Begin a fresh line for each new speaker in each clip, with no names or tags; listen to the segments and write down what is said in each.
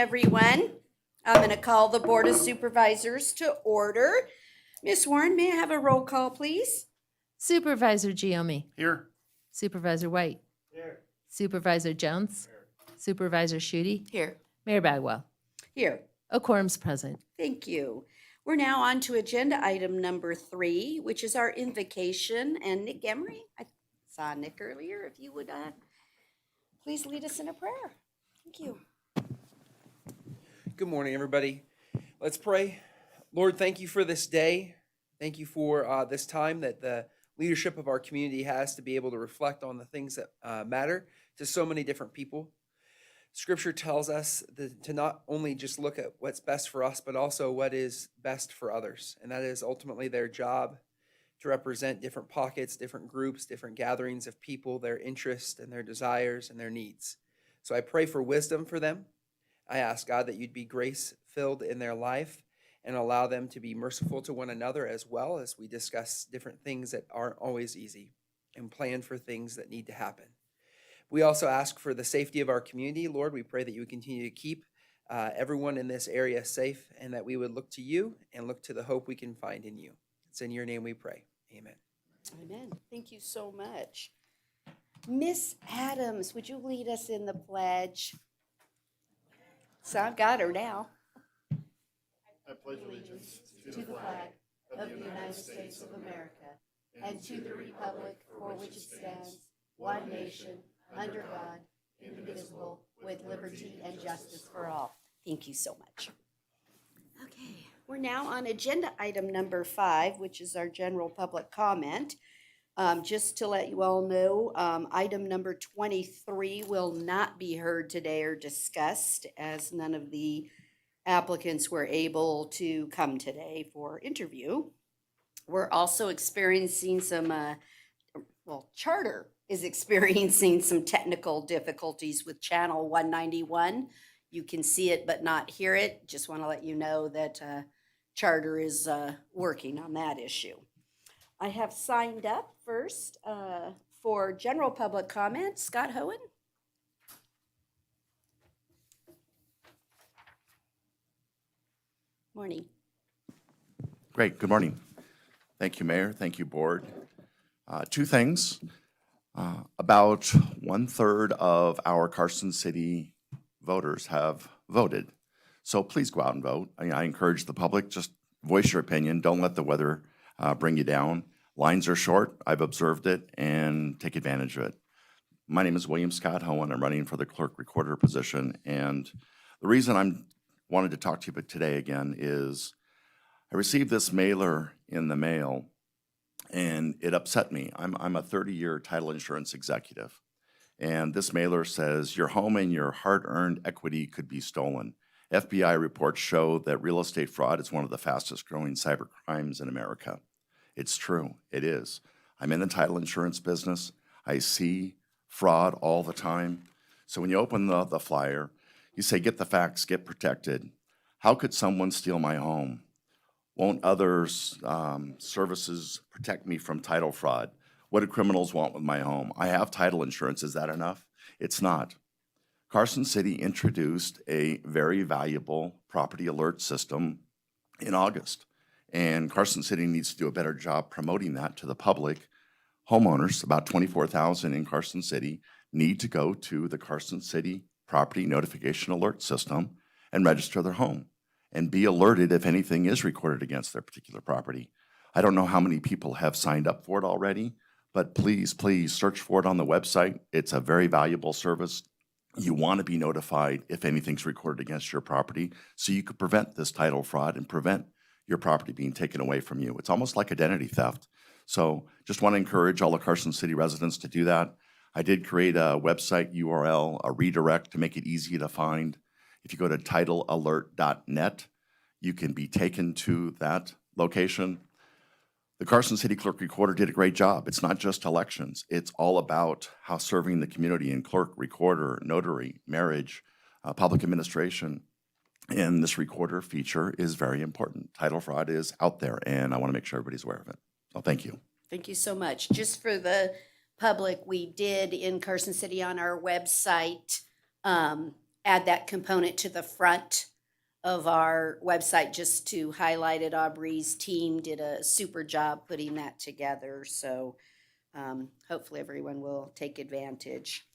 everyone. I'm going to call the Board of Supervisors to order. Miss Warren, may I have a roll call, please?
Supervisor Giomi.
Here.
Supervisor White.
Here.
Supervisor Jones. Supervisor Schutte.
Here.
Mayor Bagwell.
Here.
A quorum's present.
Thank you. We're now on to agenda item number 3, which is our invocation. And Nick Emery, I saw Nick earlier. If you would please lead us in a prayer. Thank you.
Good morning, everybody. Let's pray. Lord, thank you for this day. Thank you for this time that the leadership of our community has to be able to reflect on the things that matter to so many different people. Scripture tells us to not only just look at what's best for us, but also what is best for others. And that is ultimately their job to represent different pockets, different groups, different gatherings of people, their interests and their desires and their needs. So I pray for wisdom for them. I ask, God, that you'd be grace-filled in their life and allow them to be merciful to one another as well as we discuss different things that aren't always easy and plan for things that need to happen. We also ask for the safety of our community. Lord, we pray that you would continue to keep everyone in this area safe and that we would look to you and look to the hope we can find in you. It's in your name we pray. Amen.
Amen. Thank you so much. Miss Adams, would you lead us in the pledge? So I've got her now.
I pledge allegiance
To the flag of the United States of America and to the republic for which it stands, one nation, under God, indivisible, with liberty and justice for all. Thank you so much. Okay, we're now on agenda item number 5, which is our general public comment. Just to let you all know, item number 23 will not be heard today or discussed as none of the applicants were able to come today for interview. We're also experiencing some, Charter is experiencing some technical difficulties with channel 191. You can see it but not hear it. Just want to let you know that Charter is working on that issue. I have signed up first for general public comment. Scott Hohen. Morning.
Great. Good morning. Thank you, Mayor. Thank you, Board. 2 things. About 1/3 of our Carson City voters have voted. So please go out and vote. I encourage the public, just voice your opinion. Don't let the weather bring you down. Lines are short. I've observed it, and take advantage of it. My name is William Scott Hohen. I'm running for the clerk recorder position, and the reason I'm wanted to talk to you today again is I received this mailer in the mail, and it upset me. I'm a 30-year title insurance executive, and this mailer says your home and your hard-earned equity could be stolen. FBI reports show that real estate fraud is one of the fastest-growing cyber crimes in America. It's true. It is. I'm in the title insurance business. I see fraud all the time. So when you open the flyer, you say, get the facts, get protected. How could someone steal my home? Won't others' services protect me from title fraud? What do criminals want with my home? I have title insurance. Is that enough? It's not. Carson City introduced a very valuable property alert system in August. And Carson City needs to do a better job promoting that to the public. Homeowners, about 24,000 in Carson City, need to go to the Carson City Property Notification Alert System and register their home and be alerted if anything is recorded against their particular property. I don't know how many people have signed up for it already, but please, please search for it on the website. It's a very valuable service. You want to be notified if anything's recorded against your property so you could prevent this title fraud and prevent your property being taken away from you. It's almost like identity theft. So just want to encourage all the Carson City residents to do that. I did create a website URL, a redirect to make it easy to find. If you go to titlealert.net, you can be taken to that location. The Carson City Clerk Recorder did a great job. It's not just elections. It's all about how serving the community in clerk, recorder, notary, marriage, public administration. And this recorder feature is very important. Title fraud is out there, and I want to make sure everybody's aware of it. So thank you.
Thank you so much. Just for the public, we did in Carson City on our website add that component to the front of our website just to highlight it. Aubrey's team did a super job putting that together. So hopefully everyone will take advantage.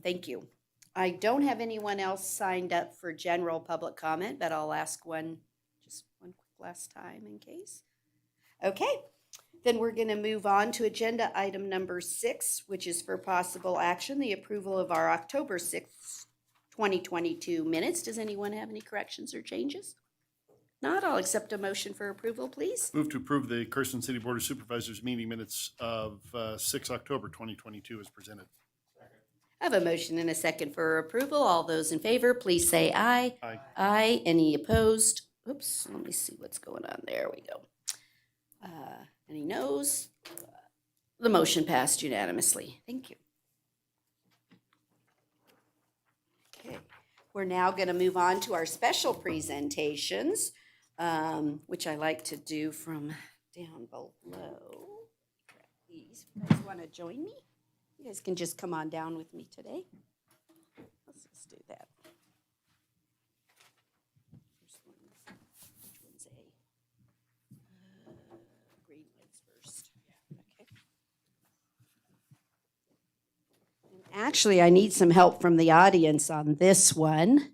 Thank you. I don't have anyone else signed up for general public comment, but I'll ask just one quick last time in case. Okay, then we're going to move on to agenda item number 6, which is for possible action, the approval of our October 6th, 2022 minutes. Does anyone have any corrections or changes? Not, I'll accept a motion for approval, please.
Move to approve the Carson City Board of Supervisors meeting minutes of 6 October 2022 as presented.
I have a motion and a second for approval. All those in favor, please say aye.
Aye.
Aye. Any opposed? Oops, let me see what's going on. There we go. Any noes? The motion passed unanimously. Thank you. Okay, we're now going to move on to our special presentations, which I like to do from down below. Please, you guys want to join me? You guys can just come on down with me today. Let's just do that. Which one's A? Green lights first. Okay. And actually, I need some help from the audience on this one.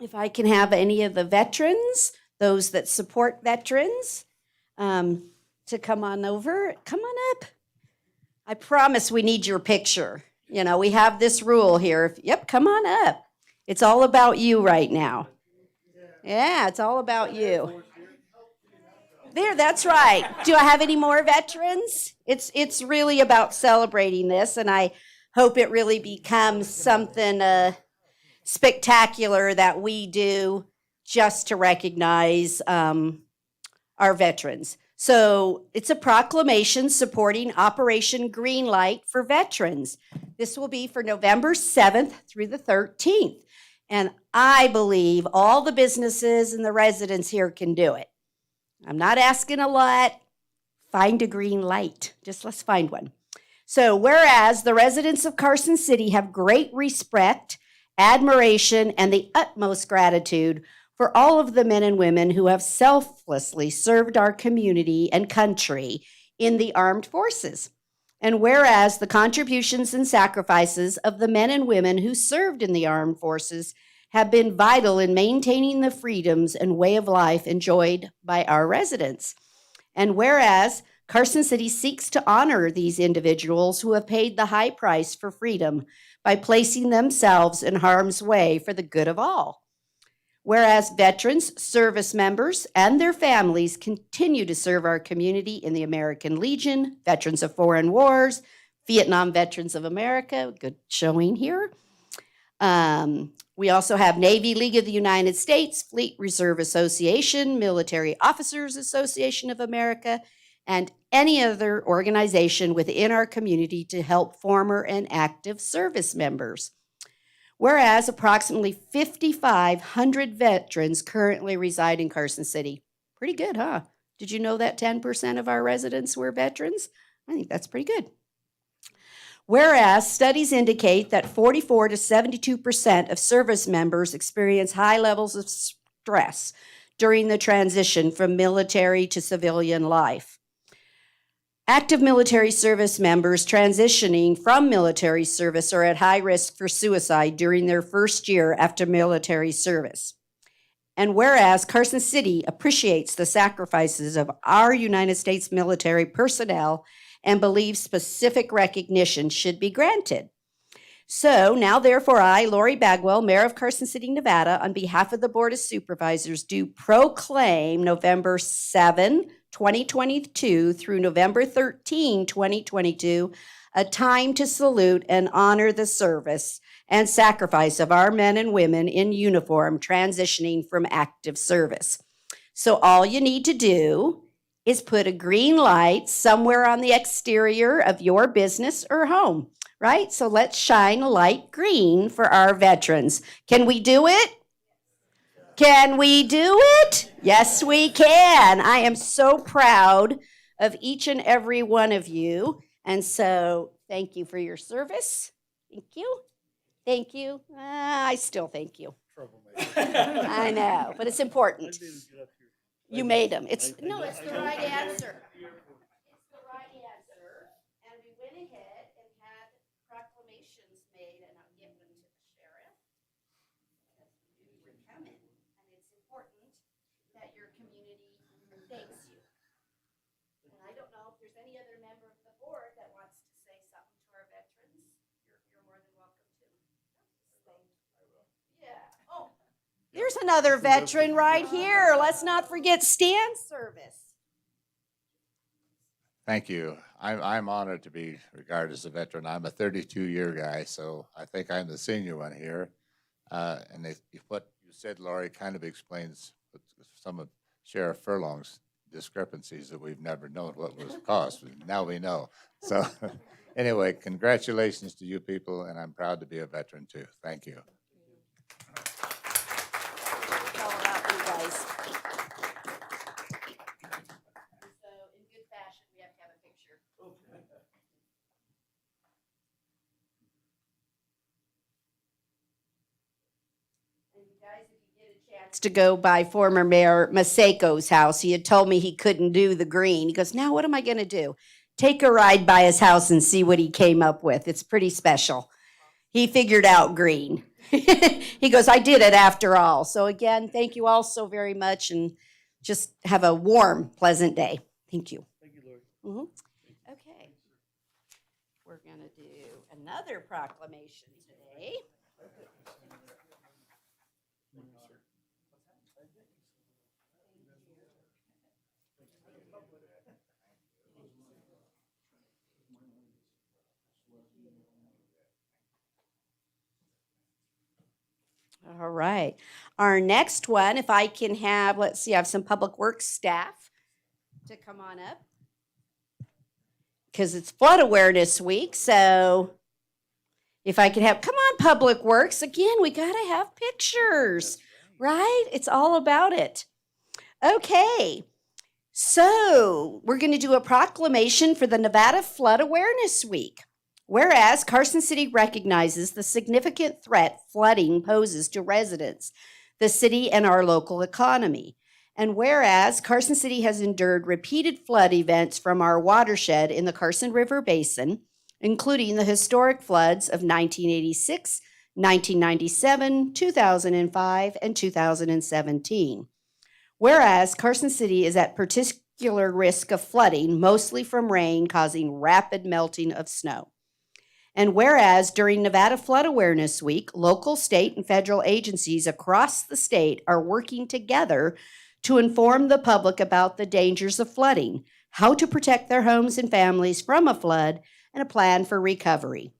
If I can have any of the veterans, those that support veterans, to come on over. Come on up. I promise we need your picture. You know, we have this rule here. Yep, come on up. It's all about you right now. Yeah, it's all about you. There, that's right. Do I have any more veterans? It's really about celebrating this, and I hope it really becomes something spectacular that we do just to recognize our veterans. So it's a proclamation supporting Operation Greenlight for veterans. This will be for November 7th through the 13th. And I believe all the businesses and the residents here can do it. I'm not asking a lot. Find a green light. Just let's find one. So whereas the residents of Carson City have great respect, admiration, and the utmost gratitude for all of the men and women who have selflessly served our community and country in the armed forces. And whereas the contributions and sacrifices of the men and women who served in the armed forces have been vital in maintaining the freedoms and way of life enjoyed by our residents. And whereas Carson City seeks to honor these individuals who have paid the high price for freedom by placing themselves in harm's way for the good of all. Whereas veterans, service members, and their families continue to serve our community in the American Legion, Veterans of Foreign Wars, Vietnam Veterans of America, good showing here. We also have Navy League of the United States, Fleet Reserve Association, Military Officers Association of America, and any other organization within our community to help former and active service members. Whereas approximately 5,500 veterans currently reside in Carson City. Pretty good, huh? Did you know that 10% of our residents were veterans? I think that's pretty good. Whereas studies indicate that 44 to 72% of service members experience high levels of stress during the transition from military to civilian life. Active military service members transitioning from military service are at high risk for suicide during their first year after military service. And whereas Carson City appreciates the sacrifices of our United States military personnel and believes specific recognition should be granted. So now, therefore, I, Lori Bagwell, Mayor of Carson City, Nevada, on behalf of the Board of Supervisors, do proclaim November 7, 2022 through November 13, 2022, a time to salute and honor the service and sacrifice of our men and women in uniform transitioning from active service. So all you need to do is put a green light somewhere on the exterior of your business or home, right? So let's shine a light green for our veterans. Can we do it? Can we do it? Yes, we can. I am so proud of each and every one of you. And so thank you for your service. Thank you. Thank you. I still thank you. I know, but it's important. You made them. It's the right answer. It's the right answer. And we went ahead and had proclamations made, and I'll give them to the sheriff. Because we knew you were coming, and it's important that your community thanks you. And I don't know if there's any other member of the board that wants to say something to our veterans. You're more than welcome to. Yeah. Oh, there's another veteran right here. Let's not forget Stan's service.
Thank you. I'm honored to be regarded as a veteran. I'm a 32-year guy, so I think I'm the senior one here. And what you said, Lori, kind of explains some of Sheriff Furlong's discrepancies that we've never known what was cost. Now we know. So anyway, congratulations to you people, and I'm proud to be a veteran too. Thank you.
It's all about you guys. So in good fashion, we have to have a picture. And you guys, if you get a chance to go by former Mayor Maseko's house, he had told me he couldn't do the green. He goes, now what am I going to do? Take a ride by his house and see what he came up with. It's pretty special. He figured out green. He goes, I did it after all. So again, thank you all so very much, and just have a warm, pleasant day. Thank you.
Thank you, Lori.
Okay. We're going to do another proclamation today. All right. Our next one, if I can have, let's see, I have some public works staff to come on up. Because it's Flood Awareness Week, so if I could have, come on, Public Works. Again, we got to have pictures, right? It's all about it. Okay. So we're going to do a proclamation for the Nevada Flood Awareness Week. Whereas Carson City recognizes the significant threat flooding poses to residents, the city, and our local economy. And whereas Carson City has endured repeated flood events from our watershed in the Carson River Basin, including the historic floods of 1986, 1997, 2005, and 2017. Whereas Carson City is at particular risk of flooding, mostly from rain causing rapid melting of snow. And whereas during Nevada Flood Awareness Week, local, state, and federal agencies across the state are working together to inform the public about the dangers of flooding, how to protect their homes and families from a flood, and a plan for recovery.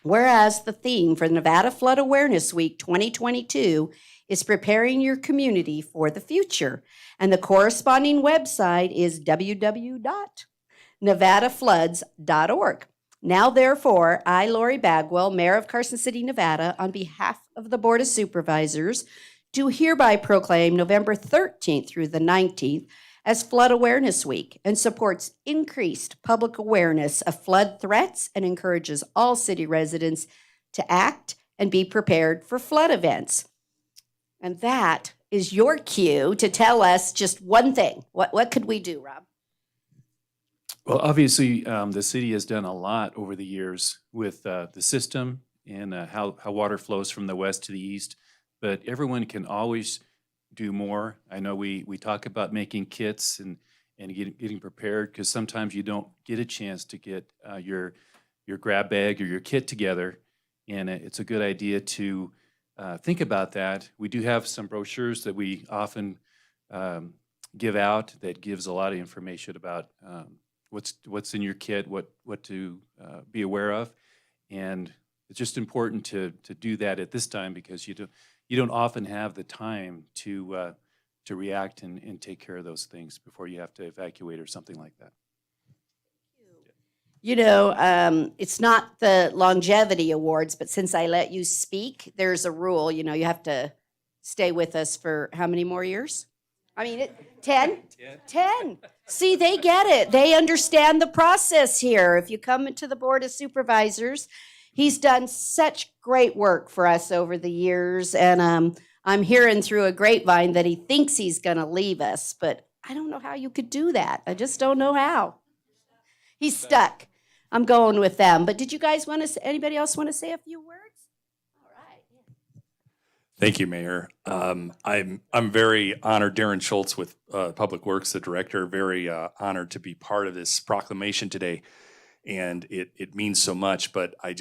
Whereas the theme for Nevada Flood Awareness Week 2022 is preparing your community for the future, and the corresponding website is www.nevadafloods.org. Now, therefore, I, Lori Bagwell, Mayor of Carson City, Nevada, on behalf of the Board of Supervisors, do hereby proclaim November 13th through the 19th as Flood Awareness Week, and supports increased public awareness of flood threats and encourages all city residents to act and be prepared for flood events. And that is your cue to tell us just one thing. What could we do, Rob?
Well, obviously, the city has done a lot over the years with the system and how water flows from the west to the east, but everyone can always do more. I know we talk about making kits and getting prepared, because sometimes you don't get a chance to get your grab bag or your kit together, and it's a good idea to think about that. We do have some brochures that we often give out that gives a lot of information about what's in your kit, what to be aware of, and it's just important to do that at this time, because you don't often have the time to react and take care of those things before you have to evacuate or something like that.
You know, it's not the longevity awards, but since I let you speak, there's a rule, you know, you have to stay with us for how many more years? I mean, 10? 10. See, they get it. They understand the process here. If you come to the Board of Supervisors, He's done such great work for us over the years, and I'm hearing through a grapevine that he thinks he's going to leave us, but I don't know how you could do that. I just don't know how. He's stuck. I'm going with them. But did you guys want to? Anybody else want to say a few words? All right.
Thank you, Mayor. I'm very honored, Darren Schultz with Public Works, the director, very honored to be part of this proclamation today. And it means so much, but I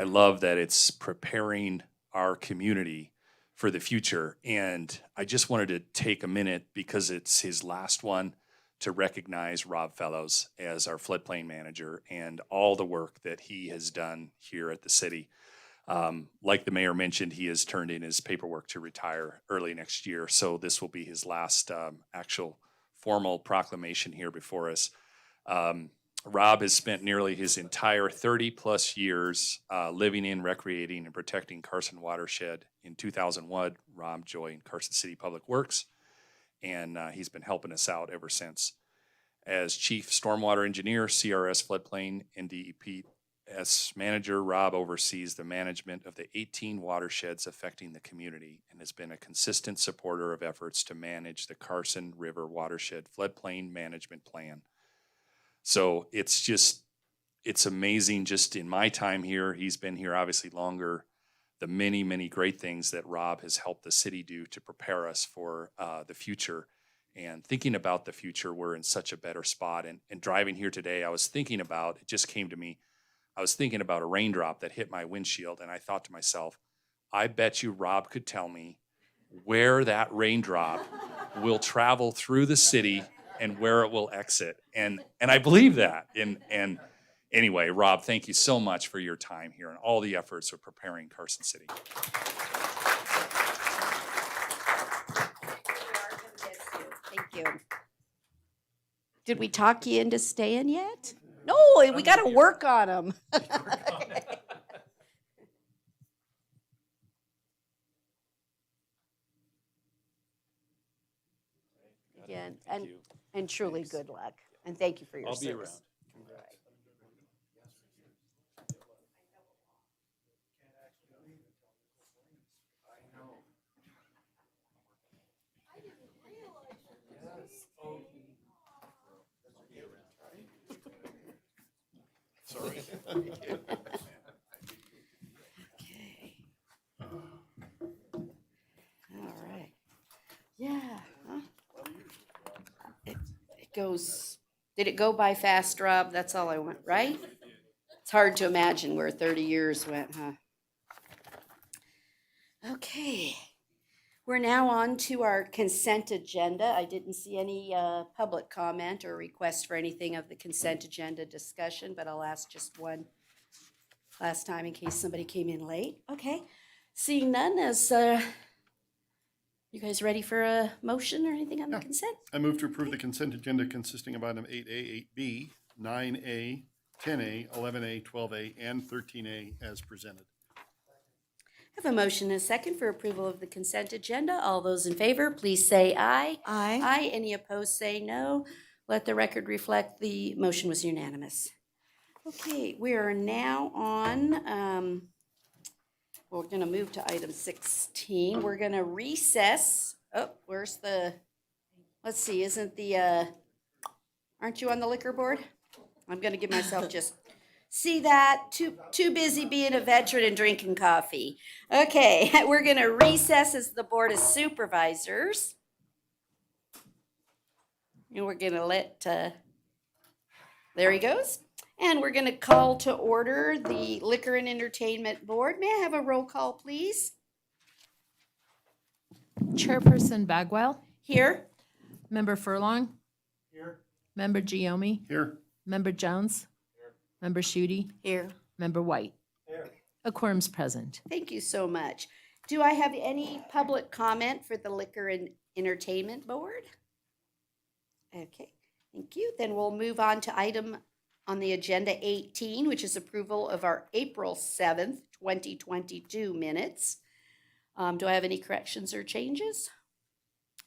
love that it's preparing our community for the future. And I just wanted to take a minute, because it's his last one, to recognize Rob Fellows as our floodplain manager and all the work that he has done here at the city. Like the mayor mentioned, he has turned in his paperwork to retire early next year. So this will be his last actual formal proclamation here before us. Rob has spent nearly his entire 30-plus years living in, recreating, and protecting Carson watershed. In 2001, Rob joined Carson City Public Works, and he's been helping us out ever since. As Chief Stormwater Engineer, CRS Floodplain, and DEPS Manager, Rob oversees the management of the 18 watersheds affecting the community and has been a consistent supporter of efforts to manage the Carson River Watershed Floodplain Management Plan. So it's amazing just in my time here. He's been here obviously longer. The many, many great things that Rob has helped the city do to prepare us for the future. And thinking about the future, we're in such a better spot. And driving here today, it just came to me, I was thinking about a raindrop that hit my windshield. And I thought to myself, I bet you Rob could tell me where that raindrop will travel through the city and where it will exit. And I believe that. And anyway, Rob, thank you so much for your time here and all the efforts of preparing Carson City.
Thank you. Did we talk you into staying yet? No, we got to work on them. Again, and truly good luck. And thank you for your service.
I'll be around.
Sorry.
Okay. All right. Yeah. Huh? It goes, did it go by fast, Rob? That's all I want, right? It's hard to imagine where 30 years went, huh? Okay. We're now on to our consent agenda. I didn't see any public comment or request for anything of the consent agenda discussion, but I'll ask just one last time in case somebody came in late. Okay. Seeing none, you guys ready for a motion or anything on the consent?
I move to approve the consent agenda consisting of item 8A, 8B, 9A, 10A, 11A, 12A, and 13A as presented.
I have a motion and a second for approval of the consent agenda. All those in favor, please say aye.
Aye.
Aye. Any opposed, say no. Let the record reflect the motion was unanimous. Okay, we are now on, we're going to move to item 16. We're going to recess. Oh, where's the, let's see, aren't you on the liquor board? I'm going to give myself just, see that? Too busy being a veteran and drinking coffee. Okay, we're going to recess as the Board of Supervisors. And we're going to let, there he goes. And we're going to call to order the Liquor and Entertainment Board. May I have a roll call, please?
Chairperson Bagwell,
Here.
Member Furlong. Here. Member Giomi,
Here.
Member Jones. Here. Member Schutte,
Here.
Member White. Here. A quorum's present.
Thank you so much. Do I have any public comment for the Liquor and Entertainment Board? Okay, thank you. Then we'll move on to item on the agenda 18, which is approval of our April 7th, 2022 minutes. Do I have any corrections or changes?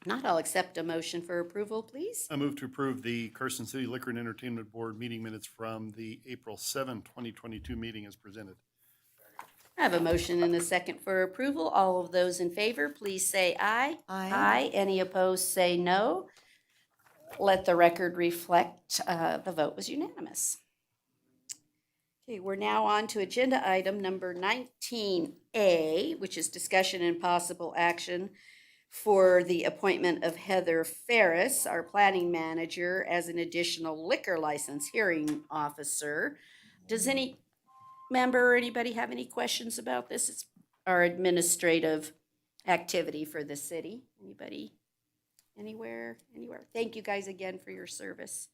If not, I'll accept a motion for approval, please.
I move to approve the Carson City Liquor and Entertainment Board meeting minutes from the April 7, 2022 meeting as presented.
I have a motion and a second for approval. All of those in favor, please say aye.
Aye.
Any opposed, say no. Let the record reflect the vote was unanimous. Okay, we're now on to agenda item number 19A, which is discussion and possible action for the appointment of Heather Ferris, our planning manager, as an additional liquor license hearing officer. Does any member or anybody have any questions about this? It's our administrative activity for the city. Anybody? Anywhere? Thank you guys again for your service.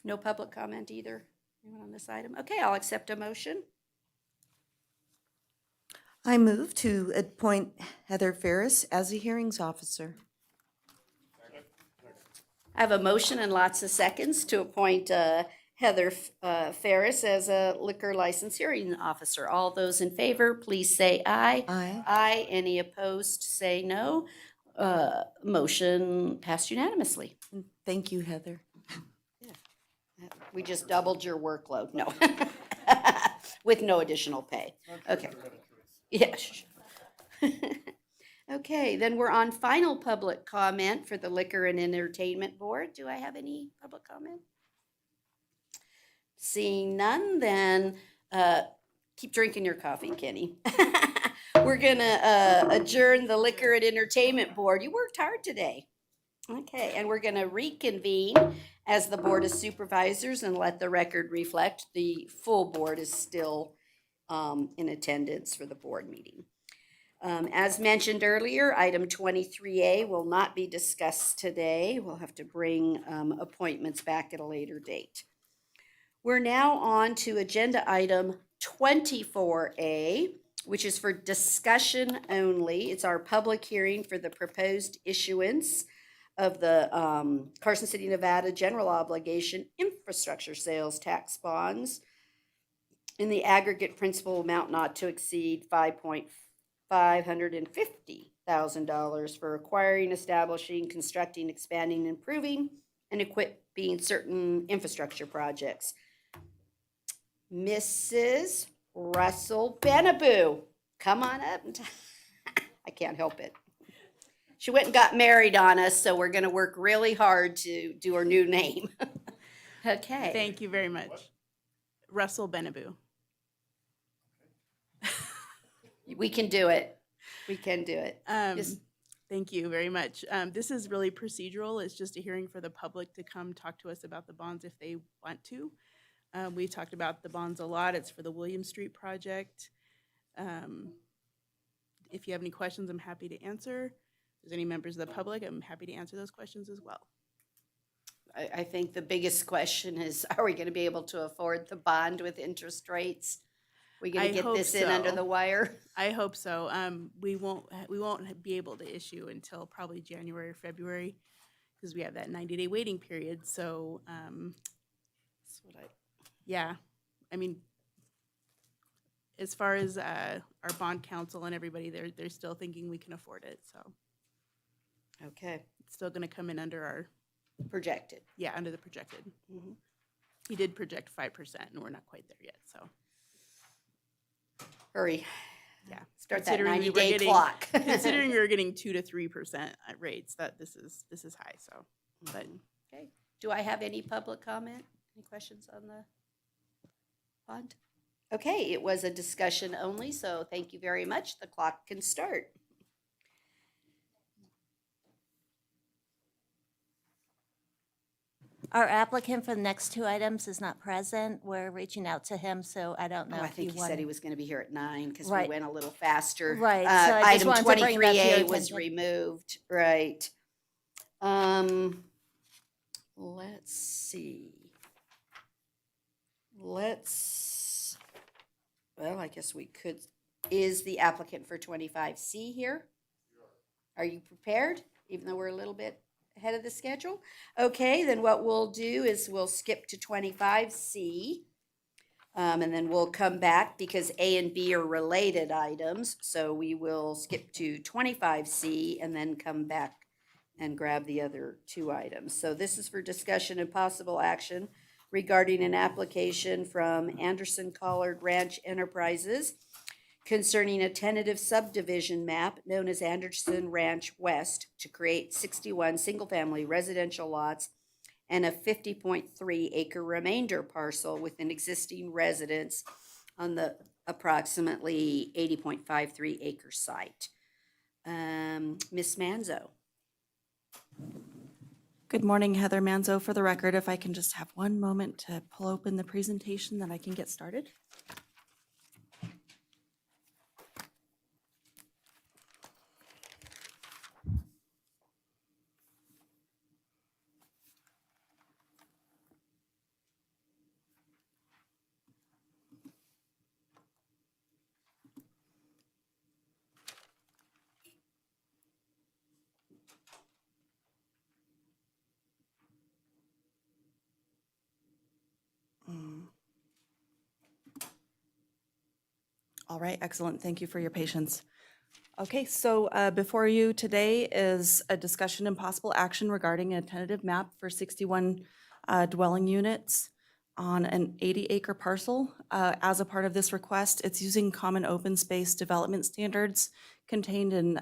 No public comment either? Anyone on this item? Okay, I'll accept a motion.
I move to appoint Heather Ferris as a hearings officer.
I have a motion and lots of seconds to appoint Heather Ferris as a liquor license hearing officer. All those in favor, please say aye.
Aye.
Aye. Any opposed, say no. Motion passed unanimously.
Thank you, Heather.
We just doubled your workload. No. With no additional pay. Okay. Yeah. Okay, then we're on final public comment for the Liquor and Entertainment Board. Do I have any public comment? Seeing none, then keep drinking your coffee, Kenny. We're gonna adjourn the Liquor and Entertainment Board. You worked hard today. Okay, and we're gonna reconvene as the Board of Supervisors and let the record reflect the full board is still in attendance for the board meeting. As mentioned earlier, item 23A will not be discussed today. We'll have to bring appointments back at a later date. We're now on to agenda item 24A, which is for discussion only. It's our public hearing for the proposed issuance of the Carson City, Nevada General Obligation Infrastructure Sales Tax Bonds in the aggregate principal amount not to exceed $550,000 for acquiring, establishing, constructing, expanding, improving, and equipping certain infrastructure projects. Mrs. Russell Benaboo, come on up. I can't help it. She went and got married on us, so we're going to work really hard to do her new name. Okay.
Thank you very much. Russell Benaboo.
We can do it. We can do it. Just-
Thank you very much. This is really procedural. It's just a hearing for the public to come talk to us about the bonds if they want to. We talked about the bonds a lot. It's for the William Street project. If you have any questions, I'm happy to answer. If there's any members of the public, I'm happy to answer those questions as well.
I think the biggest question is, are we going to be able to afford the bond with interest rates? We going
I
to get
hope
this in under
so.
the wire?
I hope so. We won't be able to issue until probably January or February because we have that 90-day waiting period. So,
That's what
yeah, I mean, as far as our bond counsel and everybody, they're still thinking we can afford it. So
Okay,
it's still going to come in under our,
projected.
under the projected.
Mhm.
He did project 5%, and we're not quite there yet. So
Hurry,
yeah,
start that
Considering we were
90-day
getting-
clock.
considering we were getting 2 to 3% at rates, that this is high. So, but
Okay, do I have any public comment? Any questions on the bond? Okay, it was a discussion only, so thank you very much. The clock can start.
Our applicant for the next two items is not present. We're reaching out to him, so I don't know
Oh, I
if
think
you
he
want
said he
to.
was going to be here at 9 because we
Right.
went a little faster.
Right, so I just
Item
wanted to bring that to your
23A was
attention.
removed, right. Let's see. Well, I guess we could, is the applicant for 25C here? Are you prepared, even though we're a little bit ahead of the schedule? Okay, then what we'll do is we'll skip to 25C. And then we'll come back because A and B are related items. So we will skip to 25C and then come back and grab the other two items. So this is for discussion and possible action regarding an application from Anderson Collard Ranch Enterprises concerning a tentative subdivision map known as Anderson Ranch West to create 61 single-family residential lots and a 50.3 acre remainder parcel with an existing residence on the approximately 80.53 acre site. Ms. Manzo.
Good morning, Heather Manzo for the record. If I can just have one moment to pull open the presentation, then I can get started. All right, excellent. Thank you for your patience. Okay, so before you today is a discussion and possible action regarding a tentative map for 61 dwelling units on an 80-acre parcel. As a part of this request, it's using common open space development standards contained in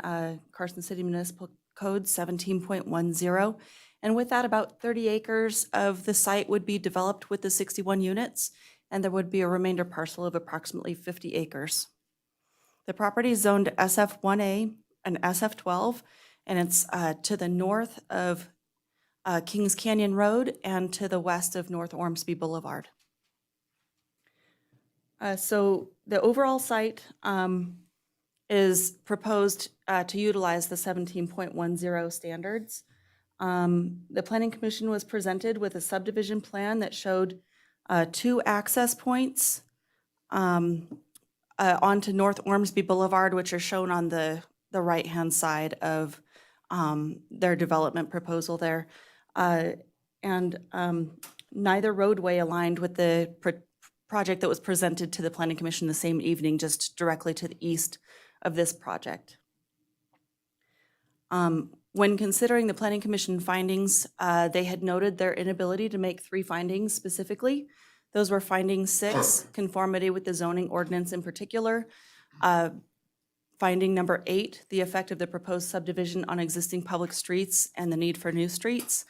Carson City Municipal Code 17.10. And with that, about 30 acres of the site would be developed with the 61 units, and there would be a remainder parcel of approximately 50 acres. The property is zoned SF1A and SF12, and it's to the north of Kings Canyon Road and to the west of North Ormsby Boulevard. So the overall site is proposed to utilize the 17.10 standards. The Planning Commission was presented with a subdivision plan that showed 2 access points onto North Ormsby Boulevard, which are shown on the right-hand side of their development proposal there. And neither roadway aligned with the project that was presented to the Planning Commission the same evening, just directly to the east of this project. When considering the Planning Commission findings, they had noted their inability to make 3 findings specifically. Those were finding 6, conformity with the zoning ordinance in particular. Finding number 8, the effect of the proposed subdivision on existing public streets and the need for new streets.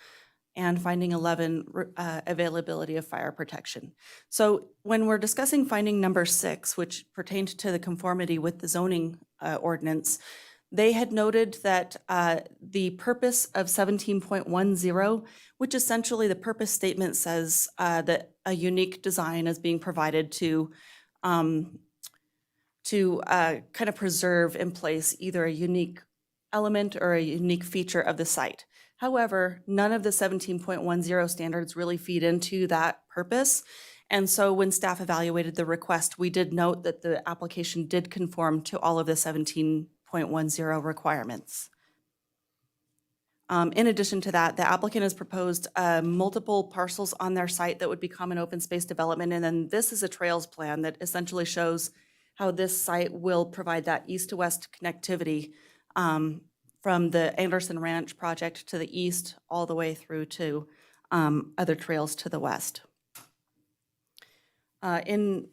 And finding 11, availability of fire protection. So when we're discussing finding number 6, which pertained to the conformity with the zoning ordinance, they had noted that the purpose of 17.10, which essentially the purpose statement says that a unique design is being provided to kind of preserve in place either a unique element or a unique feature of the site. However, none of the 17.10 standards really feed into that purpose. And so when staff evaluated the request, we did note that the application did conform to all of the 17.10 requirements. In addition to that, the applicant has proposed multiple parcels on their site that would be common open space development. And then this is a trails plan that essentially shows how this site will provide that east to west connectivity from the Anderson Ranch project to the east all the way through to other trails to the west. In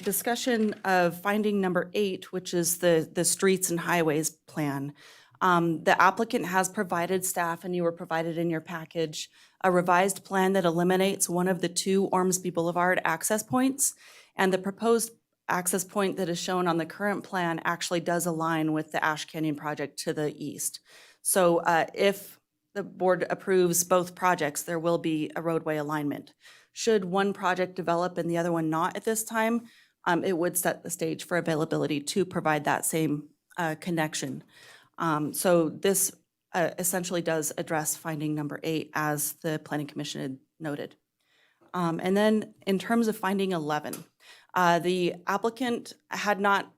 discussion of finding number 8, which is the streets and highways plan, the applicant has provided staff, and you were provided in your package, a revised plan that eliminates one of the 2 Ormsby Boulevard access points, and the proposed access point that is shown on the current plan actually does align with the Ash Canyon project to the east. So if the board approves both projects, there will be a roadway alignment. Should one project develop and the other one not at this time, it would set the stage for availability to provide that same connection. So this essentially does address finding number 8 as the Planning Commission had noted. And then in terms of finding 11, the applicant had not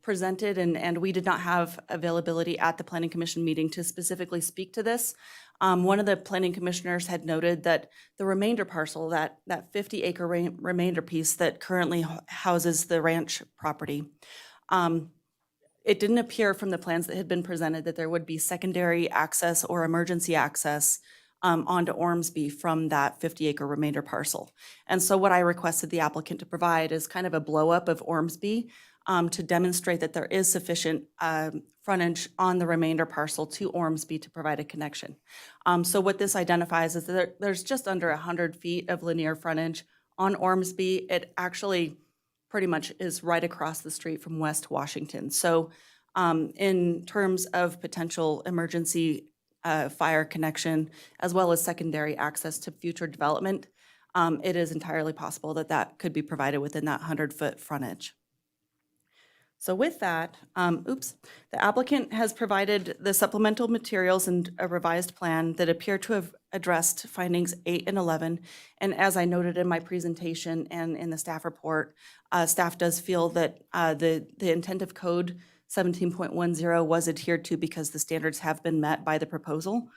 presented and we did not have availability at the Planning Commission meeting to specifically speak to this. One of the planning commissioners had noted that the remainder parcel, that 50-acre remainder piece that currently houses the ranch property, it didn't appear from the plans that had been presented that there would be secondary access or emergency access onto Ormsby from that 50-acre remainder parcel. And so what I requested the applicant to provide is kind of a blow-up of Ormsby to demonstrate that there is sufficient frontage on the remainder parcel to Ormsby to provide a connection. So what this identifies is that there's just under 100 feet of linear frontage on Ormsby. It actually pretty much is right across the street from West Washington. So in terms of potential emergency fire connection, as well as secondary access to future development, it is entirely possible that that could be provided within that 100-foot frontage. So with that, the applicant has provided the supplemental materials and a revised plan that appear to have addressed findings 8 and 11. And as I noted in my presentation and in the staff report, staff does feel that the intent of code 17.10 was adhered to because the standards have been met by the proposal.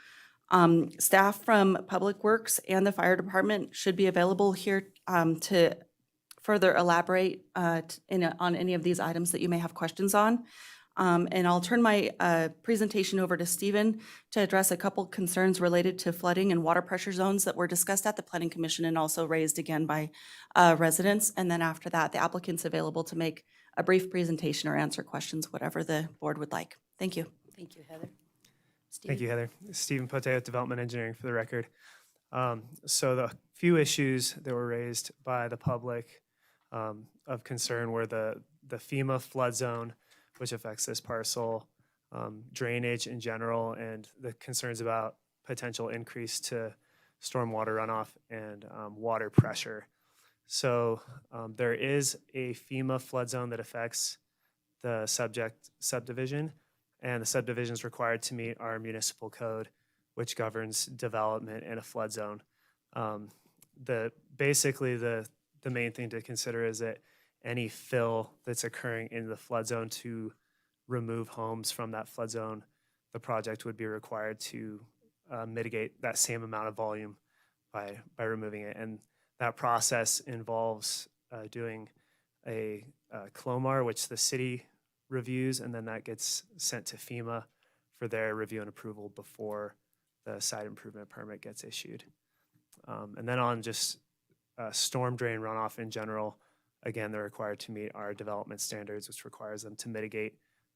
Staff from Public Works and the fire department should be available here to further elaborate on any of these items that you may have questions on. And I'll turn my presentation over to Stephen to address a couple concerns related to flooding and water pressure zones that were discussed at the Planning Commission and also raised again by residents. And then after that, the applicant's available to make a brief presentation or answer questions, whatever the board would like. Thank you.
Thank you, Heather.
Thank you, Heather. Stephen Pote with Development Engineering for the record. So the few issues that were raised by the public of concern were the FEMA flood zone, which affects this parcel, drainage in general, and the concerns about potential increase to stormwater runoff and water pressure. So there is a FEMA flood zone that affects the subject subdivision, and the subdivision is required to meet our municipal code, which governs development in a flood zone. Basically, the main thing to consider is that any fill that's occurring in the flood zone to remove homes from that flood zone, the project would be required to mitigate that same amount of volume by removing it. And that process involves doing a CLOMAR, which the city reviews, and then that gets sent to FEMA for their review and approval before the site improvement permit gets issued. And then on just storm drain runoff in general, again, they're required to meet our development standards, which requires them to mitigate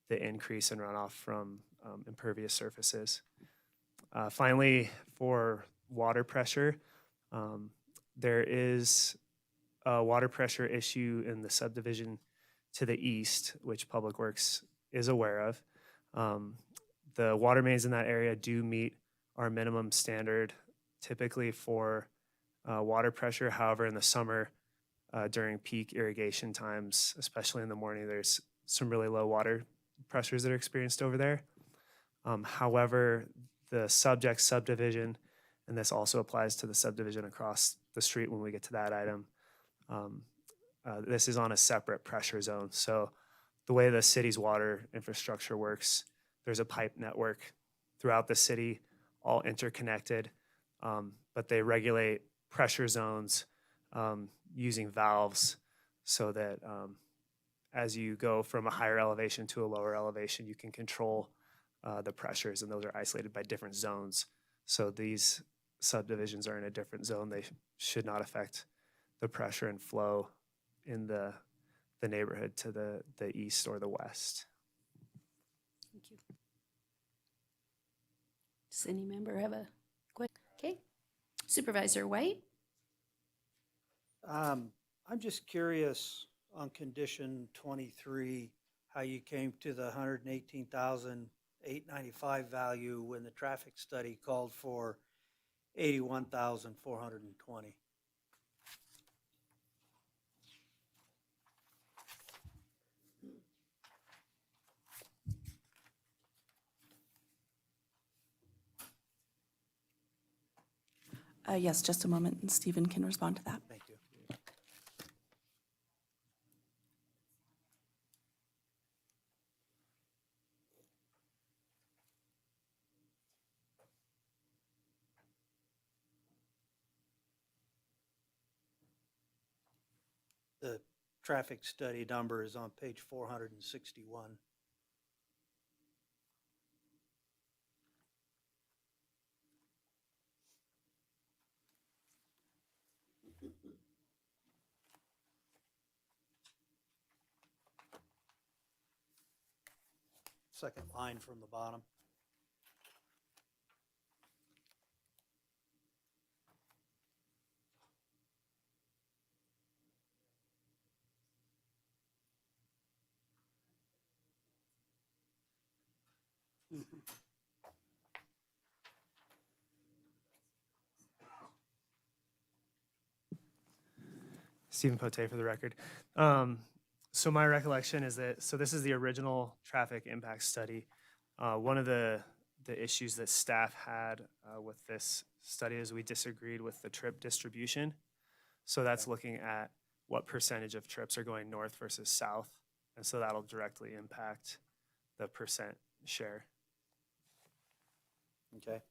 the increase in runoff from impervious surfaces. Finally, for water pressure, there is a water pressure issue in the subdivision to the east, which Public Works is aware of. The water mains in that area do meet our minimum standard typically for water pressure. However, in the summer, during peak irrigation times, especially in the morning, there's some really low water pressures that are experienced over there. However, the subject subdivision, and this also applies to the subdivision across the street when we get to that item, this is on a separate pressure zone. So the way the city's water infrastructure works, there's a pipe network throughout the city, all interconnected, but they regulate pressure zones using valves so that as you go from a higher elevation to a lower elevation, you can control the pressures, and those are isolated by different zones. So these subdivisions are in a different zone. They should not affect the pressure and flow in the neighborhood to the east or the west.
Thank you. Does any member have a question? Okay. Supervisor White?
I'm just curious on condition 23, how you came to the 118,895 value when the traffic study called for 81,420.
Yes, just a moment, and Stephen can respond to that.
Thank you. The traffic study number is on page 461. second line from the bottom.
Stephen Pote for the record. So my recollection is that, so this is the original traffic impact study. One of the issues that staff had with this study is we disagreed with the trip distribution. So that's looking at what percentage of trips are going north versus south. And so that'll directly impact the percent share.
Okay.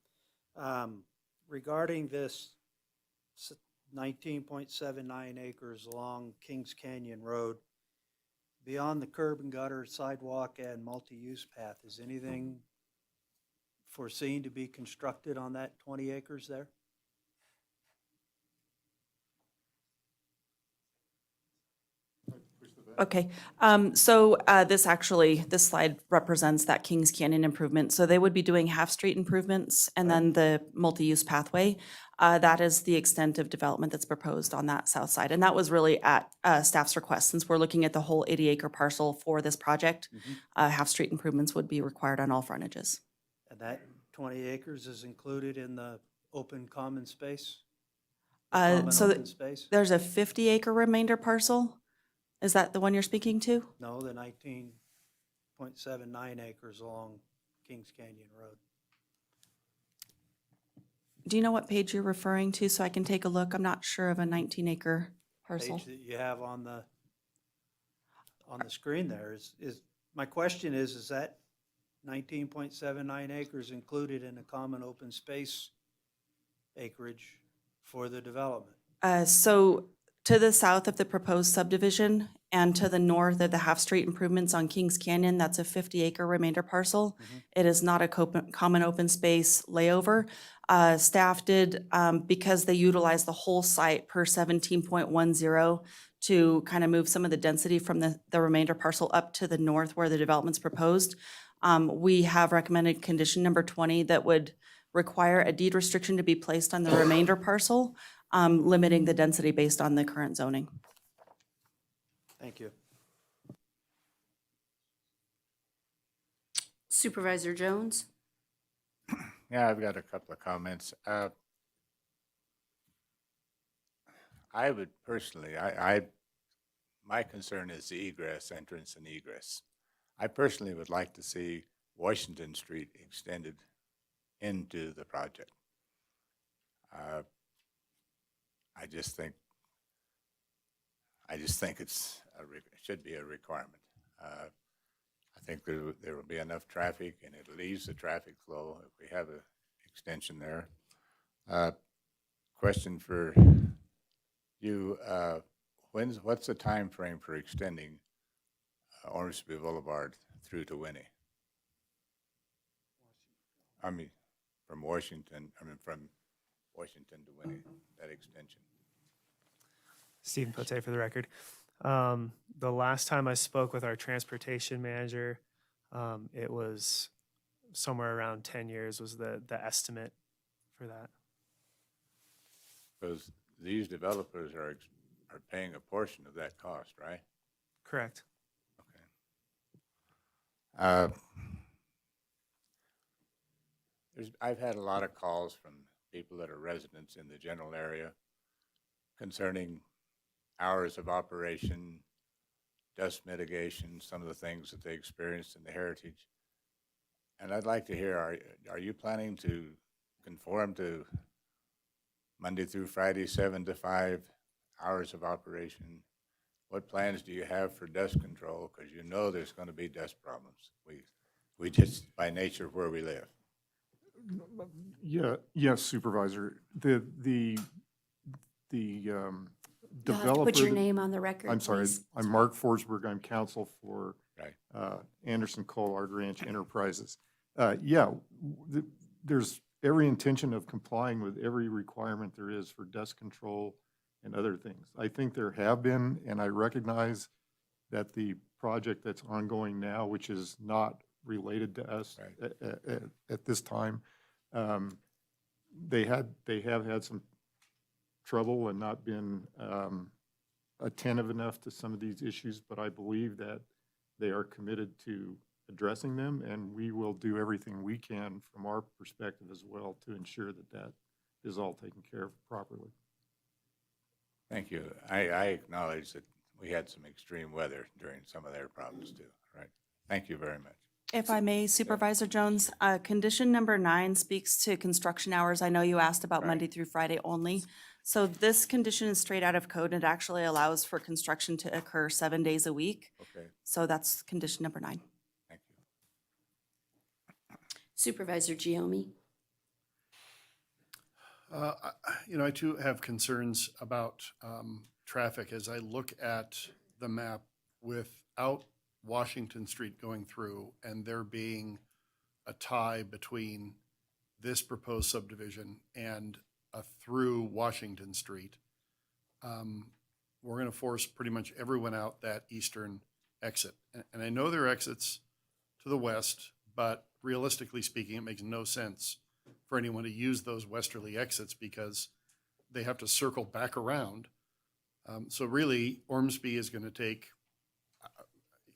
Regarding this 19.79 acres along Kings Canyon Road, beyond the curb and gutter, sidewalk, and multi-use path, is anything foreseen to be constructed on that 20 acres there?
Okay, this slide represents that Kings Canyon improvement. So they would be doing half-street improvements and then the multi-use pathway. That is the extent of development that's proposed on that south side. And that was really at staff's request. Since we're looking at the whole 80-acre parcel for this project, half-street improvements would be required on all frontages.
And that 20 acres is included in the open common space?
So
Open space?
there's a 50-acre remainder parcel. Is that the one you're speaking to?
No, the 19.79 acres along Kings Canyon Road.
Do you know what page you're referring to so I can take a look? I'm not sure of a 19-acre parcel.
Page that you have on the screen there is my question is that 19.79 acres included in the common open space acreage for the development?
So to the south of the proposed subdivision and to the north of the half-street improvements on Kings Canyon, that's a 50-acre remainder parcel. It is not a common open space layover. Staff did, because they utilized the whole site per 17.10 to kind of move some of the density from the remainder parcel up to the north where the development's proposed. We have recommended condition number 20 that would require a deed restriction to be placed on the remainder parcel, limiting the density based on the current zoning.
Thank you.
Supervisor Jones?
Yeah, I've got a couple of comments. I would personally, my concern is the egress, entrance and egress. I personally would like to see Washington Street extended into the project. I just think it should be a requirement. I think there will be enough traffic, and it leaves the traffic flow if we have an extension there. Question for you: what's the time frame for extending Ormsby Boulevard through to Winnie? From Washington to Winnie, that extension.
Stephen Pote for the record. The last time I spoke with our transportation manager, it was somewhere around 10 years was the estimate for that.
Because these developers are paying a portion of that cost, right?
Correct.
Okay. I've had a lot of calls from people that are residents in the general area concerning hours of operation, dust mitigation, some of the things that they experienced in the Heritage. And I'd like to hear, are you planning to conform to Monday through Friday, 7 to 5 hours of operation? What plans do you have for dust control? Because you know there's going to be dust problems. We just, by nature, where we live.
Yeah, yes, Supervisor. The developer.
Put your name on the record,
I'm sorry,
please.
I'm Mark Forsberg. I'm counsel for
Right.
Anderson Collard Ranch Enterprises. There's every intention of complying with every requirement there is for dust control and other things. I think there have been, and I recognize that the project that's ongoing now, which is not
related to us
Right.
at this time. They have had some trouble and not been attentive enough to some of these issues, but I believe that they are committed to addressing them, and we will do everything we can from our perspective as well to ensure that that is all taken care of properly.
Thank you. I acknowledge that we had some extreme weather during some of their problems too, right? Thank you very much.
If I may, Supervisor Jones, condition number 9 speaks to construction hours. I know you asked about
Right.
Monday through Friday only. So this condition is straight out of code. It actually allows for construction to occur 7 days a week.
Okay,
So that's condition number 9.
thank you.
Supervisor Giomi?
I too have concerns about traffic as I look at the map without Washington Street going through and there being a tie between this proposed subdivision and a through Washington Street. We're going to force pretty much everyone out that eastern exit. And I know there are exits to the west, but realistically speaking, it makes no sense for anyone to use those westerly exits because they have to circle back around. So really, Ormsby is going to take,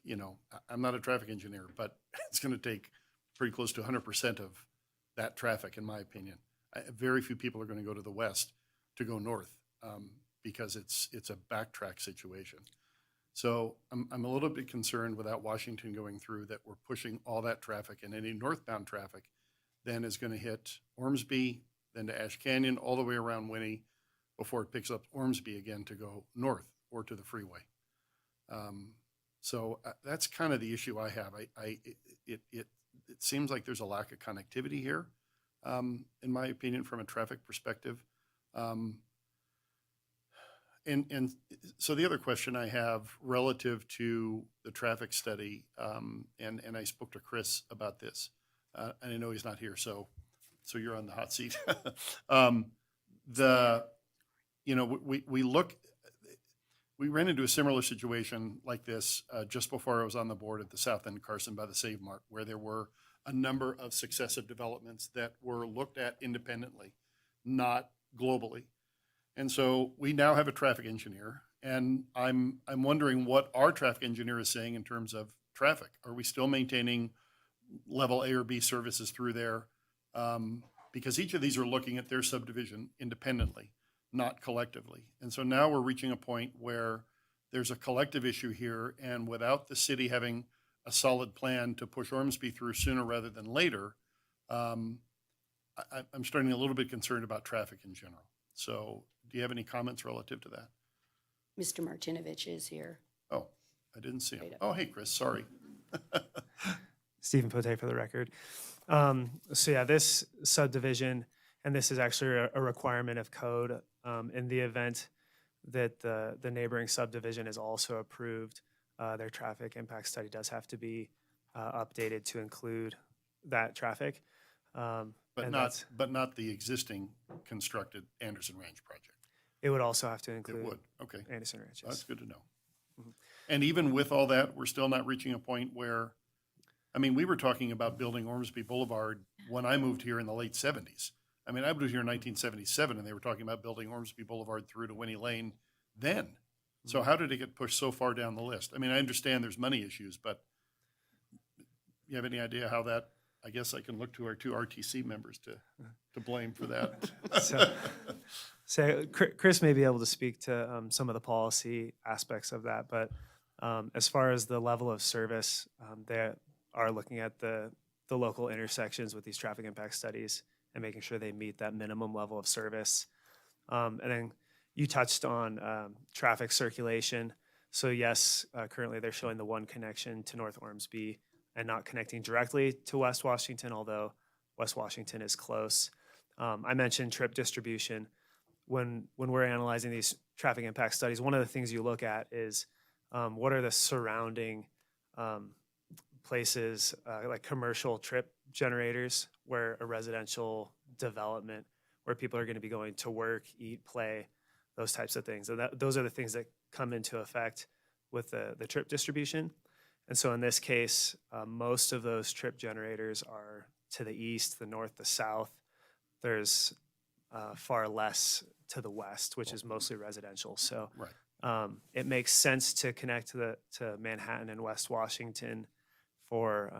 I'm not a traffic engineer, but it's going to take pretty close to 100% of that traffic, in my opinion. Very few people are going to go to the west to go north because it's a backtrack situation. So I'm a little bit concerned without Washington going through that we're pushing all that traffic, and any northbound traffic then is going to hit Ormsby, then to Ash Canyon, all the way around Winnie before it picks up Ormsby again to go north or to the freeway. So that's kind of the issue I have. It seems like there's a lack of connectivity here, in my opinion, from a traffic perspective. And so the other question I have relative to the traffic study, and I spoke to Chris about this, and I know he's not here, so you're on the hot seat. We ran into a similar situation like this just before I was on the board at the South End Carson by the Save Mart, where there were a number of successive developments that were looked at independently, not globally. And so we now have a traffic engineer, and I'm wondering what our traffic engineer is saying in terms of traffic. Are we still maintaining level A or B services through there? Because each of these are looking at their subdivision independently, not collectively. And so now we're reaching a point where there's a collective issue here, and without the city having a solid plan to push Ormsby through sooner rather than later, I'm starting a little bit concerned about traffic in general. So do you have any comments relative to that?
Mr. Martinovich is here.
Oh, I didn't see him.
Right up.
Oh, hey, Chris, sorry.
Stephen Pote for the record. So yeah, this subdivision, and this is actually a requirement of code in the event that the neighboring subdivision is also approved, their traffic impact study does have to be updated to include that traffic.
But not the existing constructed Anderson Ranch project.
It would also have to
It
include
would, okay.
Anderson Ranch.
That's
Yes.
good to know.
Mhm.
And even with all that, we're still not reaching a point where, we were talking about building Ormsby Boulevard when I moved here in the late 70s. I moved here in 1977, and they were talking about building Ormsby Boulevard through to Winnie Lane then. So how did it get pushed so far down the list? I understand there's money issues, but you have any idea how that, I guess I can look to our two RTC members to blame for that.
So Chris may be able to speak to some of the policy aspects of that, but as far as the level of service, they are looking at the local intersections with these traffic impact studies and making sure they meet that minimum level of service. And then you touched on traffic circulation. So yes, currently they're showing the one connection to North Ormsby and not connecting directly to West Washington, although West Washington is close. I mentioned trip distribution. When we're analyzing these traffic impact studies, one of the things you look at is what are the surrounding places, like commercial trip generators, where a residential development, where people are going to be going to work, eat, play, those types of things. And those are the things that come into effect with the trip distribution. And so in this case, most of those trip generators are to the east, the north, the south. There's far less to the west, which is mostly residential. So
Right.
it makes sense to connect to Manhattan and West Washington for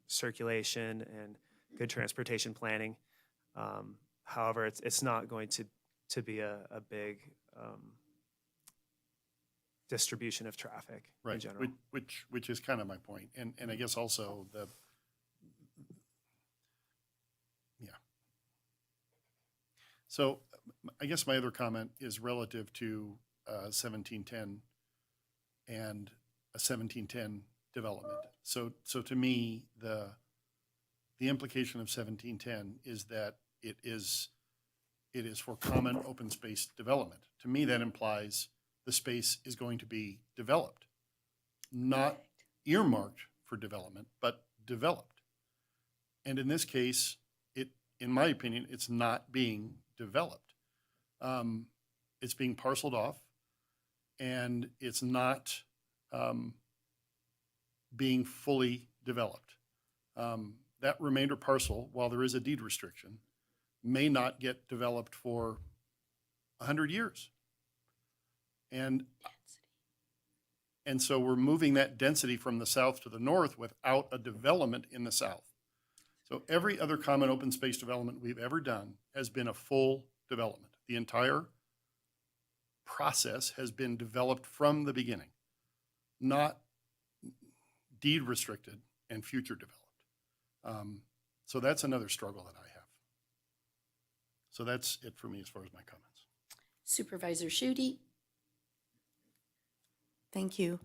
circulation and good transportation planning. However, it's not going to be a big distribution of traffic in
Right,
general.
which is kind of my point. And I guess also yeah. So I guess my other comment is relative to 1710 and a 1710 development. So to me, the implication of 1710 is that it is for common open space development. To me, that implies the space is going to be developed, not earmarked for development, but developed. And in this case, in my opinion, it's not being developed. It's being parceled off, and it's not being fully developed. That remainder parcel, while there is a deed restriction, may not get developed for 100 years. And so we're moving that density from the south to the north without a development in the south. So every other common open space development we've ever done has been a full development. The entire process has been developed from the beginning, not deed restricted and future developed. So that's another struggle that I have. So that's it for me as far as my comments.
Supervisor Shutey?
Thank you.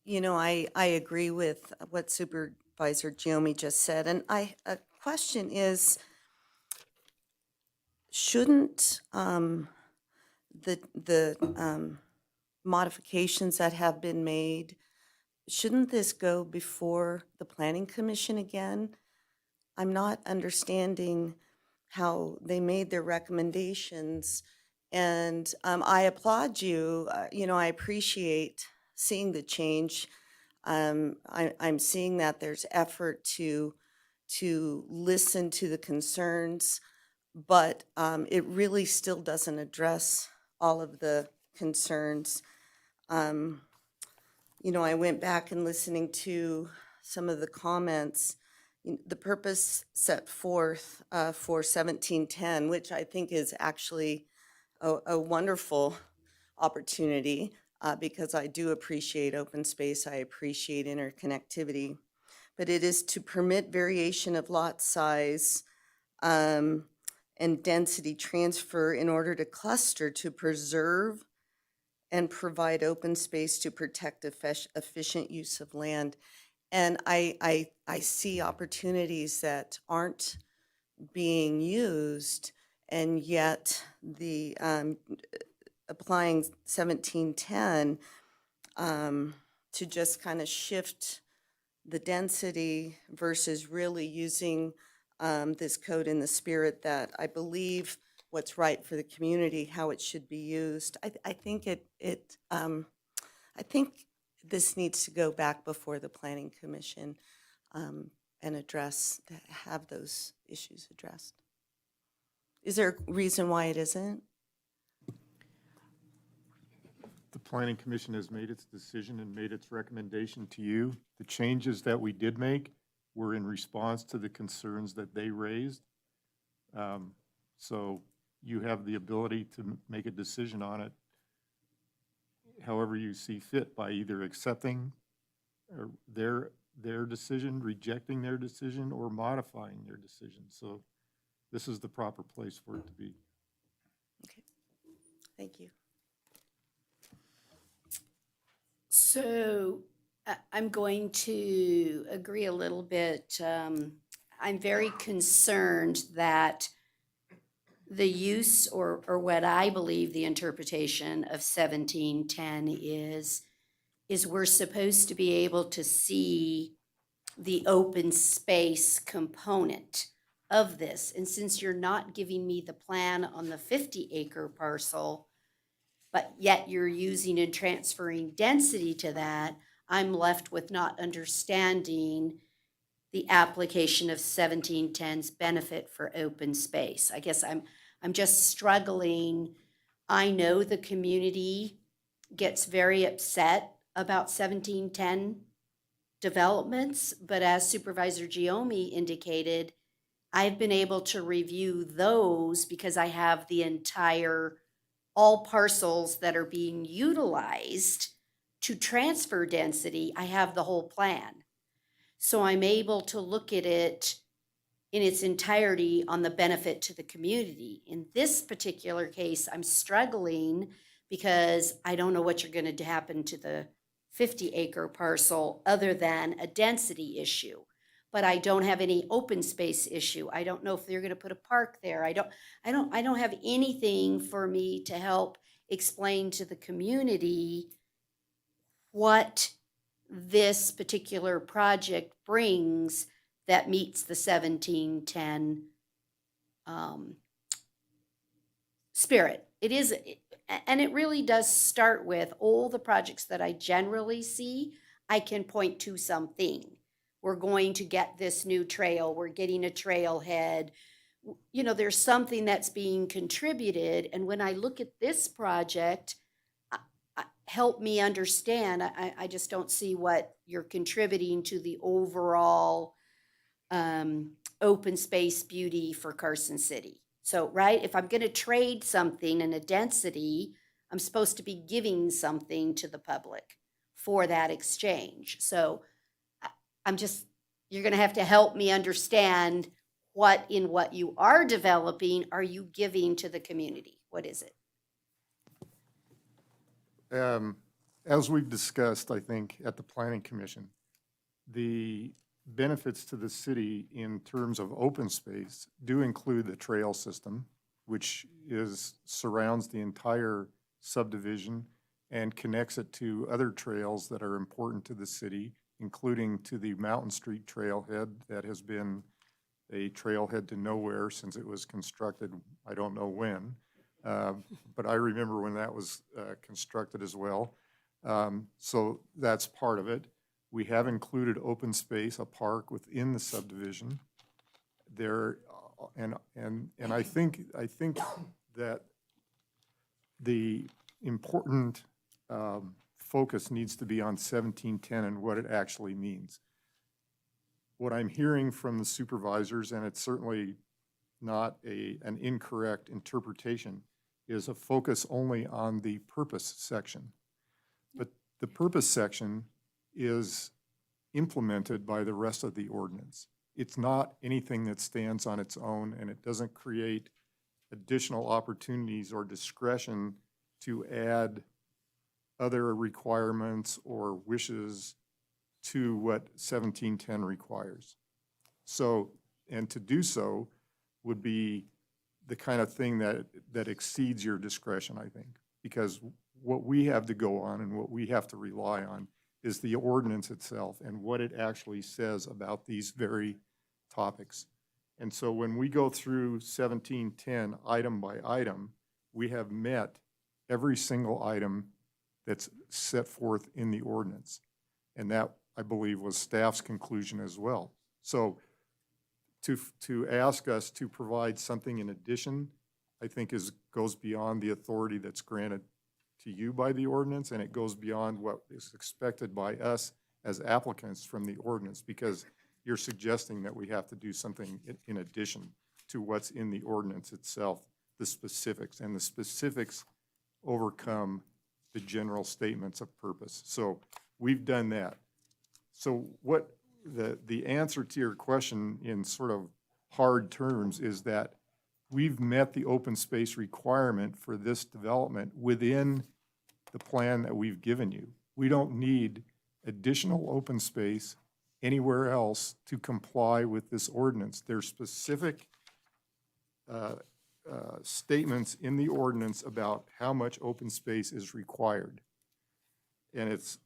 You know, I agree with what Supervisor Giomi just said, and a question is, shouldn't the modifications that have been made, shouldn't this go before the Planning Commission again? I'm not understanding how they made their recommendations. And I applaud you. You know, I appreciate seeing the change. I'm seeing that there's effort to listen to the concerns, but it really still doesn't address all of the concerns. You know, I went back and listening to some of the comments. The purpose set forth for 1710, which I think is actually a wonderful opportunity because I do appreciate open space, I appreciate interconnectivity, but it is to permit variation of lot size and density transfer in order to cluster, to preserve and provide open space to protect efficient use of land. And I see opportunities that aren't being used, and yet the applying 1710 to just kind of shift the density versus really using this code in the spirit that I believe what's right for the community, how it should be used. I think I think this needs to go back before the Planning Commission and have those issues addressed. Is there a reason why it isn't?
The Planning Commission has made its decision and made its recommendation to you. The changes that we did make were in response to the concerns that they raised. So you have the ability to make a decision on it however you see fit, by either accepting their decision, rejecting their decision, or modifying their decision. So this is the proper place for it to be.
Okay, thank you.
So I'm going to agree a little bit. I'm very concerned that the use or what I believe the interpretation of 1710 is we're supposed to be able to see the open space component of this. And since you're not giving me the plan on the 50-acre parcel, but yet you're using and transferring density to that, I'm left with not understanding the application of 1710's benefit for open space. I guess I'm just struggling. I know the community gets very upset about 1710 developments, but as Supervisor Giomi indicated, I've been able to review those because I have the entire, all parcels that are being utilized to transfer density. I have the whole plan. So I'm able to look at it in its entirety on the benefit to the community. In this particular case, I'm struggling because I don't know what you're going to happen to the 50-acre parcel other than a density issue. But I don't have any open space issue. I don't know if they're going to put a park there. I don't have anything for me to help explain to the community what this particular project brings that meets the 1710 spirit. It is, and it really does start with all the projects that I generally see. I can point to something. We're going to get this new trail. We're getting a trailhead. You know, there's something that's being contributed. And when I look at this project, help me understand. I just don't see what you're contributing to the overall open space beauty for Carson City. So, right, if I'm going to trade something in a density, I'm supposed to be giving something to the public for that exchange. So I'm just, you're going to have to help me understand what you are developing are you giving to the community? What is it?
As we've discussed, I think, at the Planning Commission, the benefits to the city in terms of open space do include the trail system, which surrounds the entire subdivision and connects it to other trails that are important to the city, including to the Mountain Street trailhead that has been a trailhead to nowhere since it was constructed, I don't know when. But I remember when that was constructed as well. So that's part of it. We have included open space, a park within the subdivision. There, and I think that the important focus needs to be on 1710 and what it actually means. What I'm hearing from the supervisors, and it's certainly not an incorrect interpretation, is a focus only on the purpose section. But the purpose section is implemented by the rest of the ordinance. It's not anything that stands on its own, and it doesn't create additional opportunities or discretion to add other requirements or wishes to what 1710 requires. So, and to do so would be the kind of thing that exceeds your discretion, I think, because what we have to go on and what we have to rely on is the ordinance itself and what it actually says about these very topics. And so when we go through 1710 item by item, we have met every single item that's set forth in the ordinance. And that, I believe, was staff's conclusion as well. So to ask us to provide something in addition, I think goes beyond the authority that's granted to you by the ordinance, and it goes beyond what is expected by us as applicants from the ordinance, because you're suggesting that we have to do something in addition to what's in the ordinance itself, the specifics, and the specifics overcome the general statements of purpose. So we've done that. So what the answer to your question in sort of hard terms is that we've met the open space requirement for this development within the plan that we've given you. We don't need additional open space anywhere else to comply with this ordinance. There's specific statements in the ordinance about how much open space is required. And it's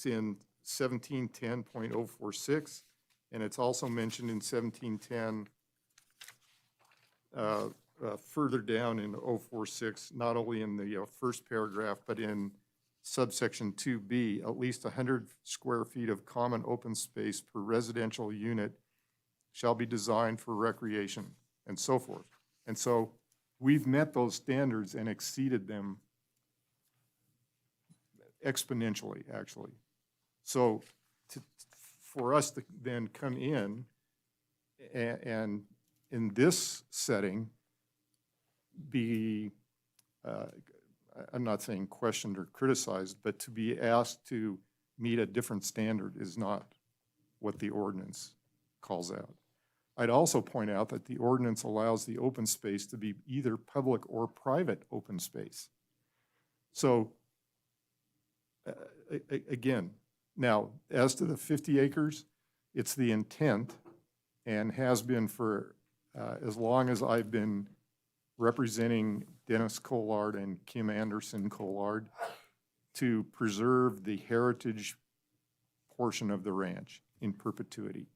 in 1710.046, and it's also mentioned in 1710 further down in 046, not only in the first paragraph, but in subsection 2B, at least 100 square feet of common open space per residential unit shall be designed for recreation, and so forth. And so we've met those standards and exceeded them exponentially, actually. So for us to then come in and in this setting be, I'm not saying questioned or criticized, but to be asked to meet a different standard is not what the ordinance calls out. I'd also point out that the ordinance allows the open space to be either public or private open space. So again, now as to the 50 acres, it's the intent and has been for as long as I've been representing Dennis Collard and Kim Anderson Collard to preserve the heritage portion of the ranch in perpetuity.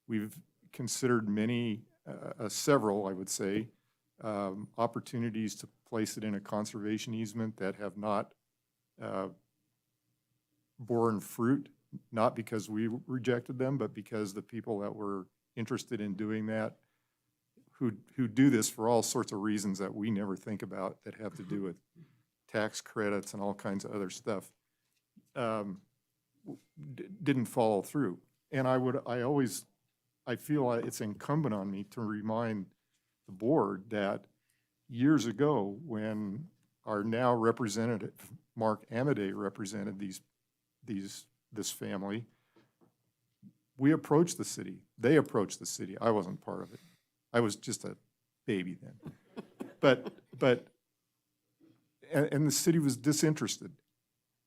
We've considered many, several, I would say, opportunities to place it in a conservation easement that have not borne fruit, not because we rejected them, but because the people that were interested in doing that, who do this for all sorts of reasons that we never think about that have to do with tax credits and all kinds of other stuff, didn't follow through. And I feel like it's incumbent on me to remind the board that years ago, when our now representative, Mark Amadei, represented this family, we approached the city. They approached the city. I wasn't part of it. I was just a baby then. And the city was disinterested.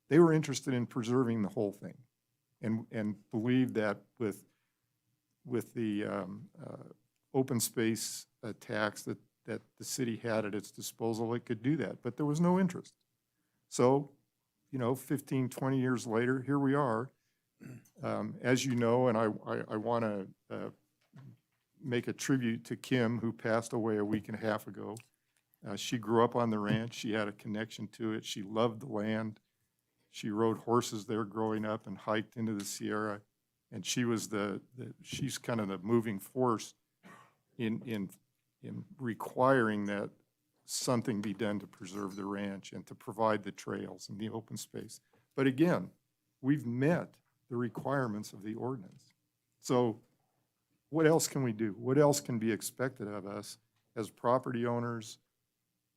They were interested in preserving the whole thing and believed that with the open space tax that the city had at its disposal, it could do that, but there was no interest. So, 15, 20 years later, here we are. As you know, and I want to make a tribute to Kim, who passed away a week and a half ago. She grew up on the ranch. She had a connection to it. She loved the land. She rode horses there growing up and hiked into the Sierra. And she was she's kind of the moving force in requiring that something be done to preserve the ranch and to provide the trails and the open space. But again, we've met the requirements of the ordinance. So what else can we do? What else can be expected of us as property owners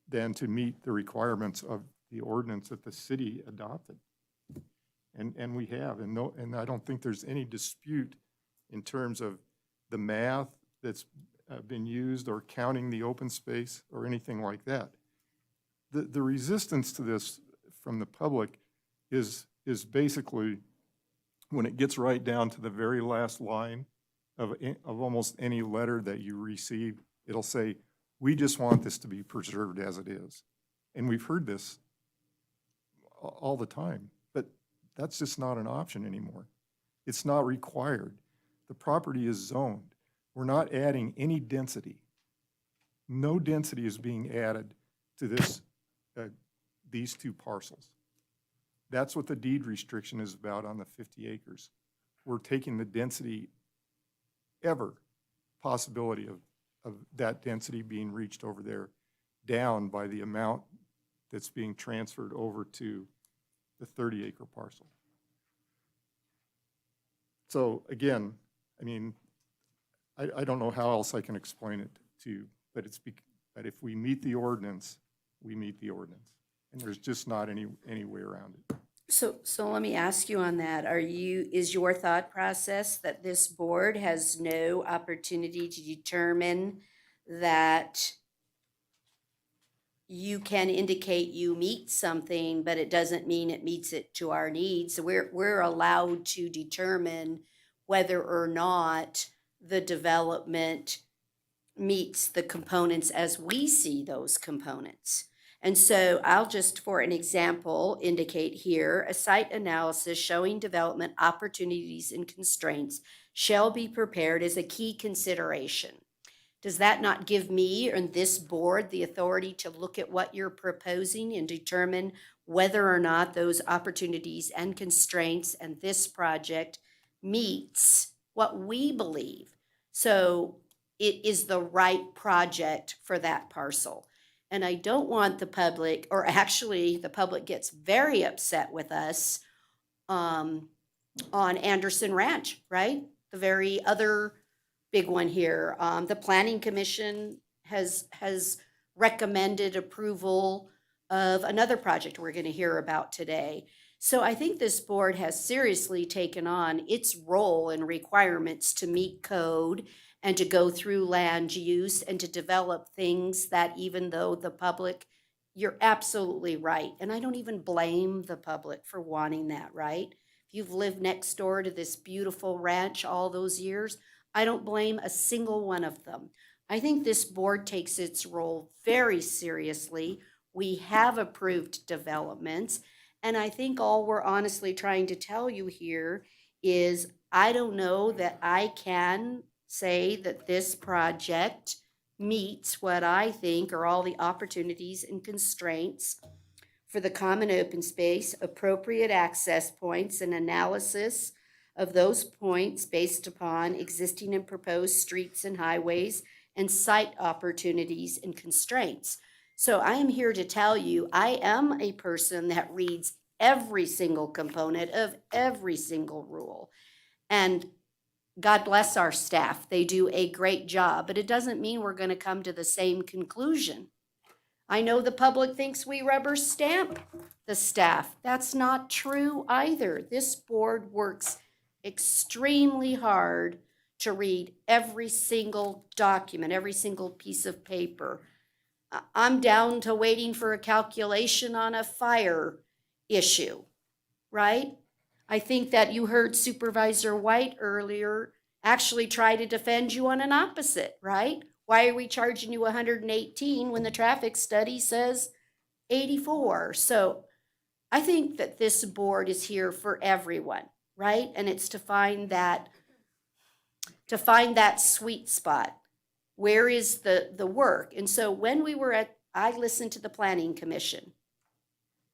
than to meet the requirements of the ordinance that the city adopted? And we have, and I don't think there's any dispute in terms of the math that's been used or counting the open space or anything like that. The resistance to this from the public is basically when it gets right down to the very last line of almost any letter that you receive, it'll say, we just want this to be preserved as it is. And we've heard this all the time, but that's just not an option anymore. It's not required. The property is zoned. We're not adding any density. No density is being added to these two parcels. That's what the deed restriction is about on the 50 acres. We're taking the density possibility of that density being reached over there down by the amount that's being transferred over to the 30-acre parcel. So again, I mean, I don't know how else I can explain it to you, but but if we meet the ordinance, we meet the ordinance. And there's just not any way around it.
So let me ask you on that. Is your thought process that this board has no opportunity to determine that you can indicate you meet something, but it doesn't mean it meets it to our needs? So we're allowed to determine whether or not the development meets the components as we see those components. And so I'll just, for an example, indicate here, a site analysis showing development opportunities and constraints shall be prepared as a key consideration. Does that not give me and this board the authority to look at what you're proposing and determine whether or not those opportunities and constraints and this project meets what we believe. So it is the right project for that parcel. And I don't want the public, or actually the public gets very upset with us on Anderson Ranch, right? The very other big one here. The Planning Commission has recommended approval of another project we're going to hear about today. So I think this board has seriously taken on its role and requirements to meet code and to go through land use and to develop things that, even though the public, you're absolutely right. And I don't even blame the public for wanting that, right? If you've lived next door to this beautiful ranch all those years, I don't blame a single one of them. I think this board takes its role very seriously. We have approved developments, and I think all we're honestly trying to tell you here is I don't know that I can say that this project meets what I think are all the opportunities and constraints for the common open space, appropriate access points, and analysis of those points based upon existing and proposed streets and highways and site opportunities and constraints. So I am here to tell you, I am a person that reads every single component of every single rule. And God bless our staff. They do a great job, but it doesn't mean we're going to come to the same conclusion. I know the public thinks we rubber stamp the staff. That's not true either. This board works extremely hard to read every single document, every single piece of paper. I'm down to waiting for a calculation on a fire issue, right? I think that you heard Supervisor White earlier actually try to defend you on an opposite, right? Why are we charging you 118 when the traffic study says 84? So I think that this board is here for everyone, right? And it's to find that sweet spot. Where is the work? And so when I listened to the Planning Commission.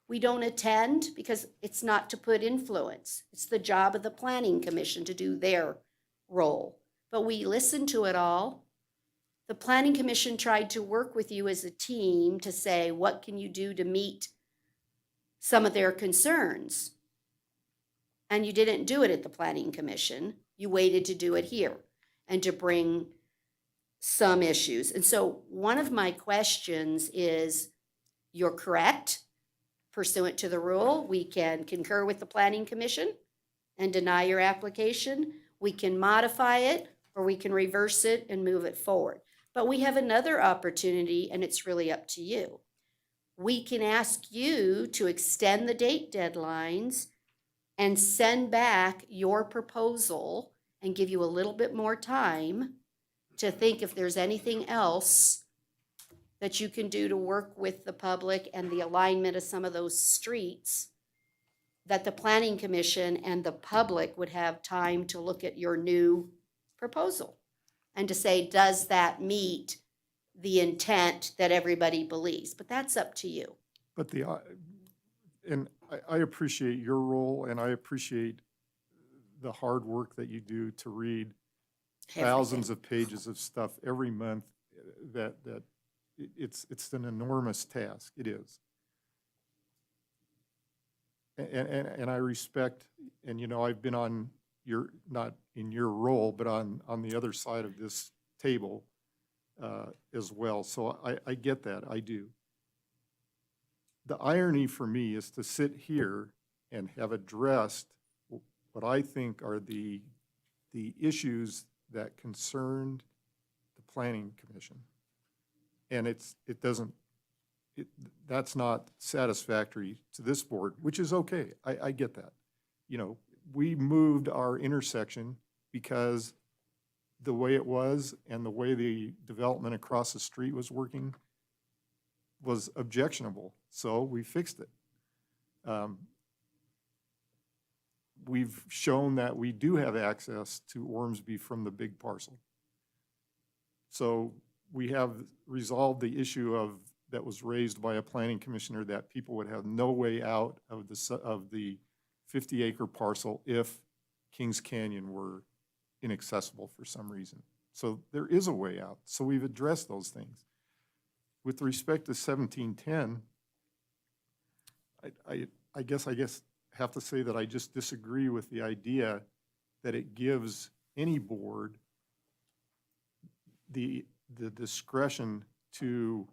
We don't attend because it's not to put influence. It's the job of the Planning Commission to do their role. But we listened to it all. The Planning Commission tried to work with you as a team to say, what can you do to meet some of their concerns? And you didn't do it at the Planning Commission. You waited to do it here and to bring some issues. And so one of my questions is, you're correct. Pursuant to the rule, we can concur with the Planning Commission and deny your application. We can modify it, or we can reverse it and move it forward. But we have another opportunity, and it's really up to you. We can ask you to extend the date deadlines and send back your proposal and give you a little bit more time to think if there's anything else that you can do to work with the public and the alignment of some of those streets, that the Planning Commission and the public would have time to look at your new proposal and to say, does that meet the intent that everybody believes? But that's up to you.
But I appreciate your role, and I appreciate the hard work that you do to read thousands of pages of stuff every month. That it's an enormous task. It is. And I respect, and I've been on not in your role, but on the other side of this table as well. So I get that, I do. The irony for me is to sit here and have addressed what I think are the issues that concerned the Planning Commission. And that's not satisfactory to this board, which is okay. I get that. We moved our intersection because the way it was and the way the development across the street was working was objectionable. So we fixed it. We've shown that we do have access to Ormsby from the big parcel. So we have resolved the issue of that was raised by a planning commissioner that people would have no way out of the 50-acre parcel if Kings Canyon were inaccessible for some reason. So there is a way out. So we've addressed those things. With respect to 1710, I guess have to say that I just disagree with the idea that it gives any board the discretion to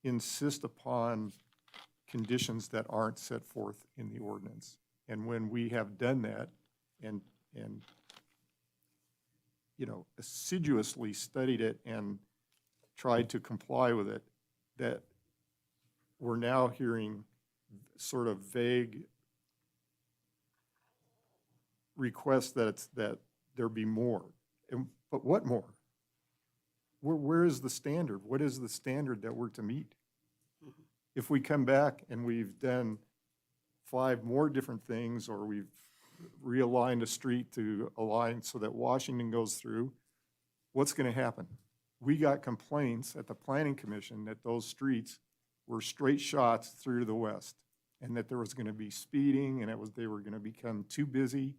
insist upon conditions that aren't set forth in the ordinance. And when we have done that and you know, assiduously studied it and tried to comply with it, that we're now hearing sort of vague requests that there be more. But what more? Where is the standard? What is the standard that we're to meet? If we come back and we've done 5 more different things, or we've realigned a street to align so that Washington goes through, what's going to happen? We got complaints at the Planning Commission that those streets were straight shots through to the west, and that there was going to be speeding, and they were going to become too busy.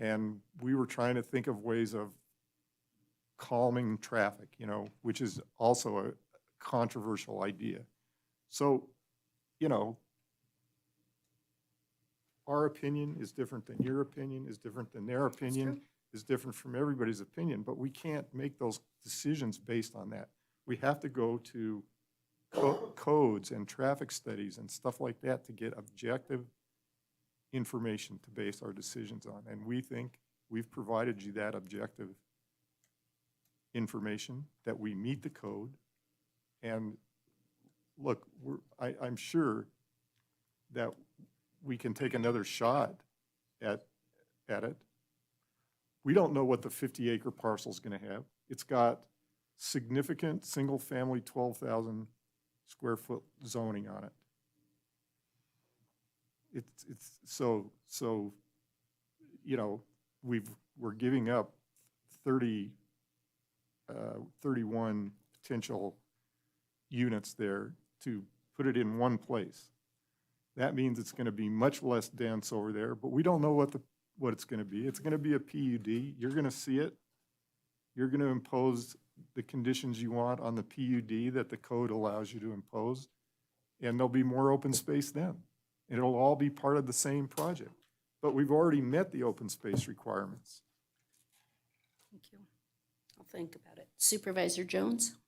And we were trying to think of ways of calming traffic, you know, which is also a controversial idea. So, you know, our opinion is different than your opinion, is different than their opinion, is different from everybody's opinion, but we can't make those decisions based on that. We have to go to codes and traffic studies and stuff like that to get objective information to base our decisions on. And we think we've provided you that objective information, that we meet the code. And look, I'm sure that we can take another shot at it. We don't know what the 50-acre parcel is going to have. It's got significant single-family 12,000 square foot zoning on it. It's so you know, we're giving up 31 potential units there to put it in one place. That means it's going to be much less dense over there, but we don't know what it's going to be. It's going to be a PUD. You're going to see it. You're going to impose the conditions you want on the PUD that the code allows you to impose, and there'll be more open space then. And it'll all be part of the same project. But we've already met the open space requirements.
Thank you. I'll think about it. Supervisor Jones?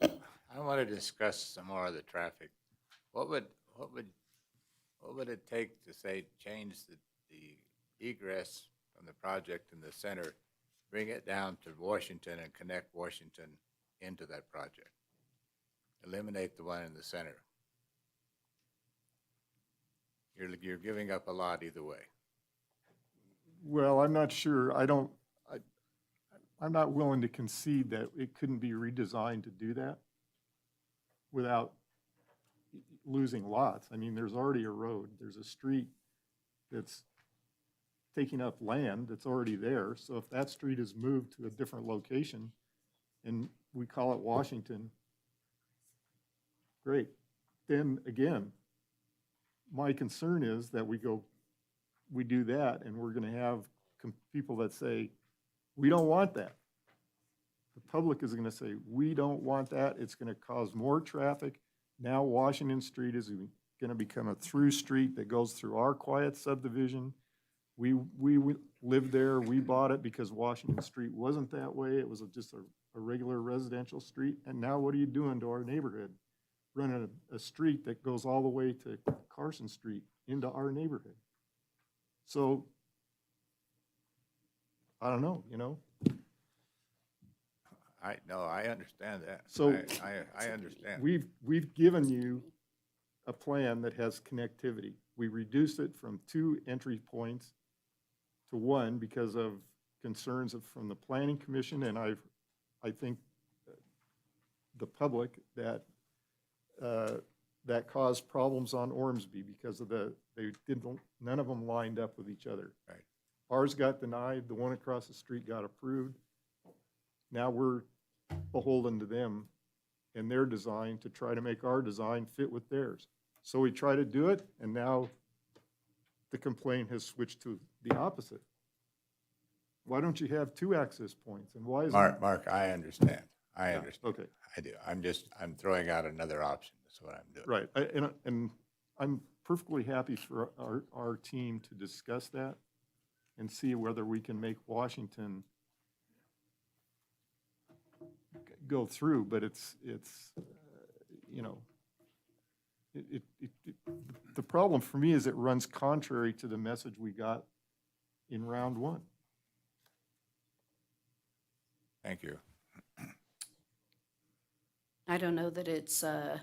I want to discuss some more of the traffic. What would it take to, say, change the egress from the project in the center, bring it down to Washington and connect Washington into that project? Eliminate the one in the center. You're giving up a lot either way.
Well, I'm not sure. I'm not willing to concede that it couldn't be redesigned to do that without losing lots. I mean, there's already a road. There's a street that's taking up land that's already there. So if that street is moved to a different location and we call it Washington, great. Then again, my concern is that we do that and we're going to have people that say, we don't want that. The public is going to say, we don't want that. It's going to cause more traffic. Now Washington Street is going to become a through street that goes through our quiet subdivision. We lived there. We bought it because Washington Street wasn't that way. It was just a regular residential street. And now what are you doing to our neighborhood? Running a street that goes all the way to Carson Street into our neighborhood. So, I don't know, you know?
I understand that.
So
I understand.
We've given you a plan that has connectivity. We reduced it from 2 entry points to 1 because of concerns from the Planning Commission, and I think the public that caused problems on Ormsby because of none of them lined up with each other.
Right.
Ours got denied. The one across the street got approved. Now we're beholden to them and their design to try to make our design fit with theirs. So we try to do it, and now the complaint has switched to the opposite. Why don't you have 2 access points, and why is it?
Mark, I understand. I
Yeah,
understand.
okay.
I do. I'm throwing out another option. That's what I'm doing.
Right, and I'm perfectly happy for our team to discuss that and see whether we can make Washington go through, but it's you know, the problem for me is it runs contrary to the message we got in round 1.
Thank you.
I don't know that it's, I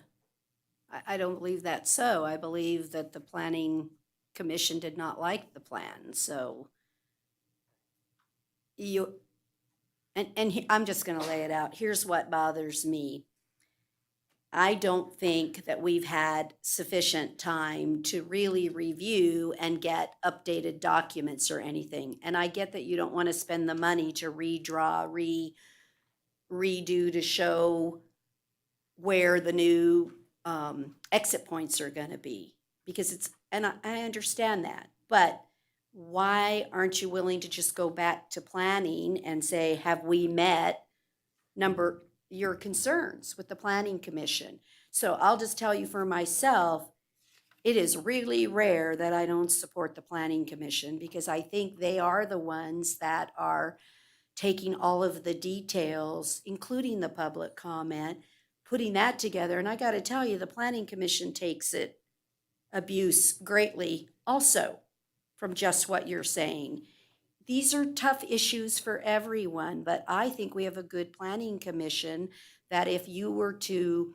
don't believe that's so. I believe that the planning commission did not like the plan, so I'm just gonna lay it out. Here's what bothers me. I don't think that we've had sufficient time to really review and get updated documents or anything. And I get that you don't want to spend the money to redraw, redo to show where the new exit points are going to be, because it's, and I understand that, but why aren't you willing to just go back to planning and say, have we met your concerns with the planning commission? So I'll just tell you for myself, it is really rare that I don't support the planning commission, because I think they are the ones that are taking all of the details, including the public comment, putting that together. And I got to tell you, the planning commission takes it abuse greatly also from just what you're saying. These are tough issues for everyone, but I think we have a good planning commission that if you were to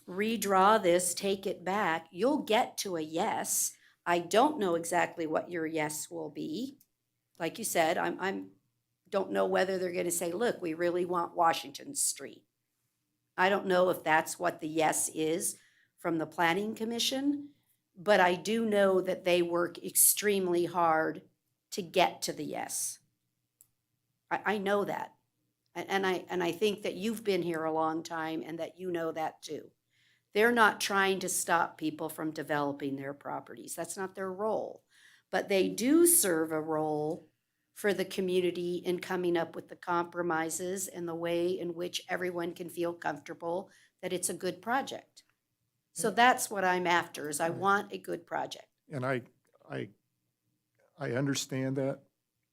redraw this, take it back, you'll get to a yes. I don't know exactly what your yes will be. Like you said, I'm don't know whether they're going to say, look, we really want Washington Street. I don't know if that's what the yes is from the planning commission, but I do know that they work extremely hard to get to the yes. I know that. And I think that you've been here a long time and that you know that too. They're not trying to stop people from developing their properties. That's not their role. But they do serve a role for the community in coming up with the compromises and the way in which everyone can feel comfortable that it's a good project. So that's what I'm after, is I want a good project.
And I understand that,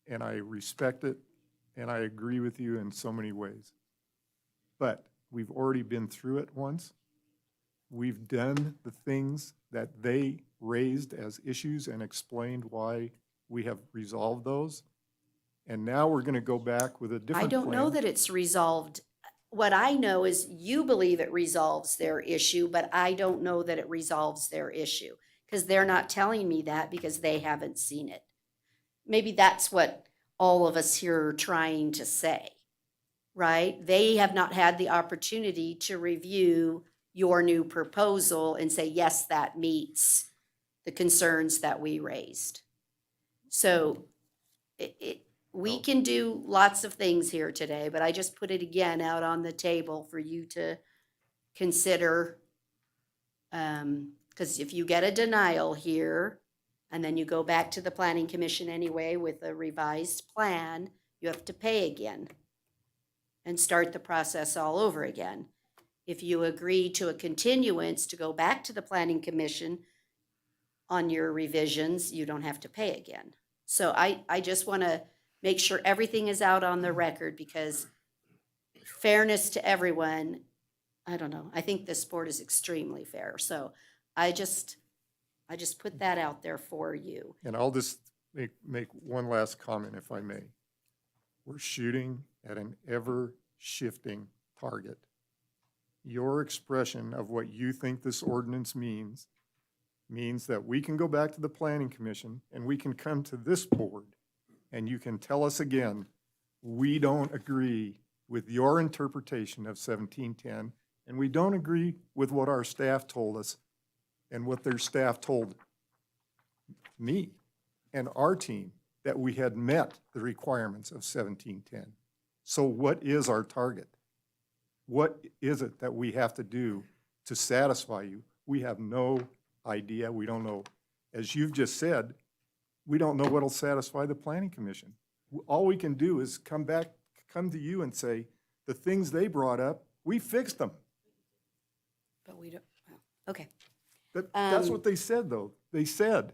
and I respect it, and I agree with you in so many ways. But we've already been through it once. We've done the things that they raised as issues and explained why we have resolved those. And now we're going to go back with a different
I don't know
plan.
that it's resolved. What I know is you believe it resolves their issue, but I don't know that it resolves their issue, because they're not telling me that because they haven't seen it. Maybe that's what all of us here are trying to say, right? They have not had the opportunity to review your new proposal and say, yes, that meets the concerns that we raised. So we can do lots of things here today, but I just put it again out on the table for you to consider. Because if you get a denial here, and then you go back to the planning commission anyway with a revised plan, you have to pay again and start the process all over again. If you agree to a continuance to go back to the planning commission on your revisions, you don't have to pay again. So I just want to make sure everything is out on the record, because fairness to everyone, I don't know, I think this board is extremely fair. So I just put that out there for you.
And I'll just make one last comment, if I may. We're shooting at an ever-shifting target. Your expression of what you think this ordinance means that we can go back to the planning commission and we can come to this board and you can tell us again, we don't agree with your interpretation of 1710, and we don't agree with what our staff told us and what their staff told me and our team, that we had met the requirements of 1710. So what is our target? What is it that we have to do to satisfy you? We have no idea. We don't know. As you've just said, we don't know what'll satisfy the planning commission. All we can do is come to you and say, the things they brought up, we fixed them.
But we don't, well, okay.
That's what they said, though. They said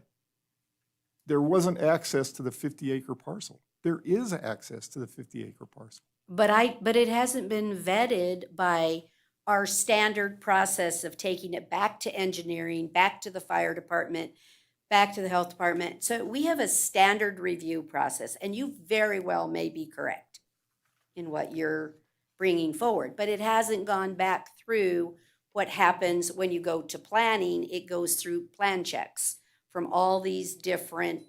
there wasn't access to the 50-acre parcel. There is access to the 50-acre parcel.
But it hasn't been vetted by our standard process of taking it back to engineering, back to the fire department, back to the health department. So we have a standard review process, and you very well may be correct in what you're bringing forward, but it hasn't gone back through what happens when you go to planning. It goes through plan checks from all these different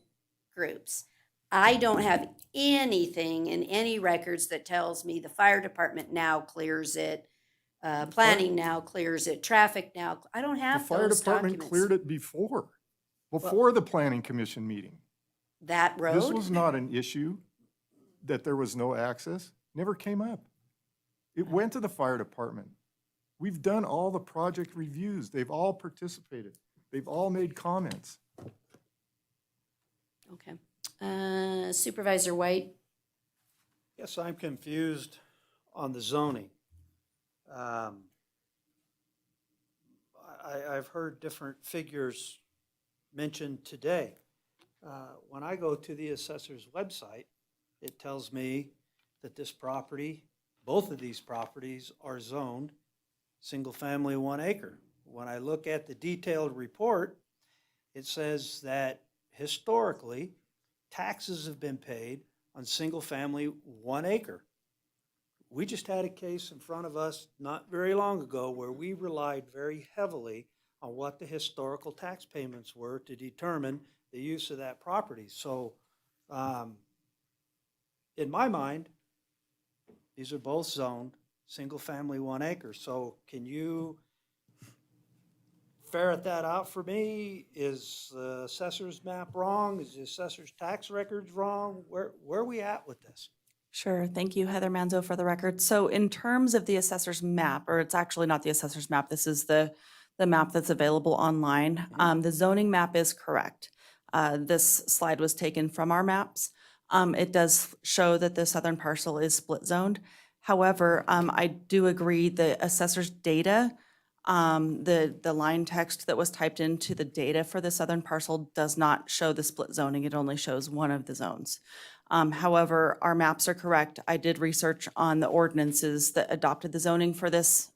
groups. I don't have anything in any records that tells me the fire department now clears it, planning now clears it, traffic now. I don't
The
have
fire
those
department
documents.
cleared it before the planning commission meeting.
That road?
This was not an issue that there was no access. Never came up. It went to the fire department. We've done all the project reviews. They've all participated. They've all made comments.
Okay. Supervisor White?
Yes, I'm confused on the zoning. I've heard different figures mentioned today. When I go to the assessor's website, it tells me that this property, both of these properties are zoned single-family 1 acre. When I look at the detailed report, it says that historically, taxes have been paid on single-family 1 acre. We just had a case in front of us not very long ago where we relied very heavily on what the historical tax payments were to determine the use of that property. So, in my mind, these are both zoned single-family 1 acre. So can you ferret that out for me? Is the assessor's map wrong? Is the assessor's tax records wrong? Where are we at with this?
Sure. Thank you, Heather Manzo, for the record. So in terms of the assessor's map, or it's actually not the assessor's map, this is the map that's available online. The zoning map is correct. This slide was taken from our maps. It does show that the southern parcel is split zoned. However, I do agree the assessor's data, the line text that was typed into the data for the southern parcel does not show the split zoning. It only shows one of the zones. However, our maps are correct. I did research on the ordinances that adopted the zoning for this,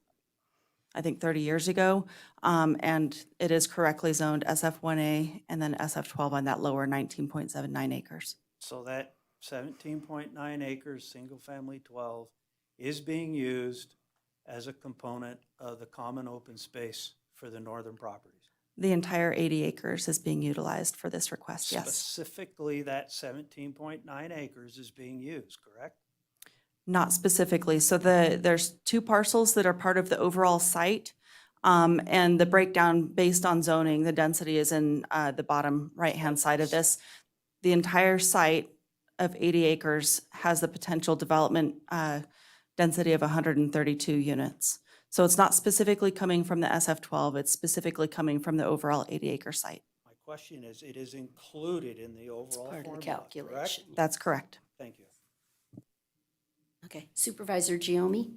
I think 30 years ago, and it is correctly zoned SF1A and then SF12 on that lower 19.79 acres.
So that 17.9 acres, single-family 12, is being used as a component of the common open space for the northern properties.
The entire 80 acres is being utilized for this request, yes.
Specifically, that 17.9 acres is being used, correct?
Not specifically. So there's 2 parcels that are part of the overall site. And the breakdown based on zoning, the density is in the bottom right-hand side of this. The entire site of 80 acres has the potential development density of 132 units. So it's not specifically coming from the SF12, it's specifically coming from the overall 80-acre site.
My question is, it is included in the overall
Part of the
formula,
calculation.
correct?
That's correct.
Thank you.
Okay. Supervisor Giomi?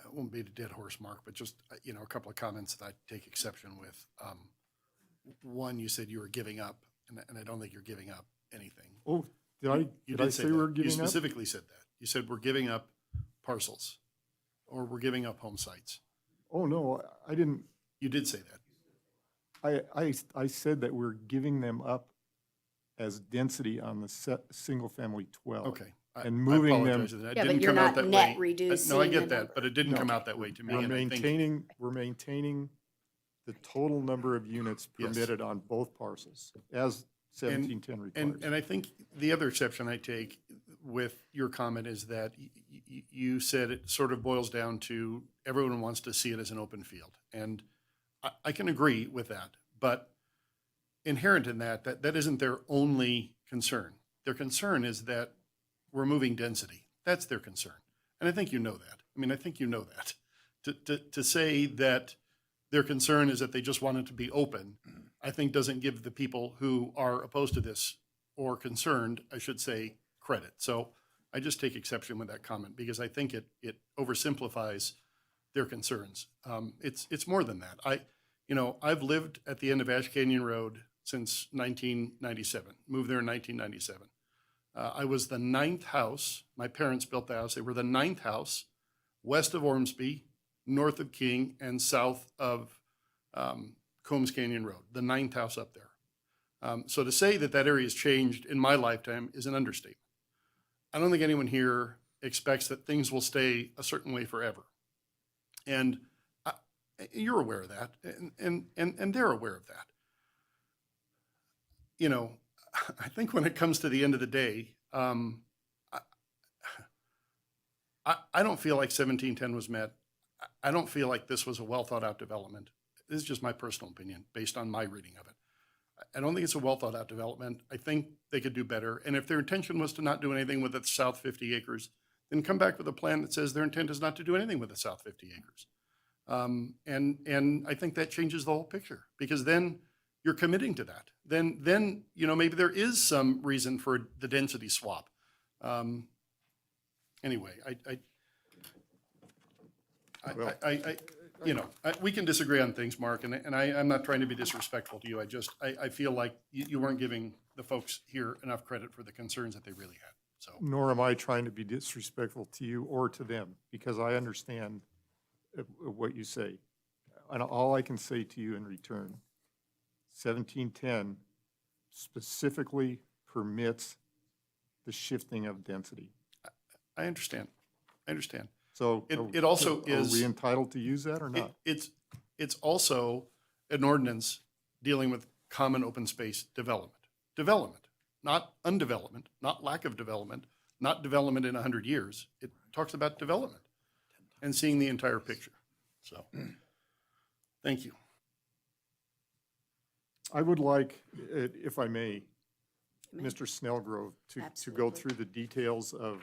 It won't be a dead horse, Mark, but just, a couple of comments that I take exception with. One, you said you were giving up, and I don't think you're giving up anything.
Oh, did I say we're giving
You
up?
specifically said that. You said we're giving up parcels, or we're giving up home sites.
Oh, no, I didn't.
You did say that.
I said that we're giving them up as density on the single-family 12.
Okay.
And moving them.
I apologize. It
Yeah, but
didn't
you're
come out
not
that
net
way.
reducing
No, I
the
get that,
number.
but it didn't
No.
come out that way to me.
We're
and I think-
maintaining the total number of units
Yes.
permitted on both parcels, as 1710 requires.
And I think the other exception I take with your comment is that you said it sort of boils down to everyone wants to see it as an open field. And I can agree with that. But inherent in that that isn't their only concern. Their concern is that we're moving density. That's their concern. And I think you know that. I mean, I think you know that. To say that their concern is that they just want it to be open, I think doesn't give the people who are opposed to this or concerned, I should say, credit. So I just take exception with that comment because I think it oversimplifies their concerns. It's more than that. I've lived at the end of Ash Canyon Road since 1997, moved there in 1997. I was the ninth house. My parents built the house. They were the ninth house west of Ormsby, north of King, and south of Combs Canyon Road, the ninth house up there. So to say that area has changed in my lifetime is an understatement. I don't think anyone here expects that things will stay a certain way forever. And you're aware of that, and they're aware of that. I think when it comes to the end of the day, I don't feel like 1710 was met. I don't feel like this was a well thought out development. This is just my personal opinion based on my reading of it. I don't think it's a well thought out development. I think they could do better. And if their intention was to not do anything with the south 50 acres, then come back with a plan that says their intent is not to do anything with the south 50 acres. And I think that changes the whole picture because then you're committing to that. Then maybe there is some reason for the density swap. Anyway, we can disagree on things, Mark, and I'm not trying to be disrespectful to you. I feel like you weren't giving the folks here enough credit for the concerns that they really had. So,
Nor am I trying to be disrespectful to you or to them, because I understand what you say. And all I can say to you in return, 1710 specifically permits the shifting of density.
I understand.
So
it also is.
Are we entitled to use that or not?
It's also an ordinance dealing with common open space development. Development, not undevelopment, not lack of development, not development in 100 years. It talks about development and seeing the entire picture. So, thank you.
I would like, if I may, Mr. Snellgrove, to go through the details of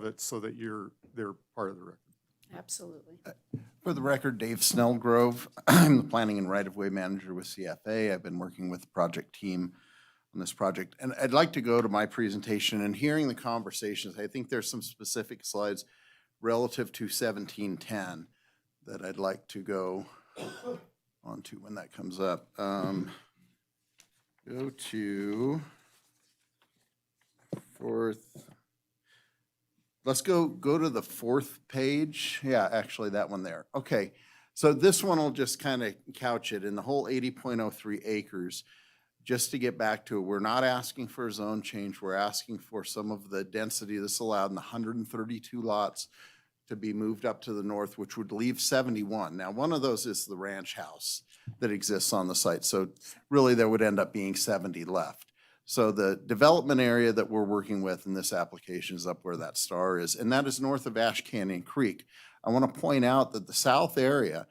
it so that they're part of the record.
Absolutely.
For the record, Dave Snellgrove. I'm the Planning and Right-of-Way Manager with CFA. I've been working with the project team on this project. And I'd like to go to my presentation and hearing the conversations. I think there's some specific slides relative to 1710 that I'd like to go on to when that comes up. Go to fourth. Let's go to the fourth page. Yeah, actually that one there. Okay, so this one will just kind of couch it in the whole 80.03 acres. Just to get back to it, we're not asking for a zone change. We're asking for some of the density that's allowed in the 132 lots to be moved up to the north, which would leave 71. Now, one of those is the ranch house that exists on the site. So really there would end up being 70 left. So the development area that we're working with in this application is up where that star is, and that is north of Ash Canyon Creek. I want to point out that the south area,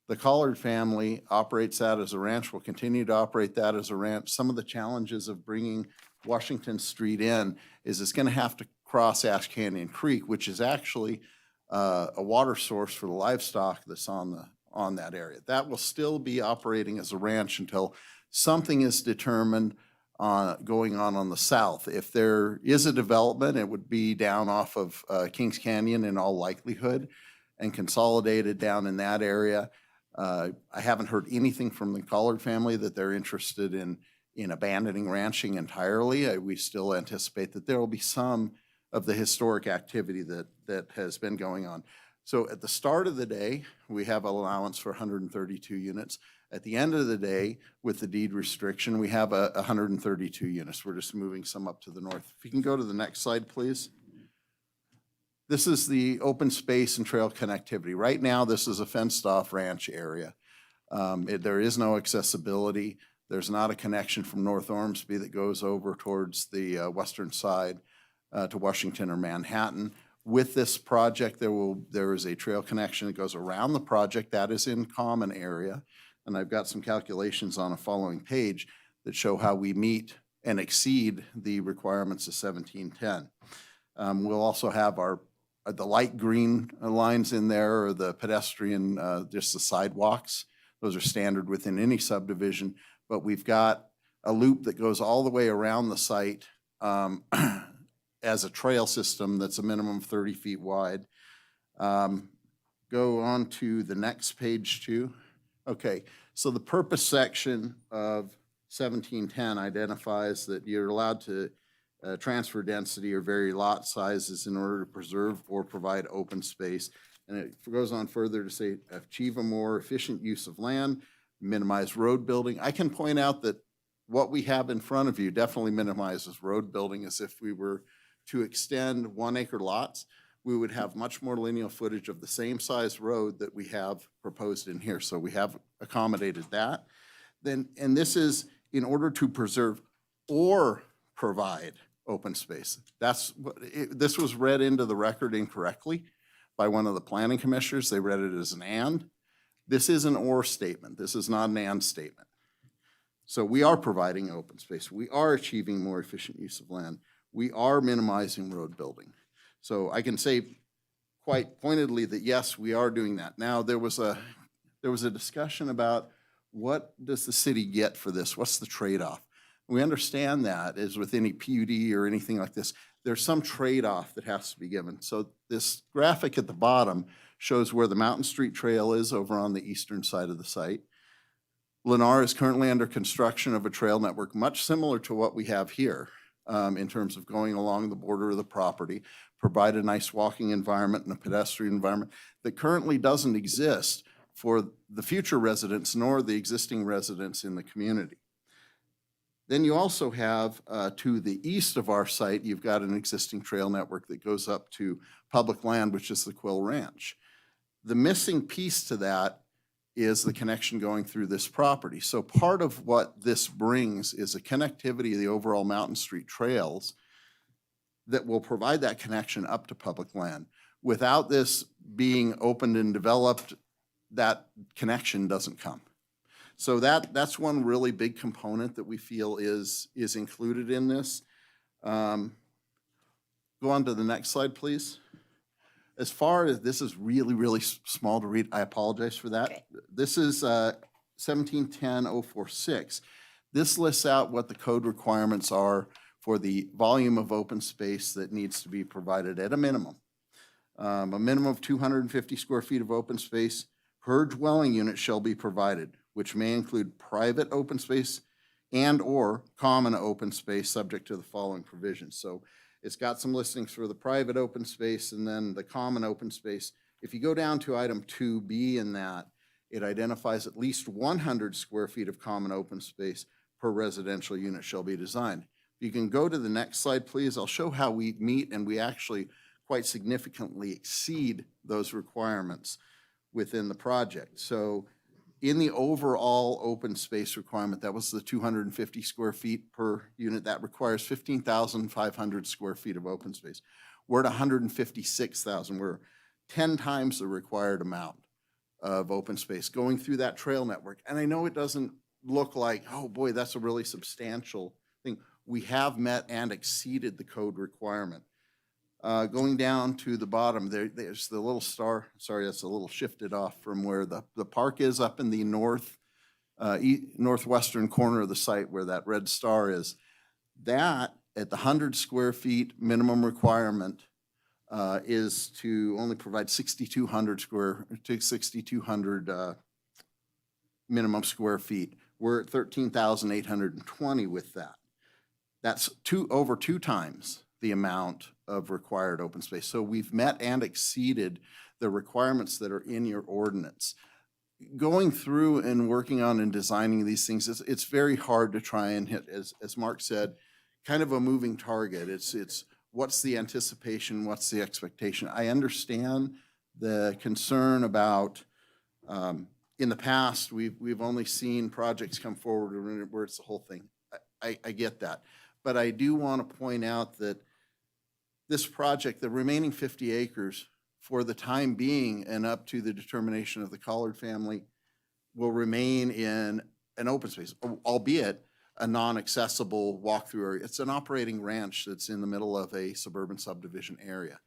the Collard family operates that as a ranch, will continue to operate that as a ranch. Some of the challenges of bringing Washington Street in is it's going to have to cross Ash Canyon Creek, which is actually a water source for the livestock that's on that area. That will still be operating as a ranch until something is determined going on the south. If there is a development, it would be down off of Kings Canyon in all likelihood and consolidated down in that area. I haven't heard anything from the Collard family that they're interested in abandoning ranching entirely. We still anticipate that there will be some of the historic activity that has been going on. So at the start of the day, we have allowance for 132 units. At the end of the day, with the deed restriction, we have 132 units. We're just moving some up to the north. If you can go to the next slide, please. This is the open space and trail connectivity. Right now, this is a fenced-off ranch area. There is no accessibility. There's not a connection from North Ormsby that goes over towards the western side to Washington or Manhattan. With this project, there is a trail connection that goes around the project. That is in common area. and I've got some calculations on a following page that show how we meet and exceed the requirements of 1710. We'll also have the light green lines in there, or the pedestrian, just the sidewalks. Those are standard within any subdivision, but we've got a loop that goes all the way around the site as a trail system that's a minimum of 30 feet wide. Go on to the next page too. Okay, so the purpose section of 1710 identifies that you're allowed to transfer density or vary lot sizes in order to preserve or provide open space. And it goes on further to say, achieve a more efficient use of land, minimize road building. I can point out that what we have in front of you definitely minimizes road building. As if we were to extend 1 acre lots, we would have much more lineal footage of the same size road that we have proposed in here. So we have accommodated that. Then, and this is in order to preserve or provide open space. That's what this was read into the record incorrectly by one of the planning commissioners. They read it as an and. This is an or statement. This is not an and statement. So we are providing open space. We are achieving more efficient use of land. We are minimizing road building. So I can say quite pointedly that yes, we are doing that. Now, there was a discussion about what does the city get for this? What's the trade-off? We understand that as with any PUD or anything like this, there's some trade-off that has to be given. So this graphic at the bottom shows where the Mountain Street Trail is over on the eastern side of the site. Lennar is currently under construction of a trail network much similar to what we have here in terms of going along the border of the property, provide a nice walking environment and a pedestrian environment that currently doesn't exist for the future residents nor the existing residents in the community. Then you also have to the east of our site, you've got an existing trail network that goes up to public land, which is the Quill Ranch. The missing piece to that is the connection going through this property. So part of what this brings is a connectivity of the overall Mountain Street trails that will provide that connection up to public land. Without this being opened and developed, that connection doesn't come. So that's one really big component that we feel is included in this. Go on to the next slide, please. As far as, this is really, really small to read. I apologize for that.
Okay.
This is 1710-046. This lists out what the code requirements are for the volume of open space that needs to be provided at a minimum. A minimum of 250 square feet of open space per dwelling unit shall be provided, which may include private open space and or common open space subject to the following provisions. So it's got some listings for the private open space and then the common open space. If you go down to item 2B in that, it identifies at least 100 square feet of common open space per residential unit shall be designed. If you can go to the next slide, please, I'll show how we meet and we actually quite significantly exceed those requirements within the project. So in the overall open space requirement, that was the 250 square feet per unit. That requires 15,500 square feet of open space. We're at 156,000. We're 10 times the required amount of open space going through that trail network. And I know it doesn't look like, oh boy, that's a really substantial thing. We have met and exceeded the code requirement. Going down to the bottom, there's the little star. Sorry, that's a little shifted off from where the park is up in the northwestern corner of the site where that red star is. That, at the 100 square feet minimum requirement, is to only provide 6,200 minimum square feet. We're at 13,820 with that. That's over two times the amount of required open space. So we've met and exceeded the requirements that are in your ordinance. Going through and working on and designing these things, it's very hard to try and hit, as Mark said, kind of a moving target. It's what's the anticipation, what's the expectation? I understand the concern about, in the past, we've only seen projects come forward where it's the whole thing. I get that. But I do want to point out that this project, the remaining 50 acres, for the time being and up to the determination of the Collard family, will remain in an open space, albeit a non-accessible walkthrough area. It's an operating ranch that's in the middle of a suburban subdivision area.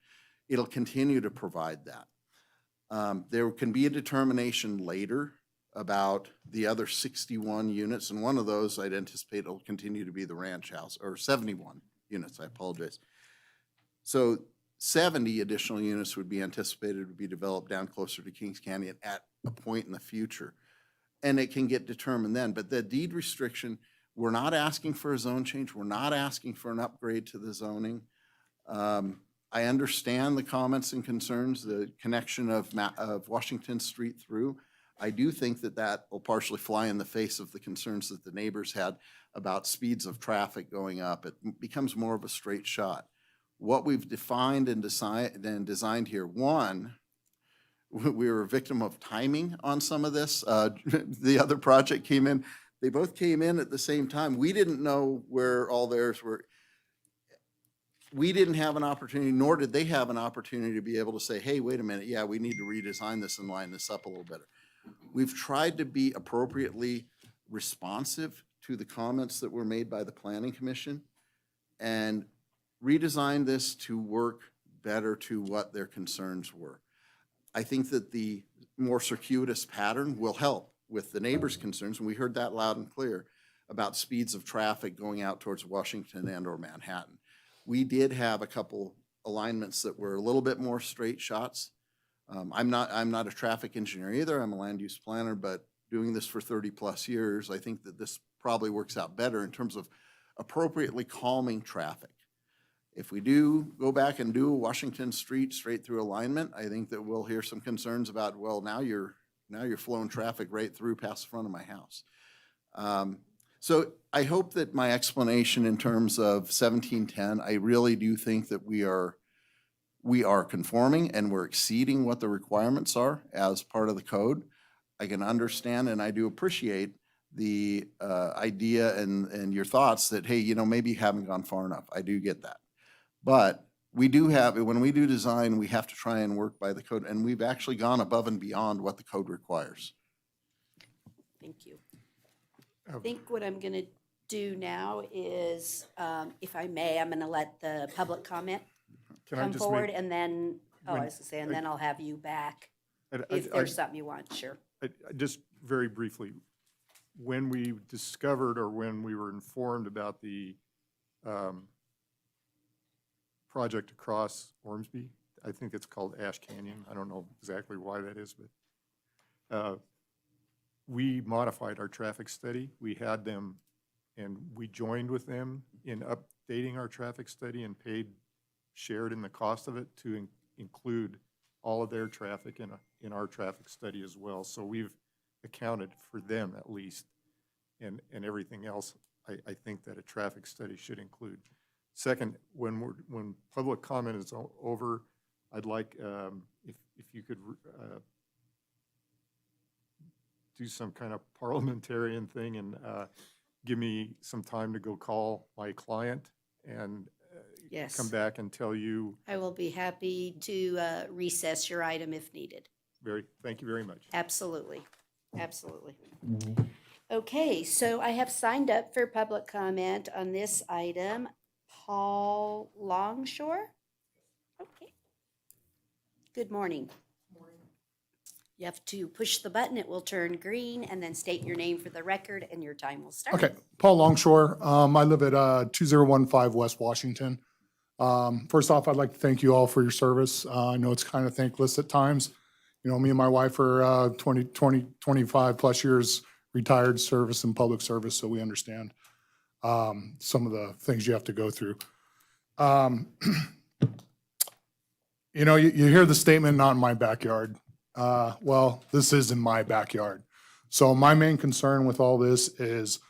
It'll continue to provide that. There can be a determination later about the other 61 units, and one of those I'd anticipate will continue to be the ranch house, or 71 units, I apologize. So 70 additional units would be anticipated to be developed down closer to Kings Canyon at a point in the future. And it can get determined then, but the deed restriction, we're not asking for a zone change. We're not asking for an upgrade to the zoning. I understand the comments and concerns, the connection of Washington Street through. I do think that that will partially fly in the face of the concerns that the neighbors had about speeds of traffic going up. It becomes more of a straight shot. What we've defined and designed here, one, we were a victim of timing on some of this. The other project came in. They both came in at the same time. We didn't know where all theirs were. We didn't have an opportunity, nor did they have an opportunity to be able to say, hey, wait a minute, yeah, we need to redesign this and line this up a little better. We've tried to be appropriately responsive to the comments that were made by the Planning Commission and redesign this to work better to what their concerns were. I think that the more circuitous pattern will help with the neighbors' concerns, and we heard that loud and clear about speeds of traffic going out towards Washington and or Manhattan. We did have a couple alignments that were a little bit more straight shots. I'm not a traffic engineer either. I'm a land use planner, but doing this for 30 plus years, I think that this probably works out better in terms of appropriately calming traffic. If we do go back and do a Washington Street straight through alignment, I think that we'll hear some concerns about, well, now you're flowing traffic right through past the front of my house. So I hope that my explanation in terms of 1710, I really do think that we are conforming and we're exceeding what the requirements are as part of the code. I can understand and I do appreciate the idea and your thoughts that, hey, maybe you haven't gone far enough. I do get that. But we do have, when we do design, we have to try and work by the code, and we've actually gone above and beyond what the code requires.
Thank you. I think what I'm going to do now is, if I may, I'm going to let the public comment come forward, and then, I was going to say, and then I'll have you back if there's something you want, sure.
Just very briefly, when we discovered or when we were informed about the project across Ormsby, I think it's called Ash Canyon. I don't know exactly why that is, but we modified our traffic study. We had them, and we joined with them in updating our traffic study and shared in the cost of it to include all of their traffic in our traffic study as well. So we've accounted for them at least, and everything else I think that a traffic study should include. Second, when public comment is over, I'd like if you could do some kind of parliamentarian thing and give me some time to go call my client and
Yes.
come back and tell you.
I will be happy to recess your item if needed.
Thank you very much.
Absolutely, absolutely. Okay, so I have signed up for public comment on this item. Paul Longshore? Okay. Good morning. You have to push the button, it will turn green, and then state your name for the record, and your time will start.
Okay, Paul Longshore. I live at 2015 West Washington. First off, I'd like to thank you all for your service. I know it's kind of thankless at times. Me and my wife are 25 plus years retired service and public service, so we understand some of the things you have to go through. You hear the statement, not in my backyard. Well, this is in my backyard. So my main concern with all this is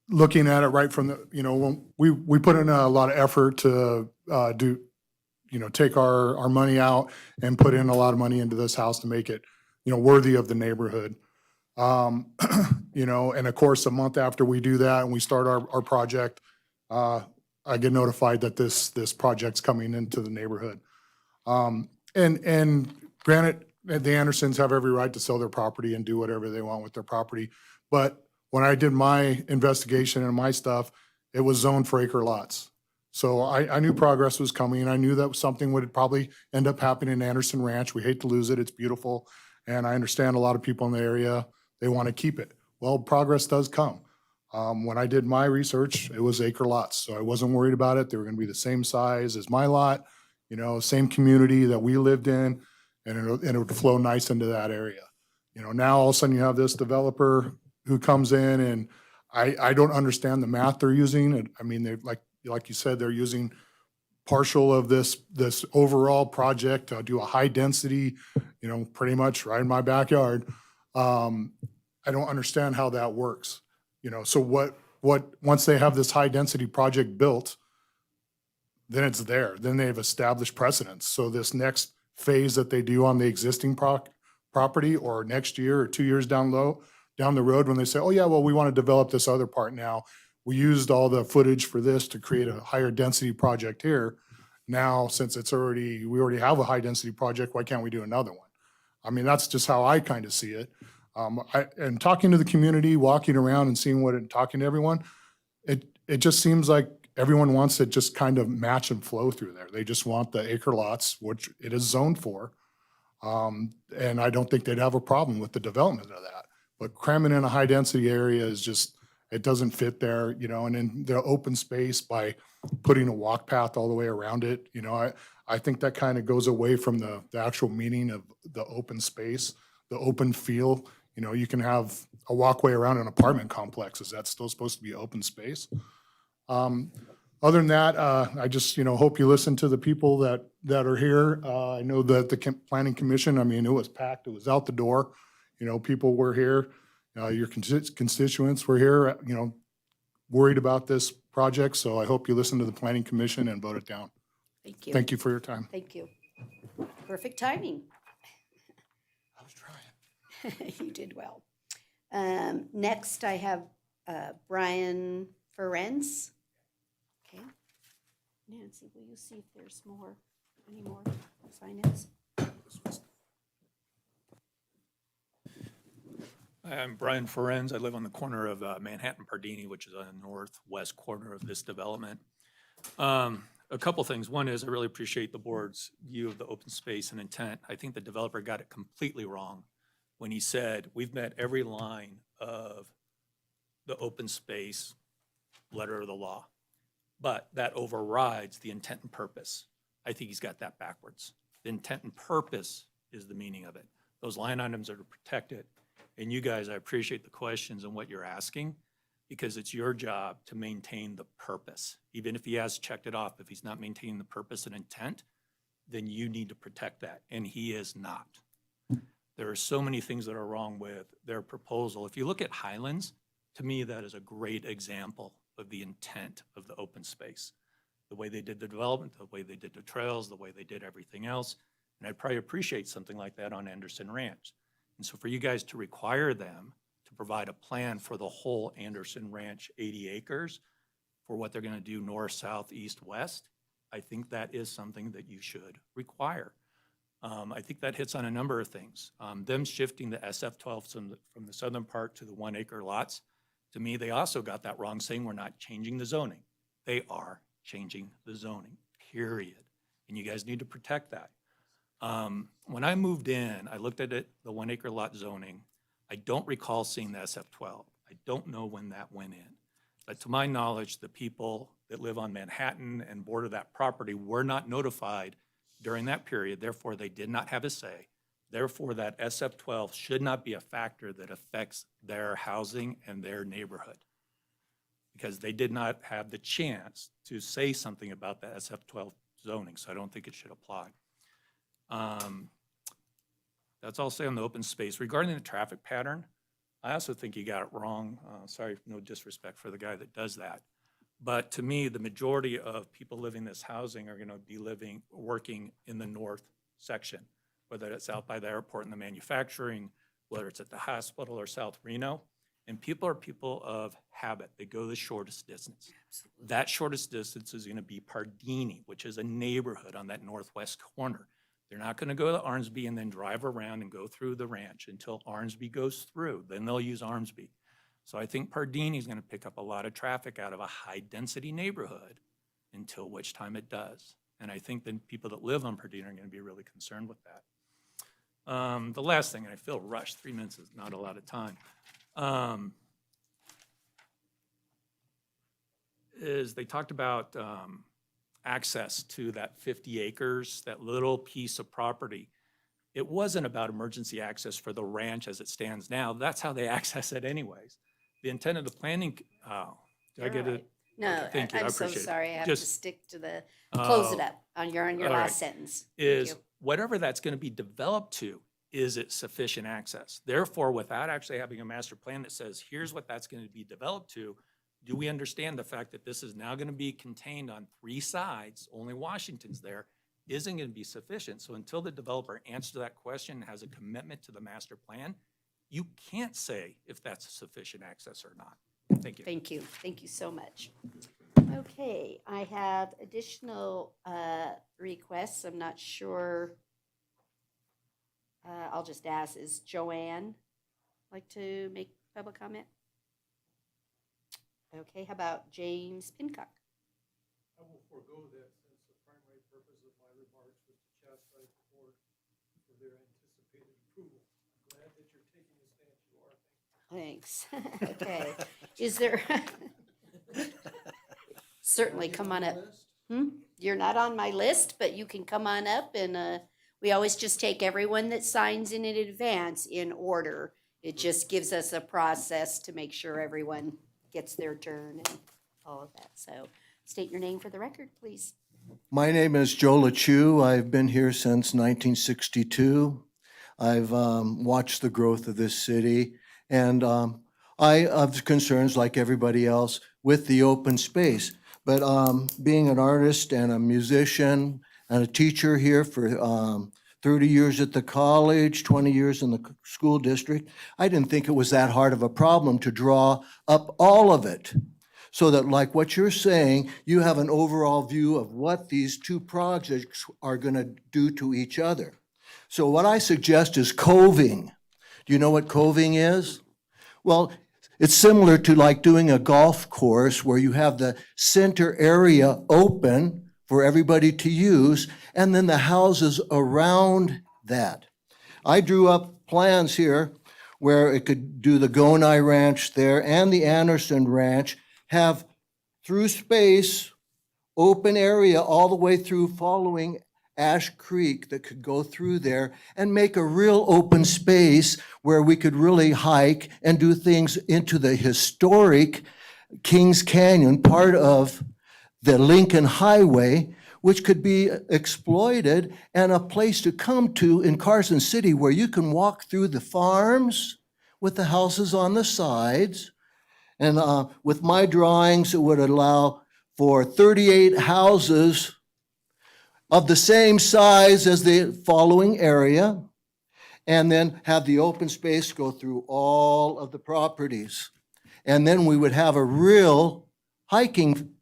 looking at it right from the, when we put in a lot of effort to take our money out and put in a lot of money into this house to make it, worthy of the neighborhood. And of course, a month after we do that and we start our project, I get notified that this project's coming into the neighborhood. And granted, the Andersons have every right to sell their property and do whatever they want with their property. But when I did my investigation and my stuff, it was zoned for acre lots. So I knew progress was coming. I knew that something would probably end up happening in Anderson Ranch. We hate to lose it. It's beautiful. And I understand a lot of people in the area, they want to keep it. Well, progress does come. When I did my research, it was acre lots. So I wasn't worried about it. They were going to be the same size as my lot, you know, same community that we lived in, and it would flow nice into that area. You know, now all of a sudden you have this developer who comes in, and I don't understand the math they're using. I mean, they like you said, they're using partial of this overall project to do a high density, you know, pretty much right in my backyard. I don't understand how that works. You know, so what once they have this high density project built, then it's there. Then they've established precedence. So this next phase that they do on the existing property, or next year or 2 years down the road, when they say, oh yeah, well, we want to develop this other part now. We used all the footage for this to create a higher density project here. Now, since we already have a high density project, why can't we do another one? I mean, that's just how I kind of see it. And talking to the community, walking around and seeing talking to everyone, it just seems like everyone wants to just kind of match and flow through there. They just want the acre lots, which it is zoned for. And I don't think they'd have a problem with the development of that. But cramming in a high density area is just, it doesn't fit there, you know, and in the open space by putting a walk path all the way around it, you know, I think that kind of goes away from the actual meaning of the open space, the open feel. You know, you can have a walkway around an apartment complex. Is that still supposed to be open space? Other than that, I just, you know, hope you listen to the people that are here. I know that the planning commission, I mean, it was packed. It was out the door. You know, people were here. Your constituents were here, you know, worried about this project. So I hope you listen to the planning commission and vote it down.
Thank you.
Thank you for your time.
Thank you. Perfect timing.
I was trying.
You did well. Next, I have Brian Ferenz. Okay. Nancy, will you see if there's any more sign-ins?
I'm Brian Ferenz. I live on the corner of Manhattan Pardini, which is on the northwest corner of this development. A couple things. One is I really appreciate the board's view of the open space and intent. I think the developer got it completely wrong when he said we've met every line of the open space letter of the law, but that overrides the intent and purpose. I think he's got that backwards. The intent and purpose is the meaning of it. Those line items are to protect it. And you guys, I appreciate the questions and what you're asking, because it's your job to maintain the purpose. Even if he has checked it off, if he's not maintaining the purpose and intent, then you need to protect that, and he is not. There are so many things that are wrong with their proposal. If you look at Highlands, to me, that is a great example of the intent of the open space. The way they did the development, the way they did the trails, the way they did everything else. And I'd probably appreciate something like that on Anderson Ranch. And so for you guys to require them to provide a plan for the whole Anderson Ranch 80 acres for what they're going to do north, south, east, west, I think that is something that you should require. I think that hits on a number of things. Them shifting the SF-12 from the southern part to the 1 acre lots, to me, they also got that wrong, saying we're not changing the zoning. They are changing the zoning, period. And you guys need to protect that. When I moved in, I looked at it, the 1 acre lot zoning. I don't recall seeing the SF-12. I don't know when that went in. But to my knowledge, the people that live on Manhattan and border that property were not notified during that period. Therefore, they did not have a say. Therefore, that SF-12 should not be a factor that affects their housing and their neighborhood, because they did not have the chance to say something about the SF-12 zoning. So I don't think it should apply. That's all I'll say on the open space. Regarding the traffic pattern, I also think you got it wrong. Sorry, no disrespect for the guy that does that. But to me, the majority of people living in this housing are going to be working in the north section, whether it's out by the airport and the manufacturing, whether it's at the hospital or South Reno. And people are people of habit. They go the shortest distance. Absolutely. That shortest distance is going to be Pardini, which is a neighborhood on that northwest corner. They're not gonna go to Armsby and then drive around and go through the ranch until Armsby goes through, then they'll use Armsby. So I think Pardini's gonna pick up a lot of traffic out of a high-density neighborhood until which time it does. And I think the people that live on Pardini are gonna be really concerned with that. The last thing, and I feel rushed, 3 minutes is not a lot of time, is they talked about access to that 50 acres, that little piece of property. It wasn't about emergency access for the ranch as it stands now. That's how they access it anyways. The intent of the planning, oh, did I get it?
No,
Okay, thank you, I
I'm so
appreciate it.
sorry. I have to
Just-
stick to the, close it
Oh,
up on your
all right.
last sentence. Thank
Is
you.
whatever that's going to be developed to, is it sufficient access? Therefore, without actually having a master plan that says, here's what that's going to be developed to, do we understand the fact that this is now going to be contained on 3 sides, only Washington's there, isn't going to be sufficient? So until the developer answers that question and has a commitment to the master plan, you can't say if that's sufficient access or not. Thank you.
Thank you. Thank you so much. Okay, I have additional requests. I'm not sure. I'll just ask, is Joanne like to make public comment? Okay, how about James Pincock?
I will forego that since the primary purpose of my remarks was to chastise the board for their anticipated approval. I'm glad that you're taking the stance you are.
Thanks. Okay. Is there? Certainly, come on up. You're not on my list, but you can come on up and we always just take everyone that signs in advance in order. It just gives us a process to make sure everyone gets their turn and all of that. So state your name for the record, please.
My name is Joe LeChue. I've been here since 1962. I've watched the growth of this city, and I have concerns like everybody else with the open space. But being an artist and a musician and a teacher here for 30 years at the college, 20 years in the school district, I didn't think it was that hard of a problem to draw up all of it. So that, like what you're saying, you have an overall view of what these 2 projects are going to do to each other. So what I suggest is coving. Do you know what coving is? Well, it's similar to like doing a golf course where you have the center area open for everybody to use, and then the houses around that. I drew up plans here where it could do the Gonai Ranch there and the Anderson Ranch, have through space, open area all the way through following Ash Creek that could go through there and make a real open space where we could really hike and do things into the historic Kings Canyon, part of the Lincoln Highway, which could be exploited and a place to come to in Carson City where you can walk through the farms with the houses on the sides. And with my drawings, it would allow for 38 houses of the same size as the following area, and then have the open space go through all of the properties. And then we would have a real hiking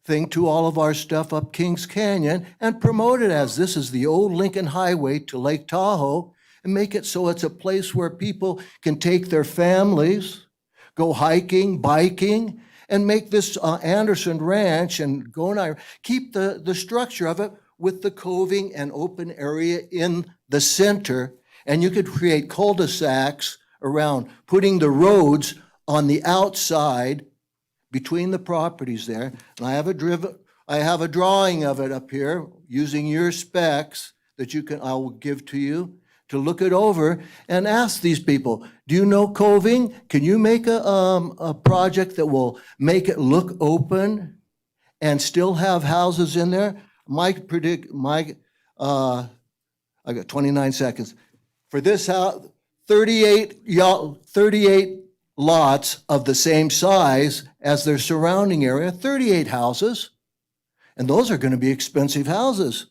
thing to all of our stuff up Kings Canyon and promote it as this is the old Lincoln Highway to Lake Tahoe, and make it so it's a place where people can take their families, go hiking, biking, and make this Anderson Ranch and Gonai, keep the structure of it with the coving and open area in the center. And you could create cul-de-sacs around, putting the roads on the outside between the properties there. And I have a drawing of it up here using your specs that I will give to you to look it over and ask these people, do you know coving? Can you make a project that will make it look open and still have houses in there? I got 29 seconds. For this house, 38 lots of the same size as their surrounding area, 38 houses. And those are going to be expensive houses.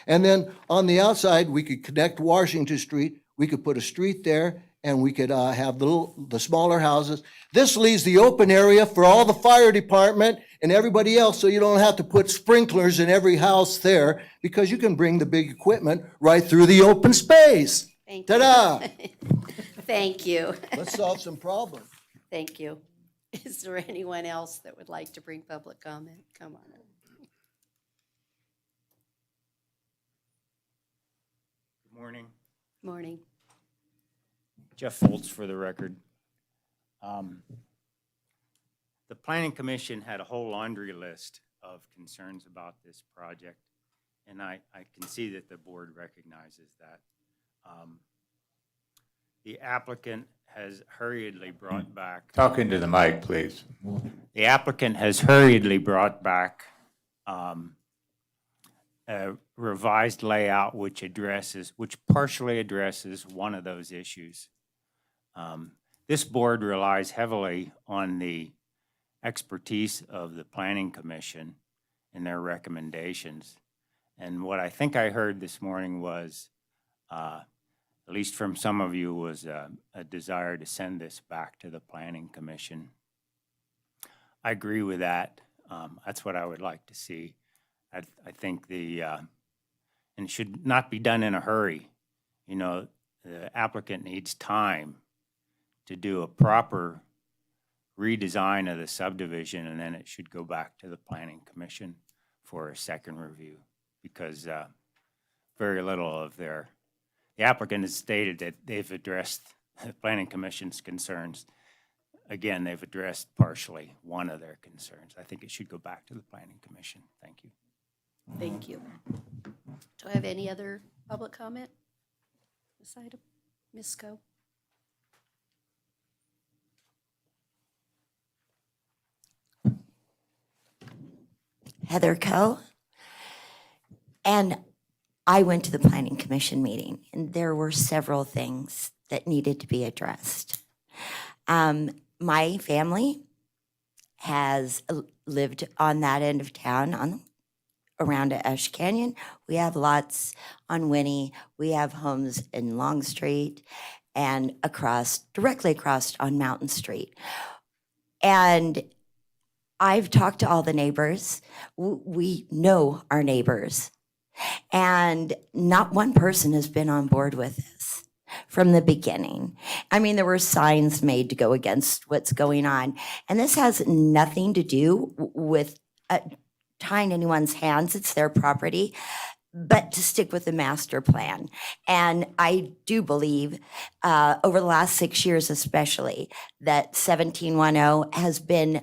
And then on the outside, we could connect Washington Street. We could put a street there, and we could have the smaller houses. This leaves the open area for all the fire department and everybody else, so you don't have to put sprinklers in every house there, because you can bring the big equipment right through the open space.
Thank you.
Ta-da!
Thank you.
Let's solve some problems.
Thank you. Is there anyone else that would like to bring public comment? Come on up.
Good morning.
Morning.
Jeff Foltz for the record. The Planning Commission had a whole laundry list of concerns about this project, and I can see that the board recognizes that. The applicant has hurriedly brought back.
Talk into the mic, please.
The applicant has hurriedly brought back a revised layout which partially addresses one of those issues. This board relies heavily on the expertise of the Planning Commission and their recommendations. And what I think I heard this morning was, at least from some of you, was a desire to send this back to the Planning Commission. I agree with that. That's what I would like to see. I think and it should not be done in a hurry. You know, the applicant needs time to do a proper redesign of the subdivision, and then it should go back to the Planning Commission for a second review, because very little of the applicant has stated that they've addressed the Planning Commission's concerns. Again, they've addressed partially one of their concerns. I think it should go back to the Planning Commission. Thank you.
Thank you. Do I have any other public comment? This item, Ms. Coe?
Heather Coe. And I went to the Planning Commission meeting, and there were several things that needed to be addressed. My family has lived on that end of town, around Ash Canyon. We have lots on Winnie. We have homes in Long Street and directly across on Mountain Street. And I've talked to all the neighbors. We know our neighbors. And not one person has been on board with this from the beginning. I mean, there were signs made to go against what's going on. And this has nothing to do with tying anyone's hands. It's their property, but to stick with the master plan. And I do believe over the last 6 years especially that 1710 has been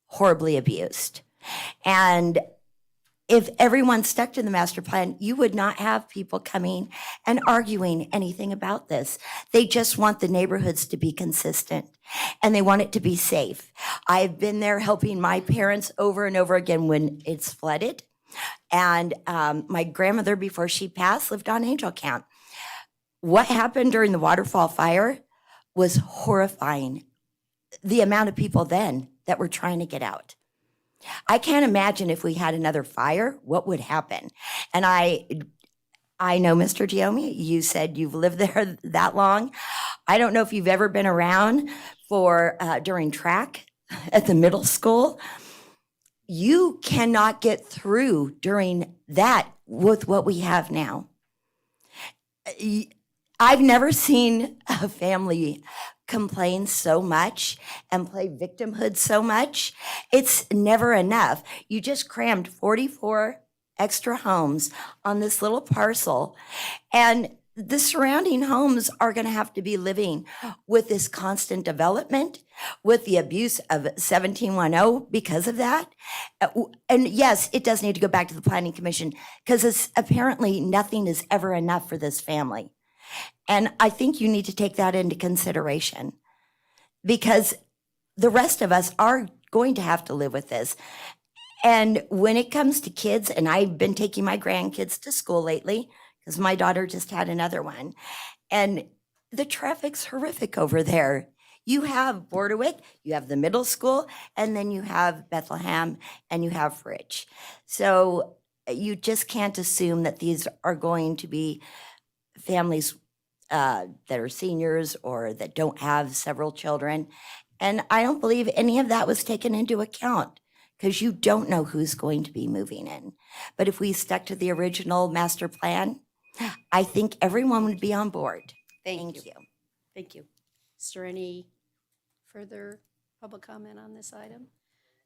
horribly abused. And if everyone stuck to the master plan, you would not have people coming and arguing anything about this. They just want the neighborhoods to be consistent, and they want it to be safe. I've been there helping my parents over and over again when it's flooded. And my grandmother, before she passed, lived on Angel Camp. What happened during the waterfall fire was horrifying. The amount of people then that were trying to get out. I can't imagine if we had another fire, what would happen. And I know, Mr. Giommi, you said you've lived there that long. I don't know if you've ever been around during track at the middle school. You cannot get through during that with what we have now. I've never seen a family complain so much and play victimhood so much. It's never enough. You just crammed 44 extra homes on this little parcel, and the surrounding homes are going to have to be living with this constant development, with the abuse of 1710 because of that. And yes, it does need to go back to the Planning Commission, because it's apparently nothing is ever enough for this family. And I think you need to take that into consideration, because the rest of us are going to have to live with this. And when it comes to kids, and I've been taking my grandkids to school lately, because my daughter just had another one, and the traffic's horrific over there. You have Bordewick, you have the middle school, and then you have Bethlehem, and you have Fridge. So you just can't assume that these are going to be families that are seniors or that don't have several children. And I don't believe any of that was taken into account, because you don't know who's going to be moving in. But if we stuck to the original master plan, I think everyone would be on board.
Thank you. Thank you. Is there any further public comment on this item?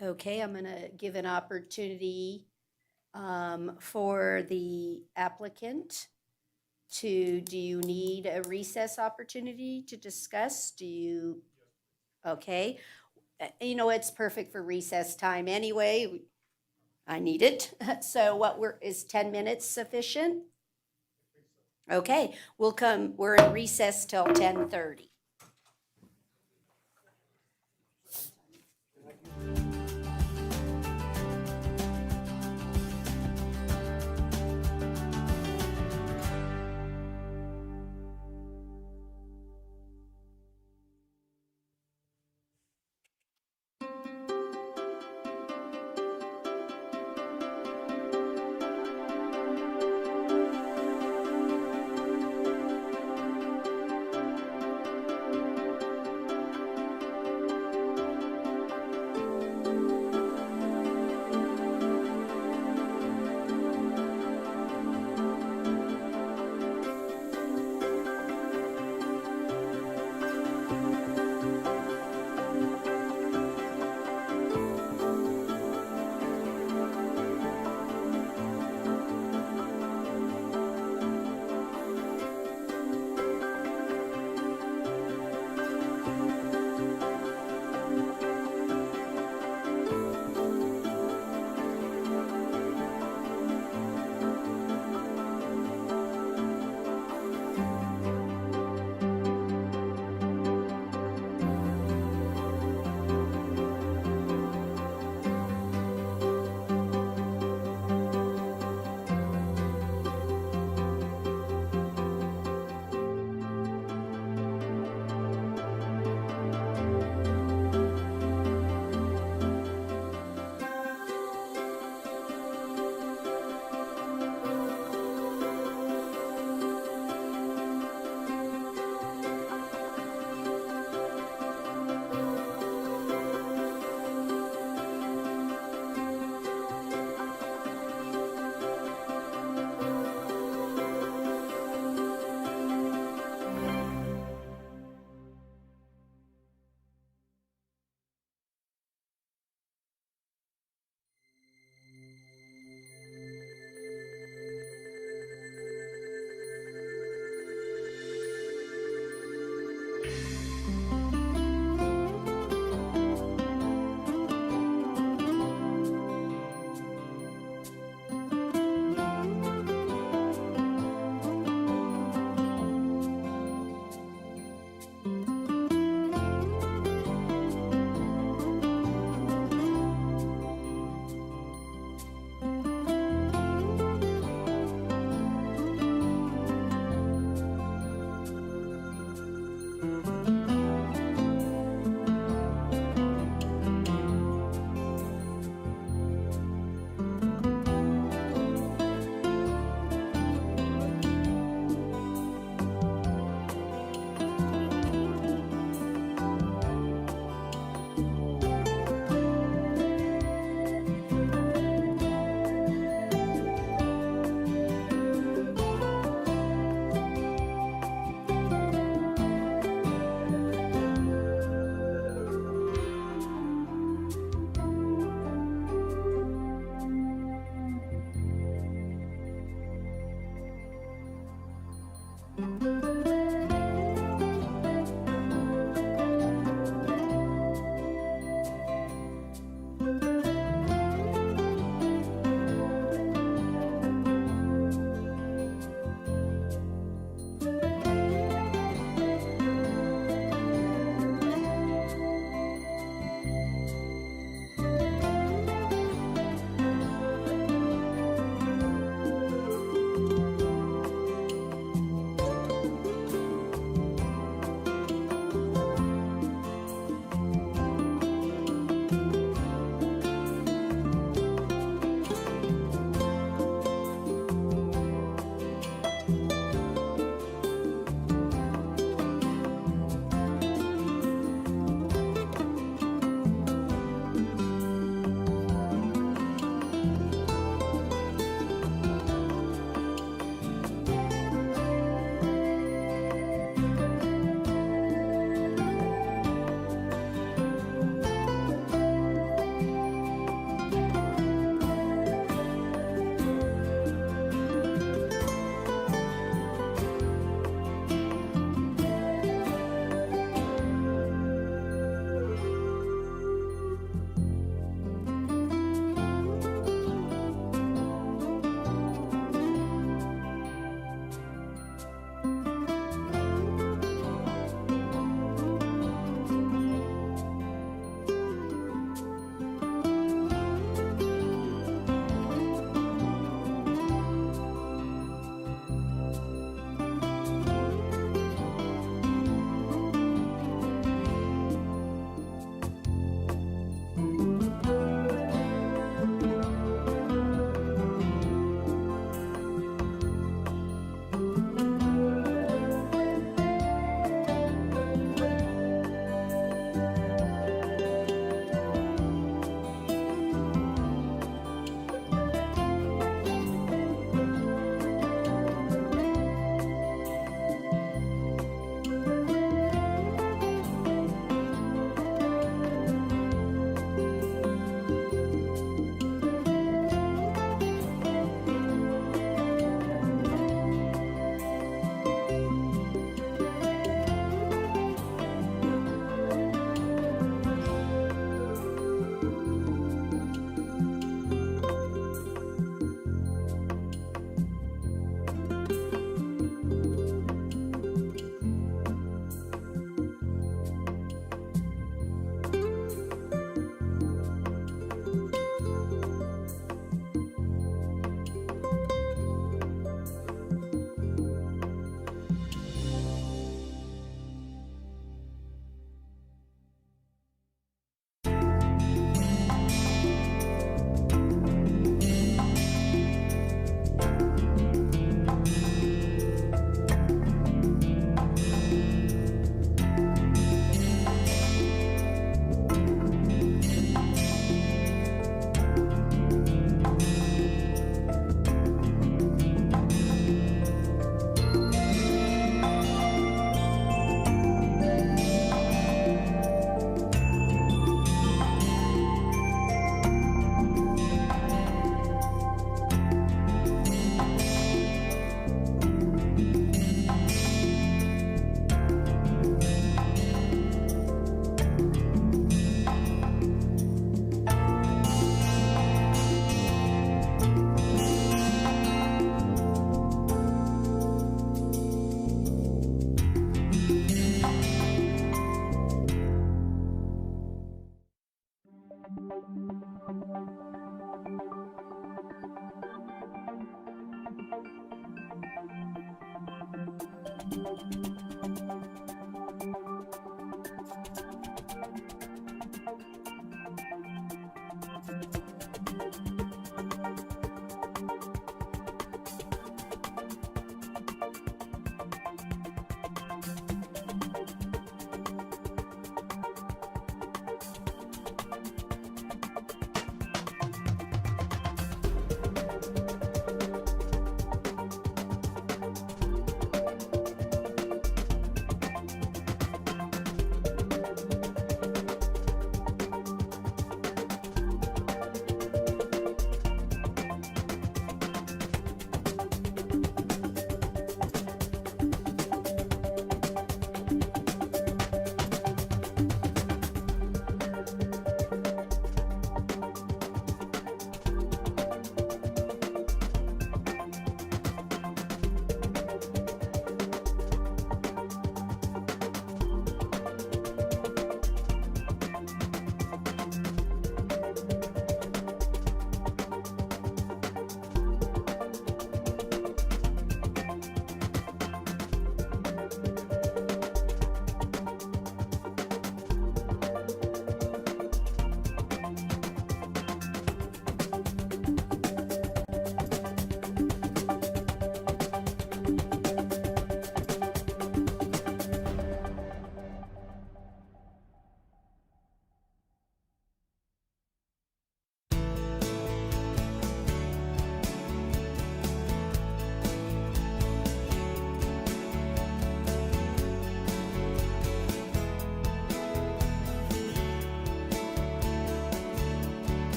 Okay, I'm going to give an opportunity for the applicant to, do you need a recess opportunity to discuss? Do you? Okay. You know, it's perfect for recess time anyway. I need it. So is 10 minutes sufficient? Okay, we're in recess till 10:30.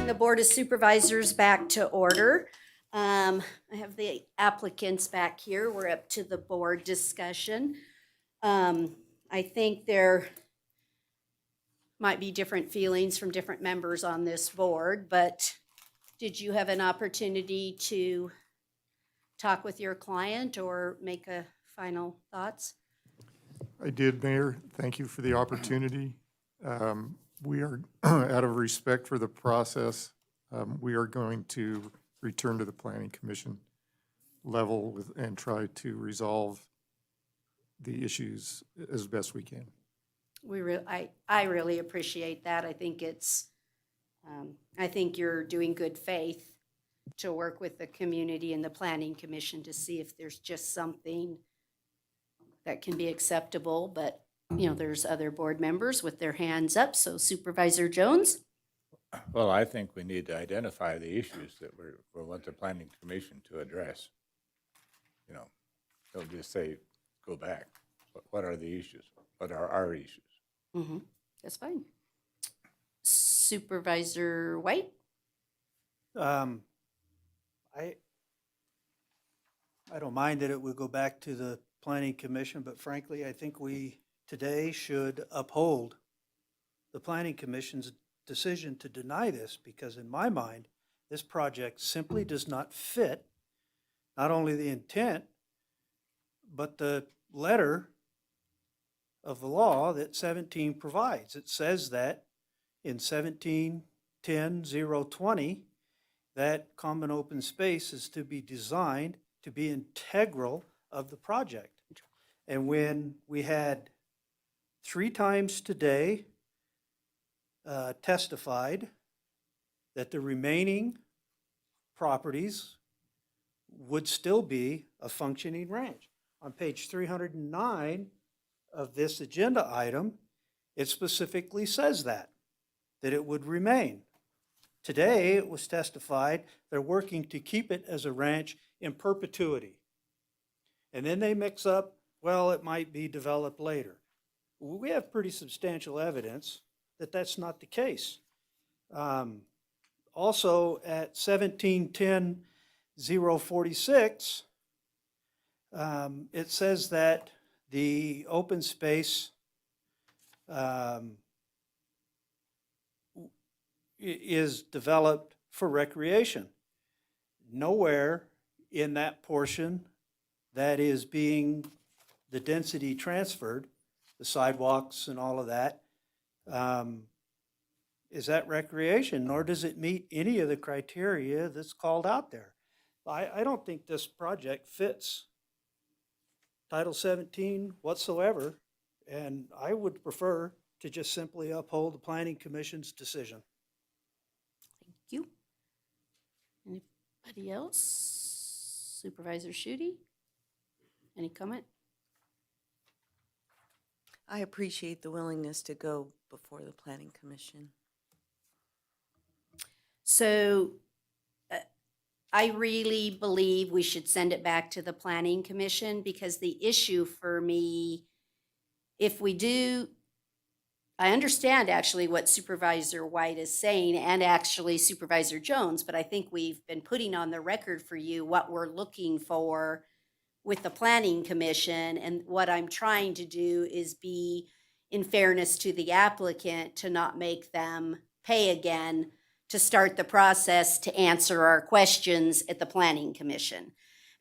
calling the Board of Supervisors back to order. I have the applicants back here. We're up to the board discussion. I think there might be different feelings from different members on this board, but did you have an opportunity to talk with your client or make a final thoughts?
I did, Mayor. Thank you for the opportunity. We are, out of respect for the process, we are going to return to the Planning Commission level and try to resolve the issues as best we can.
I really appreciate that. I think I think you're doing good faith to work with the community and the Planning Commission to see if there's just something that can be acceptable, but, you know, there's other board members with their hands up, so Supervisor Jones?
Well, I think we need to identify the issues that we want the planning commission to address. You know, don't just say, go back. What are the issues? What are our issues?
Mm-hmm. That's fine. Supervisor White?
I don't mind that it would go back to the Planning Commission, but frankly, I think we today should uphold the Planning Commission's decision to deny this, because in my mind, this project simply does not fit not only the intent, but the letter of the law that 17 provides. It says that in 1710-020, that common open space is to be designed to be integral of the project. And when we had 3 times today testified that the remaining properties would still be a functioning ranch. On page 309 of this agenda item, it specifically says that it would remain. Today, it was testified they're working to keep it as a ranch in perpetuity. And then they mix up, well, it might be developed later. We have pretty substantial evidence that that's not the case. Also, at 1710-046, it says that the open space is developed for recreation. Nowhere in that portion that is being the density transferred, the sidewalks and all of that, is that recreation, nor does it meet any of the criteria that's called out there. I don't think this project fits Title 17 whatsoever, and I would prefer to just simply uphold the Planning Commission's decision.
Thank you. Anybody else? Supervisor Schutte? Any comment?
I appreciate the willingness to go before the Planning Commission.
So I really believe we should send it back to the Planning Commission, because the issue for me, if we do, I understand actually what Supervisor White is saying and actually Supervisor Jones, but I think we've been putting on the record for you what we're looking for with the Planning Commission, and what I'm trying to do is be in fairness to the applicant to not make them pay again to start the process to answer our questions at the Planning Commission.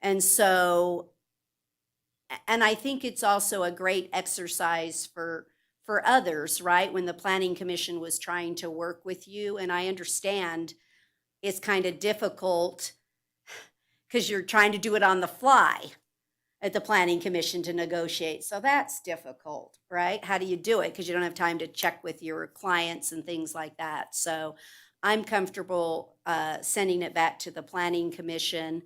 And so, and I think it's also a great exercise for others, right? When the Planning Commission was trying to work with you, and I understand it's kind of difficult because you're trying to do it on the fly at the Planning Commission to negotiate. So that's difficult, right? How do you do it? Because you don't have time to check with your clients and things like that. So I'm comfortable sending it back to the Planning Commission.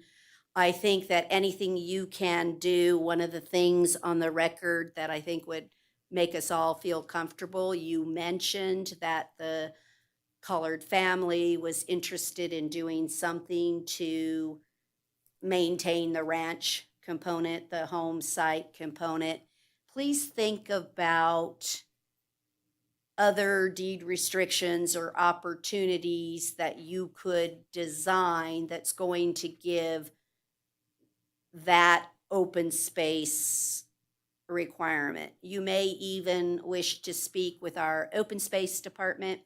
I think that anything you can do, one of the things on the record that I think would make us all feel comfortable, you mentioned that the Colored family was interested in doing something to maintain the ranch component, the home site component. Please think about other deed restrictions or opportunities that you could design that's going to give that open space requirement. You may even wish to speak with our open space department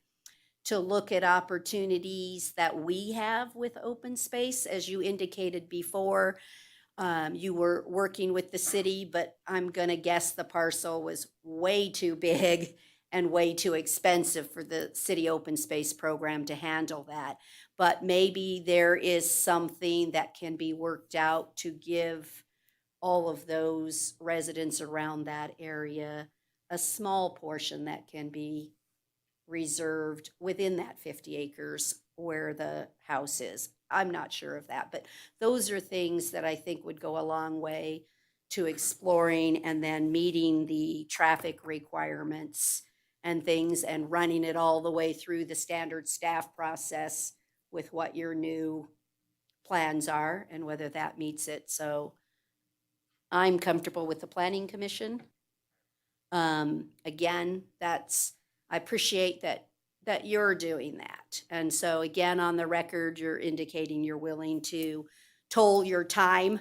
to look at opportunities that we have with open space. As you indicated before, you were working with the city, but I'm gonna guess the parcel was way too big and way too expensive for the city open space program to handle that. But maybe there is something that can be worked out to give all of those residents around that area a small portion that can be reserved within that 50 acres where the house is. I'm not sure of that, but those are things that I think would go a long way to exploring and then meeting the traffic requirements and things and running it all the way through the standard staff process with what your new plans are and whether that meets it. So I'm comfortable with the Planning Commission. Again, I appreciate that you're doing that. And so again, on the record, you're indicating you're willing to toll your time.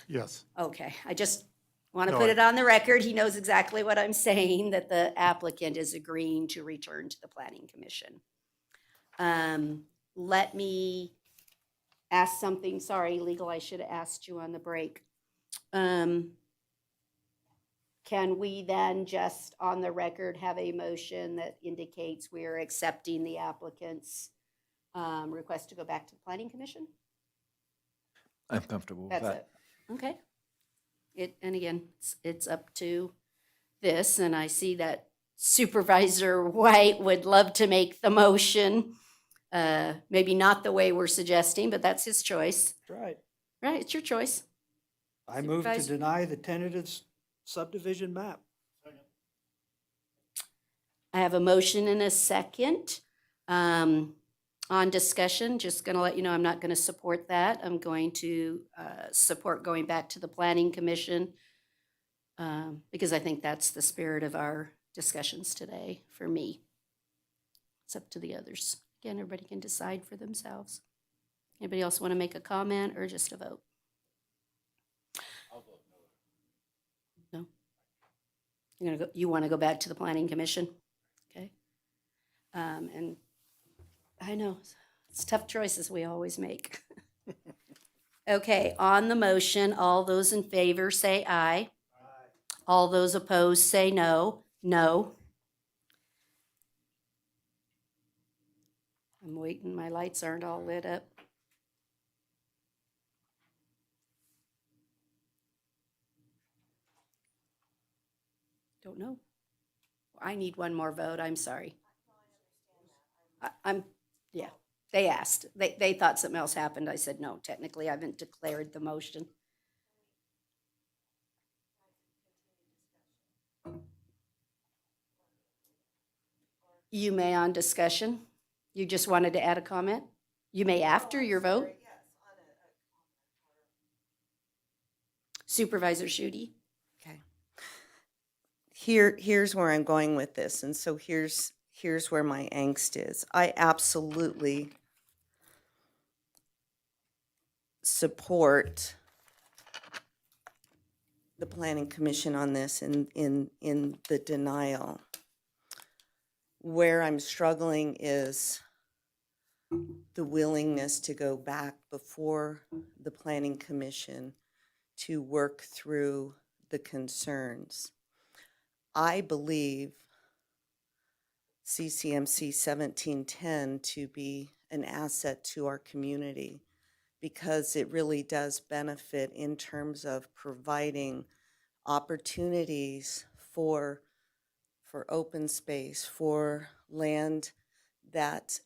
Yes.
Okay, I just want to
No,
put
I-
it on the record. He knows exactly what I'm saying, that the applicant is agreeing to return to the Planning Commission. Let me ask something. Sorry, legal, I should have asked you on the break. Can we then just on the record have a motion that indicates we are accepting the applicant's request to go back to the Planning Commission?
I'm comfortable with
That's
that.
it. Okay. And again, it's up to this, and I see that Supervisor White would love to make the motion. Maybe not the way we're suggesting, but that's his choice.
That's right.
Right, it's your choice.
I move to
Supervisor-
deny the tentative subdivision map.
I have a motion and a second. On discussion, just going to let you know I'm not going to support that. I'm going to support going back to the Planning Commission because I think that's the spirit of our discussions today for me. It's up to the others. Again, everybody can decide for themselves. Anybody else want to make a comment or just a vote? No? You want to go back to the Planning Commission? Okay. And I know, it's tough choices we always make. Okay, on the motion, all those in favor say aye. All those opposed say no. No. I'm waiting, my lights aren't all lit up. Don't know. I need one more vote, I'm sorry. Yeah, they asked. They thought something else happened. I said, no, technically I haven't declared the motion. You may on discussion. You just wanted to add a comment? You may after your vote. Supervisor Schutte?
Okay. Here's where I'm going with this, and so here's where my angst is. I absolutely support the Planning Commission on this in the denial. Where I'm struggling is the willingness to go back before the Planning Commission to work through the concerns. I believe CCMC 1710 to be an asset to our community because it really does benefit in terms of providing opportunities for open space, for land that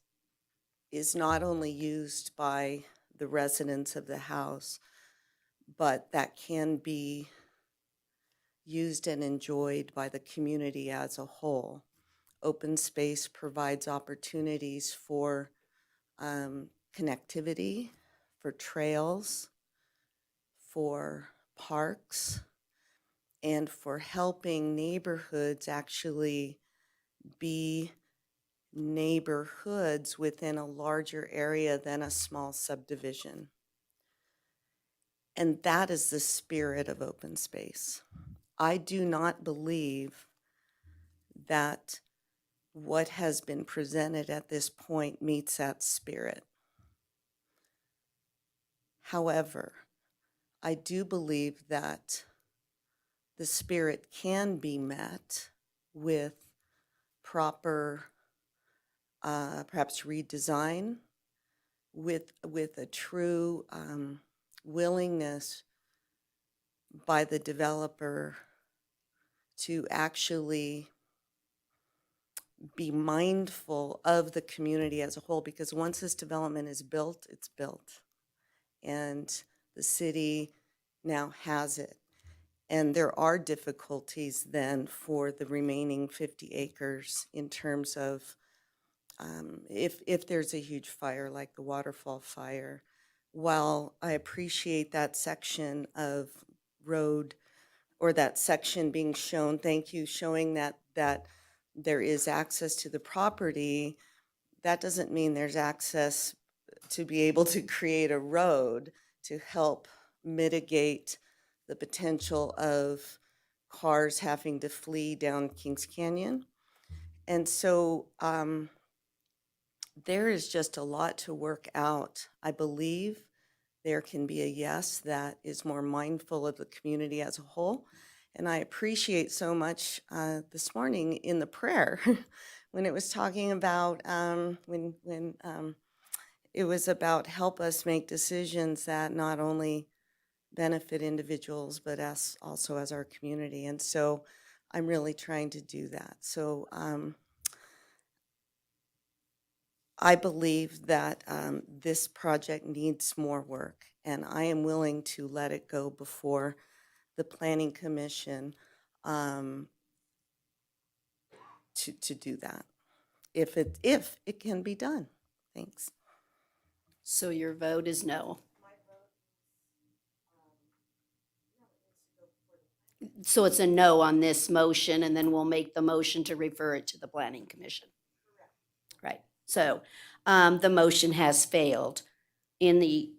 is not only used by the residents of the house, but that can be used and enjoyed by the community as a whole. Open space provides opportunities for connectivity, for trails, for parks, and for helping neighborhoods actually be neighborhoods within a larger area than a small subdivision. And that is the spirit of open space. I do not believe that what has been presented at this point meets that spirit. However, I do believe that the spirit can be met with proper, perhaps redesign, with a true willingness by the developer to actually be mindful of the community as a whole, because once this development is built, it's built. And the city now has it. And there are difficulties then for the remaining 50 acres in terms of if there's a huge fire like the waterfall fire. While I appreciate that section of road, or that section being shown, thank you, showing that there is access to the property, that doesn't mean there's access to be able to create a road to help mitigate the potential of cars having to flee down Kings Canyon. And so there is just a lot to work out. I believe there can be a yes that is more mindful of the community as a whole. And I appreciate so much this morning in the prayer when it was talking about, when it was about help us make decisions that not only benefit individuals, but us also as our community. And so I'm really trying to do that. So I believe that this project needs more work, and I am willing to let it go before the Planning Commission to do that, if it can be done. Thanks.
So your vote is no? So it's a no on this motion, and then we'll make the motion to refer it to the Planning Commission. Right. So the motion has failed. In the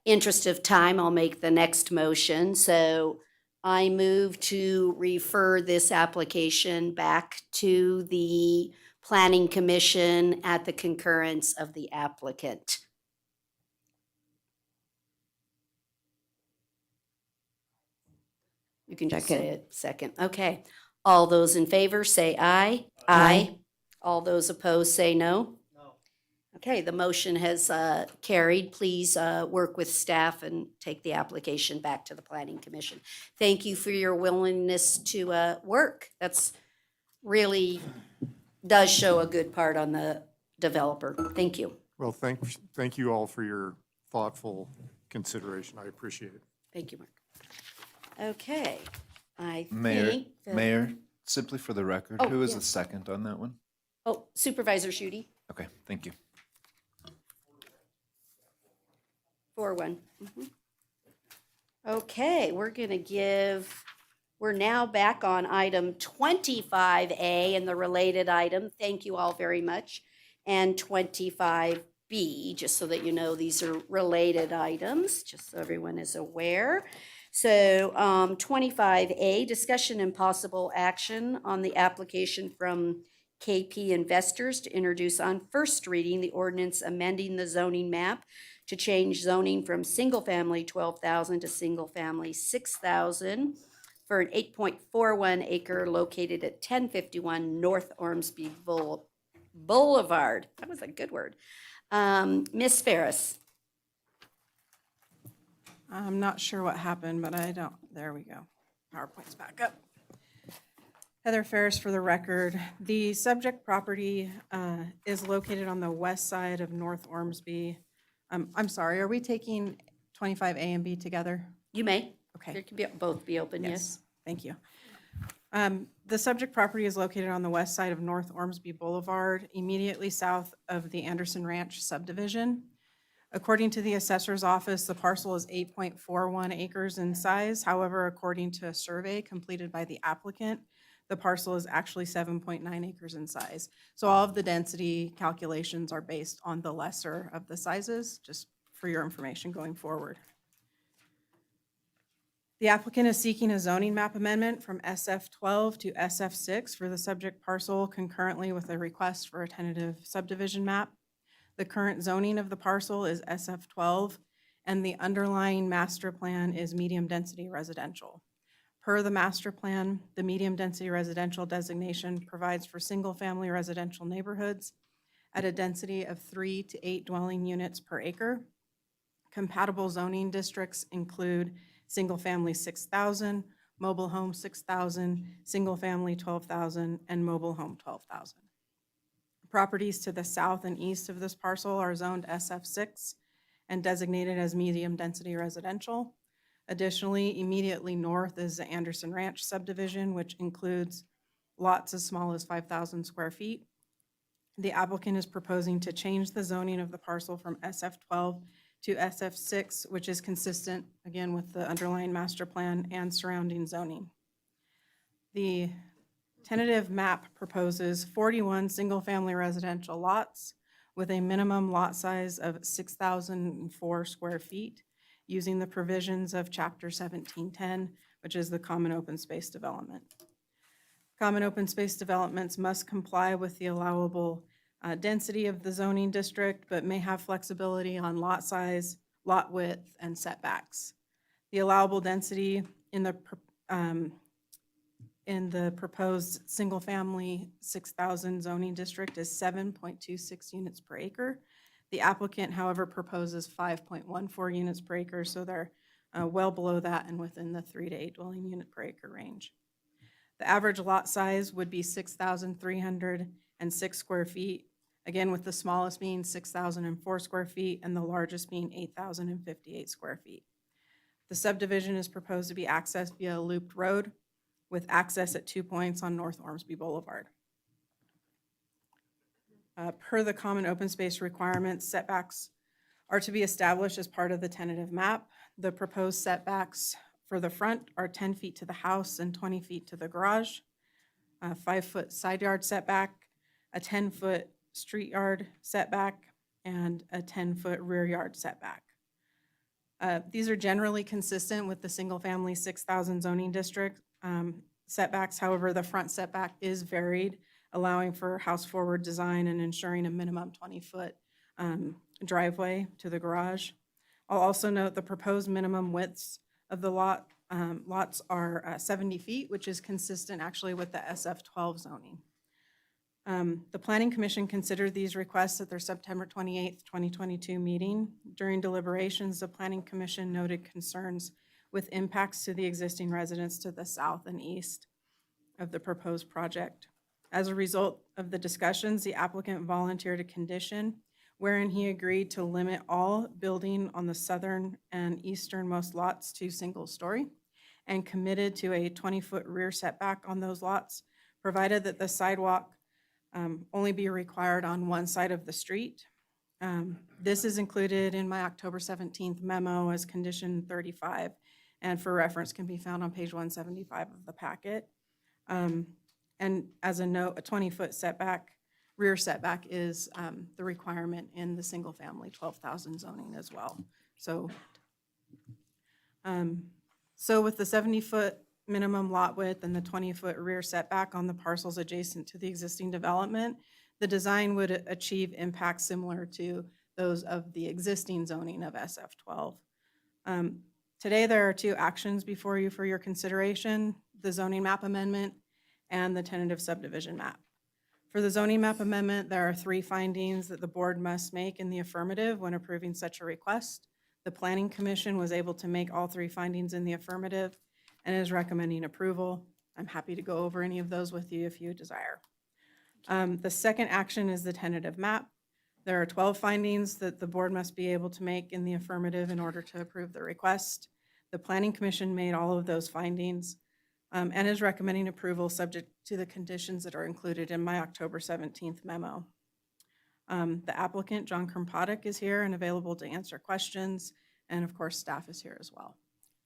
interest of time, I'll make the next motion. So I move to refer this application back to the Planning Commission at the concurrence of the applicant. You can just say it second. Okay. All those in favor say aye. Aye. All those opposed say no. No. Okay, the motion has carried. Please work with staff and take the application back to the Planning Commission. Thank you for your willingness to work. That's really does show a good part on the developer. Thank you.
Well, thank you all for your thoughtful consideration. I appreciate it.
Thank you, Mark. Okay, I
Mayor,
think that-
Mayor, simply for the record,
Oh,
who was the
yes.
second on that one?
Oh, Supervisor Schutte,
Okay, thank you.
4-1. Okay, we're now back on item 25A and the related item. Thank you all very much. And 25B, just so that you know, these are related items, just so everyone is aware. So 25A, discussion and possible action on the application from KP Investors to introduce on first reading the ordinance amending the zoning map to change zoning from single-family 12,000 to single-family 6,000 for an 8.41 acre located at 1051 North Ormsby Boulevard. That was a good word. Ms. Ferris.
I'm not sure what happened, but there we go. PowerPoint's back up. Heather Ferris for the record. The subject property is located on the west side of North Ormsby. I'm sorry, are we taking 25A and B together?
You may.
Okay.
There can both be open, yes.
Thank you. The subject property is located on the west side of North Ormsby Boulevard, immediately south of the Anderson Ranch subdivision. According to the assessor's office, the parcel is 8.41 acres in size. However, according to a survey completed by the applicant, The parcel is actually 7.9 acres in size. So all of the density calculations are based on the lesser of the sizes, just for your information going forward. The applicant is seeking a zoning map amendment from SF12 to SF6 for the subject parcel concurrently with a request for a tentative subdivision map. The current zoning of the parcel is SF12, and the underlying master plan is medium-density residential. Per the master plan, the medium-density residential designation provides for single-family residential neighborhoods at a density of 3 to 8 dwelling units per acre. Compatible zoning districts include single-family 6,000, mobile home 6,000, single-family 12,000, and mobile home 12,000. Properties to the south and east of this parcel are zoned SF6 and designated as medium-density residential. Additionally, immediately north is the Anderson Ranch subdivision, which includes lots as small as 5,000 square feet. The applicant is proposing to change the zoning of the parcel from SF12 to SF6, which is consistent, again, with the underlying master plan and surrounding zoning. The tentative map proposes 41 single-family residential lots with a minimum lot size of 6,004 square feet, using the provisions of Chapter 1710, which is the Common Open Space Development. Common Open Space developments must comply with the allowable density of the zoning district, but may have flexibility on lot size, lot width, and setbacks. The allowable density in the proposed single-family 6,000 zoning district is 7.26 units per acre. The applicant, however, proposes 5.14 units per acre, so they're well below that and within the 3 to 8 dwelling unit per acre range. The average lot size would be 6,306 square feet, again with the smallest being 6,004 square feet and the largest being 8,058 square feet. The subdivision is proposed to be accessed via a looped road with access at 2 points on North Ormsby Boulevard. Per the common open space requirements, setbacks are to be established as part of the tentative map. The proposed setbacks for the front are 10 feet to the house and 20 feet to the garage, a 5-foot side yard setback, a 10-foot street yard setback, and a 10-foot rear yard setback. These are generally consistent with the single-family 6,000 zoning district setbacks. However, the front setback is varied, allowing for house-forward design and ensuring a minimum 20-foot driveway to the garage. I'll also note the proposed minimum widths of the lots are 70 feet, which is consistent actually with the SF12 zoning. The Planning Commission considered these requests at their September 28th, 2022 meeting. During deliberations, the Planning Commission noted concerns with impacts to the existing residents to the south and east of the proposed project. As a result of the discussions, the applicant volunteered a condition wherein he agreed to limit all building on the southern and easternmost lots to single-story and committed to a 20-foot rear setback on those lots, provided that the sidewalk only be required on one side of the street. This is included in my October 17th memo as condition 35, and for reference can be found on page 175 of the packet. And as a note, a 20-foot setback, rear setback is the requirement in the single-family 12,000 zoning as well. So with the 70-foot minimum lot width and the 20-foot rear setback on the parcels adjacent to the existing development, the design would achieve impacts similar to those of the existing zoning of SF12. Today, there are 2 actions before you for your consideration: the zoning map amendment and the tentative subdivision map. For the zoning map amendment, there are 3 findings that the board must make in the affirmative when approving such a request. The Planning Commission was able to make all 3 findings in the affirmative and is recommending approval. I'm happy to go over any of those with you if you desire. The second action is the tentative map. There are 12 findings that the board must be able to make in the affirmative in order to approve the request. The Planning Commission made all of those findings and is recommending approval subject to the conditions that are included in my October 17th memo. The applicant, John Krumpatek, is here and available to answer questions, and of course, staff is here as well.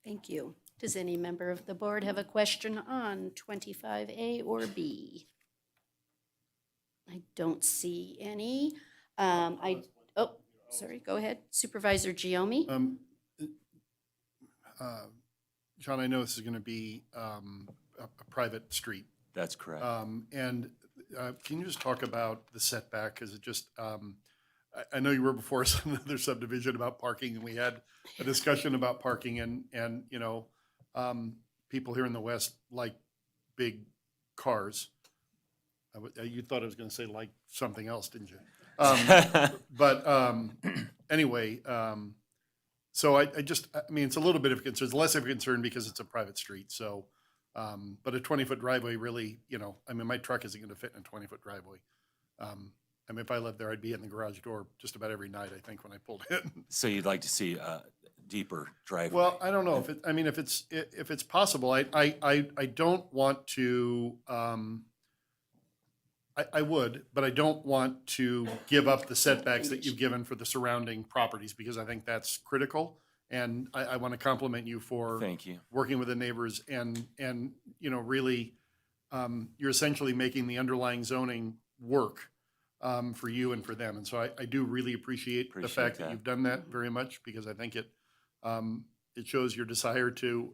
Thank you. Does any member of the board have a question on 25A or B? I don't see any. Sorry, go ahead. Supervisor Giomi?
John, I know this is going to be a private street.
That's correct.
And can you just talk about the setback? Because it just, I know you were before us on another subdivision about parking, and we had a discussion about parking, and you know, people here in the West like big cars. You thought I was going to say like something else, didn't you? Anyway, so I mean, it's a little bit of a concern. It's less of a concern because it's a private street. So, but a 20-foot driveway really, you know, I mean, my truck isn't going to fit in a 20-foot driveway. I mean, if I lived there, I'd be in the garage door just about every night, I think, when I pulled in.
So you'd like to see a deeper driveway?
Well, I don't know if I mean, if it's possible, I don't want to, I would, but I don't want to give up the setbacks that you've given for the surrounding properties, because I think that's critical. And I want to compliment you for
Thank you.
working with the neighbors and, you know, really, you're essentially making the underlying zoning work for you and for them. And so I do really appreciate the fact that you've done that very much, because I think it shows your desire to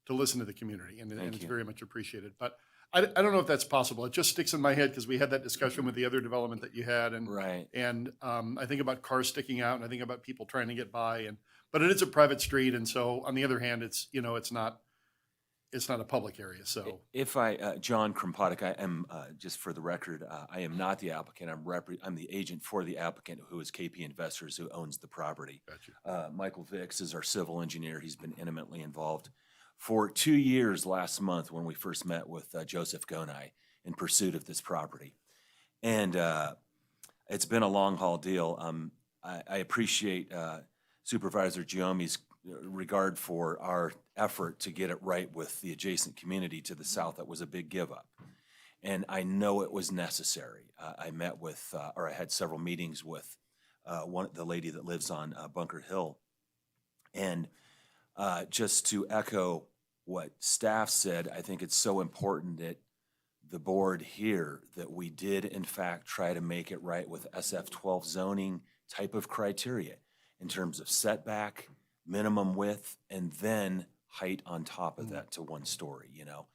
listen to the community, and it's very much appreciated. But I don't know if that's possible. It just sticks in my head because we had that discussion with the other development that you had, and
Right.
And I think about cars sticking out, and I think about people trying to get by, but it is a private street, and so on the other hand, it's, you know, it's not a public area. So
If John Krompottek, I am, just for the record, I am not the applicant. I'm the agent for the applicant, who is KP Investors, who owns the property.
Gotcha.
Michael Vicks is our civil engineer. He's been intimately involved for 2 years last month when we first met with Joseph Gonai in pursuit of this property. And it's been a long haul deal. I appreciate Supervisor Giomi's regard for our effort to get it right with the adjacent community to the south. That was a big give up. And I know it was necessary. I met with, or I had several meetings with the lady that lives on Bunker Hill. And just to echo what staff said, I think it's so important that the board here, that we did in fact try to make it right with SF-12 zoning type of criteria in terms of setback, minimum width, and then height on top of that to 1 story, you know.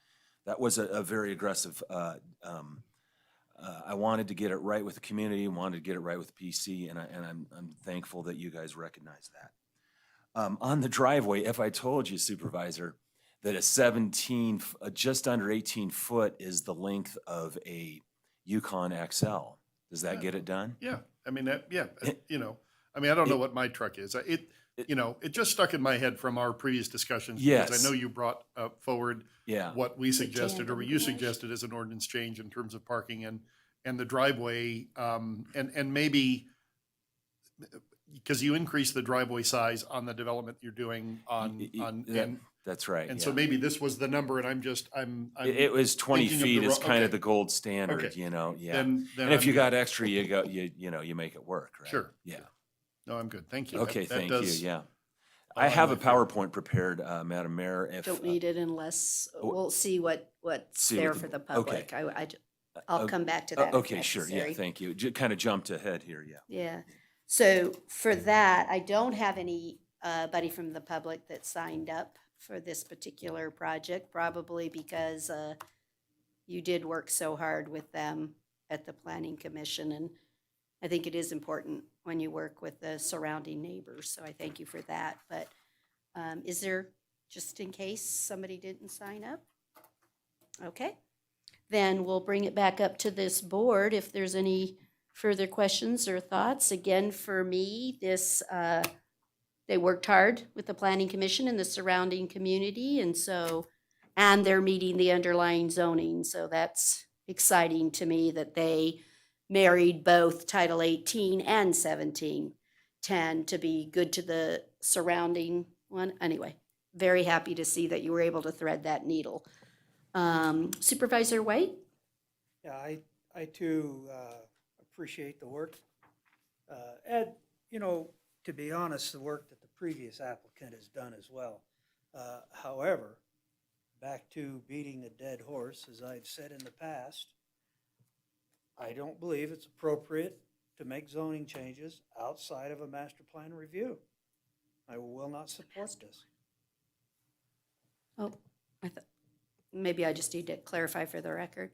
That was a very aggressive, I wanted to get it right with the community, wanted to get it right with PC, and I'm thankful that you guys recognize that. On the driveway, if I told you, Supervisor, that just under 18 foot is the length of a Yukon XL, does that get it done?
yeah, I mean, you know, I mean, I don't know what my truck is. You know, it just stuck in my head from our previous discussions.
Yes.
Because I know you brought forward
Yeah.
what we suggested, or what you suggested as an ordinance change in terms of parking and the driveway, and maybe, because you increased the driveway size on the development you're doing on.
That's right.
And
yeah.
so maybe this was the number, and I'm
It was 20
thinking of
feet
the
is
ro-
kind of
okay.
the gold standard,
Okay.
you know, yeah.
Then
And if
I'm
you
good.
got extra, you make it work, right?
Sure.
Yeah.
No, I'm good. Thank you.
Okay,
That
thank you,
does
yeah.
a
I
lot
have a
of my favor.
PowerPoint prepared, Madam Mayor, if.
Don't need it unless, we'll see what's
see
there
what
for
the-
the public. I'll come back to that if
Okay, sure, yeah,
necessary.
thank you. Kind of jumped ahead here, yeah.
Yeah, so for that, I don't have anybody from the public that signed up for this particular project, probably because you did work so hard with them at the Planning Commission, and I think it is important when you work with the surrounding neighbors, so I thank you for that. But is there, just in case somebody didn't sign up? Okay, then we'll bring it back up to this board if there's any further questions or thoughts. Again, for me, they worked hard with the Planning Commission and the surrounding community, and they're meeting the underlying zoning, so that's exciting to me that they married both Title 18 and 1710 to be good to the surrounding one. Anyway, very happy to see that you were able to thread that needle. Supervisor White?
Yeah, I too appreciate the work. Ed, you know, to be honest, the work that the previous applicant has done as well. However, back to beating a dead horse, as I've said in the past, I don't believe it's appropriate to make zoning changes outside of a master plan review. I will not support this.
Oh, maybe I just need to clarify for the record.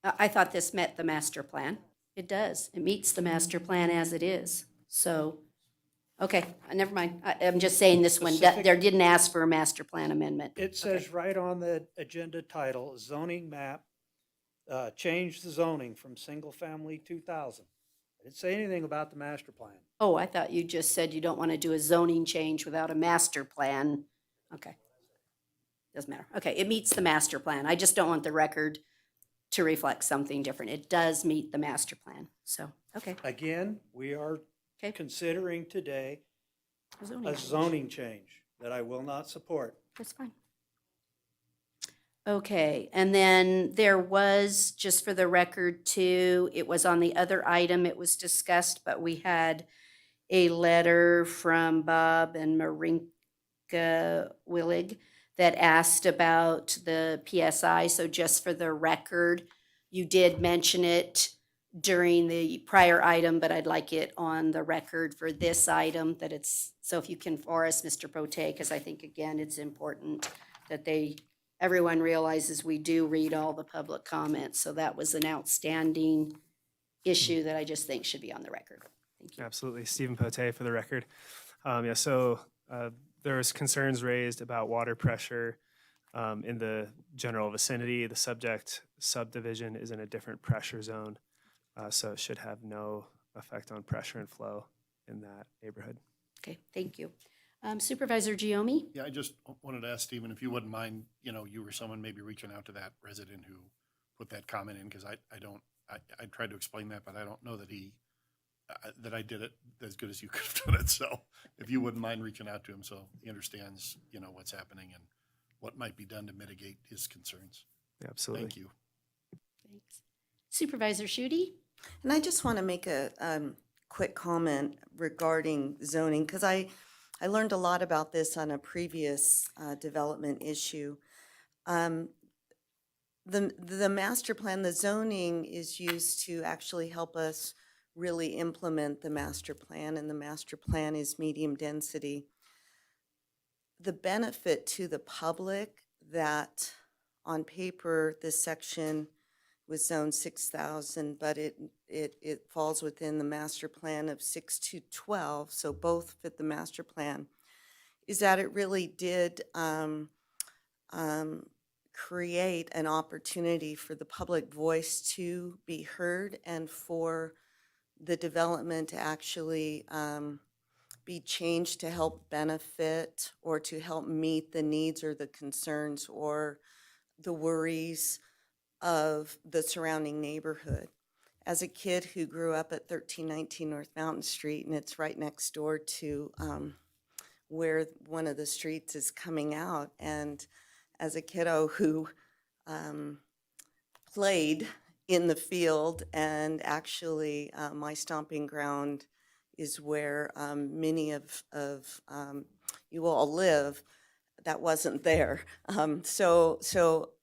I thought this met the master plan. It does. It meets the master plan as it is. So, okay, never mind. I'm just saying this one, there didn't ask for a master plan amendment.
It says right on the agenda title, zoning map, change the zoning from single-family 2,000. I didn't say anything about the master plan.
Oh, I thought you just said you don't want to do a zoning change without a master plan. Okay. Doesn't matter. Okay, it meets the master plan. I just don't want the record to reflect something different. It does meet the master plan. So, okay.
Again, we are considering today
Zoning
a
change.
zoning change that I will not support.
That's fine. Okay, and then there was, just for the record too, it was on the other item, it was discussed, but we had a letter from Bob and Marinka Willig that asked about the PSI. So just for the record, you did mention it during the prior item, but I'd like it on the record for this item that it's, so if you can for us, Mr. Pote, because I think, again, it's important that everyone realizes we do read all the public comments. So that was an outstanding issue that I just think should be on the record. Thank you.
Absolutely. Stephen Pote for the record. There was concerns raised about water pressure in the general vicinity. The subject subdivision is in a different pressure zone, so it should have no effect on pressure and flow in that neighborhood.
Okay, thank you. Supervisor Giomi?
Yeah, I just wanted to ask Stephen if you wouldn't mind, you or someone maybe reaching out to that resident who put that comment in, because I tried to explain that, but I don't know that that I did it as good as you could have done it. So if you wouldn't mind reaching out to him so he understands, what's happening and what might be done to mitigate his concerns.
Absolutely.
Thank you.
Thanks. Supervisor Schutte?
And I just want to make a quick comment regarding zoning, because I learned a lot about this on a previous development issue. The master plan, the zoning is used to actually help us really implement the master plan, and the master plan is medium density. The benefit to the public that on paper this section was zone 6,000, but it falls within the master plan of 6 to 12, so both fit the master plan, is that it really did create an opportunity for the public voice to be heard and for the development to actually be changed to help benefit or to help meet the needs or the concerns or the worries of the surrounding neighborhood. As a kid who grew up at 1319 North Mountain Street, and it's right next door to where one of the streets is coming out, and as a kiddo who played in the field, and actually my stomping ground is where many of you all live, that wasn't there. So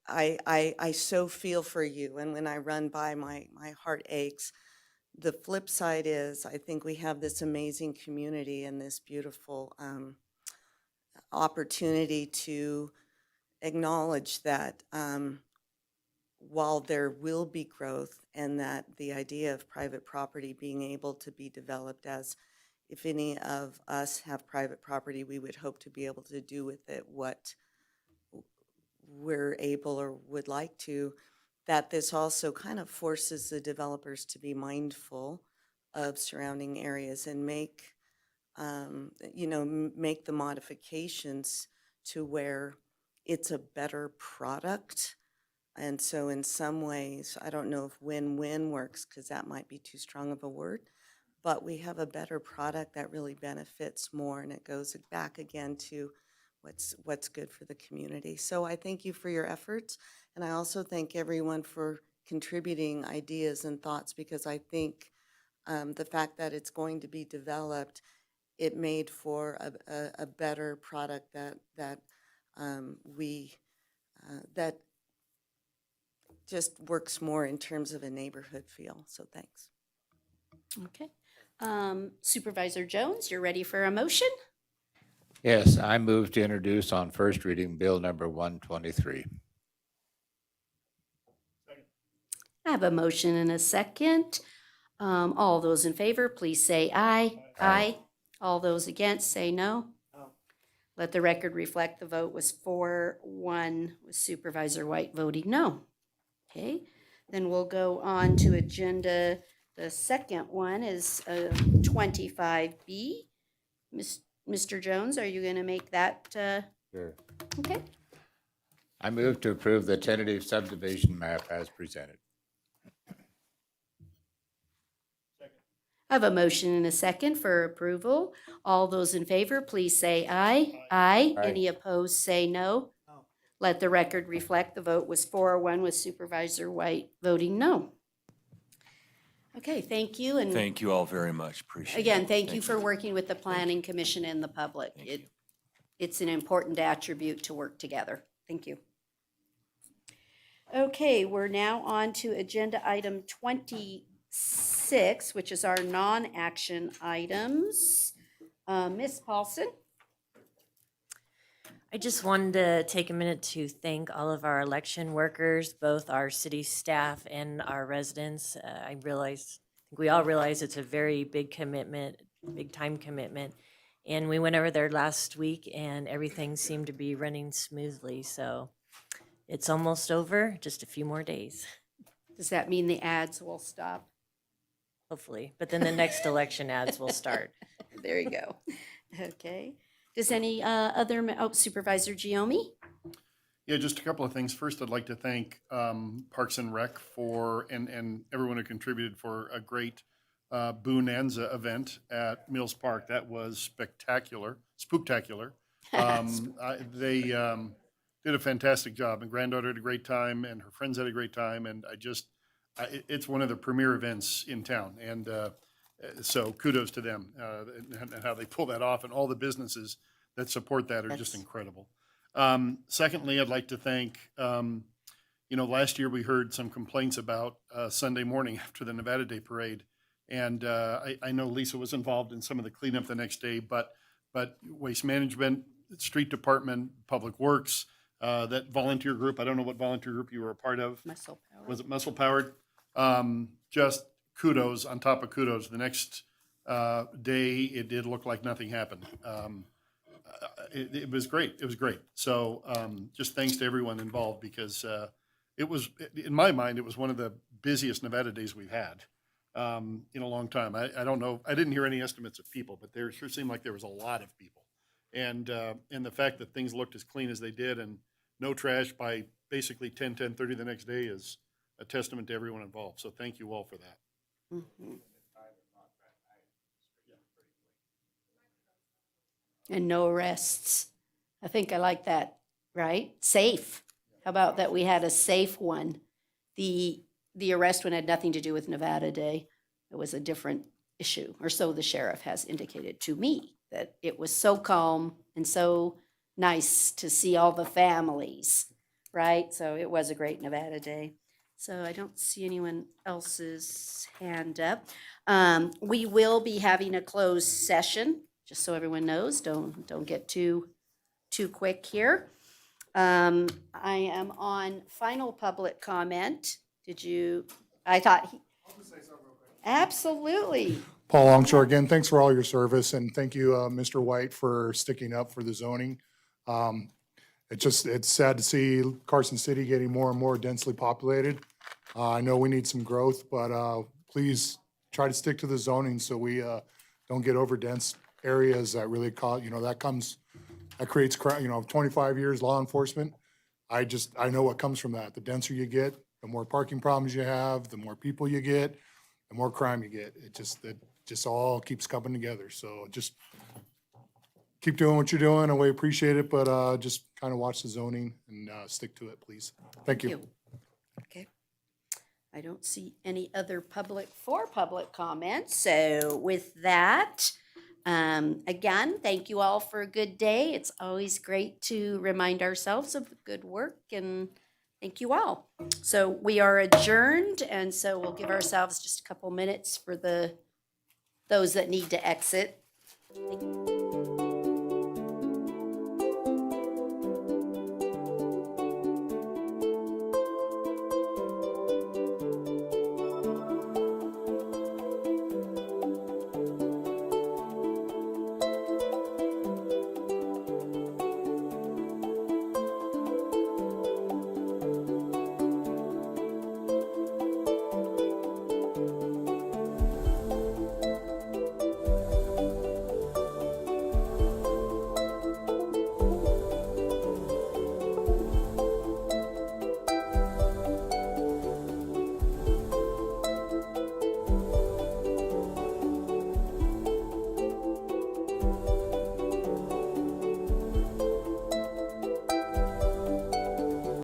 I so feel for you, and when I run by, my heart aches. The flip side is I think we have this amazing community and this beautiful opportunity to acknowledge that while there will be growth, and that the idea of private property being able to be developed, as if any of us have private property, we would hope to be able to do with it what we're able or would like to, that this also kind of forces the developers to be mindful of surrounding areas and make the modifications to where it's a better product. And so in some ways, I don't know if win-win works, because that might be too strong of a word, but we have a better product that really benefits more, and it goes back again to what's good for the community. So I thank you for your efforts, and I also thank everyone for contributing ideas and thoughts, because I think the fact that it's going to be developed, it made for a better product that That just works more in terms of a neighborhood feel, so thanks.
Okay. Supervisor Jones, you're ready for a motion?
Yes, I move to introduce on first reading Bill number 123.
I have a motion and a second. All those in favor, please say aye.
Aye.
All those against, say no. Let the record reflect the vote was 4-1 with Supervisor White voting no. Okay, then we'll go on to agenda. The second one is 25B. Mr. Jones, are you going to make that?
Sure.
Okay.
I move to approve the tentative subdivision map as presented.
I have a motion and a second for approval. All those in favor, please say aye. Aye.
Aye.
Any opposed, say no. Let the record reflect the vote was 4-1 with Supervisor White voting no. Okay, thank you. And
Thank you all very much. Appreciate it.
again, thank you for working with the Planning Commission and the public. It's an important attribute to work together. Thank you. Okay, we're now on to agenda item 26, which is our non-action items. Ms. Paulson?
I just wanted to take a minute to thank all of our election workers, both our city staff and our residents. I think we all realize it's a very big commitment, big time commitment. And we went over there last week and everything seemed to be running smoothly. So it's almost over, just a few more days.
Does that mean the ads will stop?
Hopefully, but then the next election ads will start.
There you go. Okay. Does any other, Supervisor Giomi?
Yeah, just a couple of things. First, I'd like to thank Parks and Rec and everyone who contributed for a great Bonanza event at Mills Park. That was spectacular, spooktacular. They did a fantastic job, and granddaughter had a great time, and her friends had a great time, and it's one of the premier events in town, and so kudos to them and how they pull that off, and all the businesses that support that are just incredible. Secondly, I'd like to thank, last year we heard some complaints about Sunday morning after the Nevada Day Parade, and I know Lisa was involved in some of the cleanup the next day, but Waste Management, Street Department, Public Works, that volunteer group, I don't know what volunteer group you were a part of.
Muscle Power.
Was it Muscle Powered? Just kudos on top of kudos. The next day, it did look like nothing happened. It was great. It was great. So just thanks to everyone involved because it was, in my mind, it was one of the busiest Nevada days we've had in a long time. I don't know. I didn't hear any estimates of people, but there sure seemed like there was a lot of people. And the fact that things looked as clean as they did and no trash by basically 10:30 the next day is a testament to everyone involved. So thank you all for that.
Mm-hmm. And no arrests. I think I like that, right? Safe. How about that we had a safe one? The arrest one had nothing to do with Nevada Day. It was a different issue, or so the sheriff has indicated to me, that it was so calm and so nice to see all the families, right? So it was a great Nevada Day. So I don't see anyone else's hand up. We will be having a closed session, just so everyone knows. Don't get too quick here. I am on final public comment. Absolutely.
Paul Longshore, again, thanks for all your service, and thank you, Mr. White, for sticking up for the zoning. It's sad to see Carson City getting more and more densely populated. I know we need some growth, but please try to stick to the zoning so we don't get over dense areas that really cause, that creates crime. 25 years law enforcement. I know what comes from that. The denser you get, the more parking problems you have, the more people you get, the more crime you get. It just all keeps coming together. So just keep doing what you're doing, and we appreciate it, but just kind of watch the zoning and stick to it, please. Thank you.
Okay. I don't see any other public comments. So with that, Again, thank you all for a good day. It's always great to remind ourselves of the good work, and thank you all. So we are adjourned, and so we'll give ourselves just a couple minutes for those that need to exit. Thank you.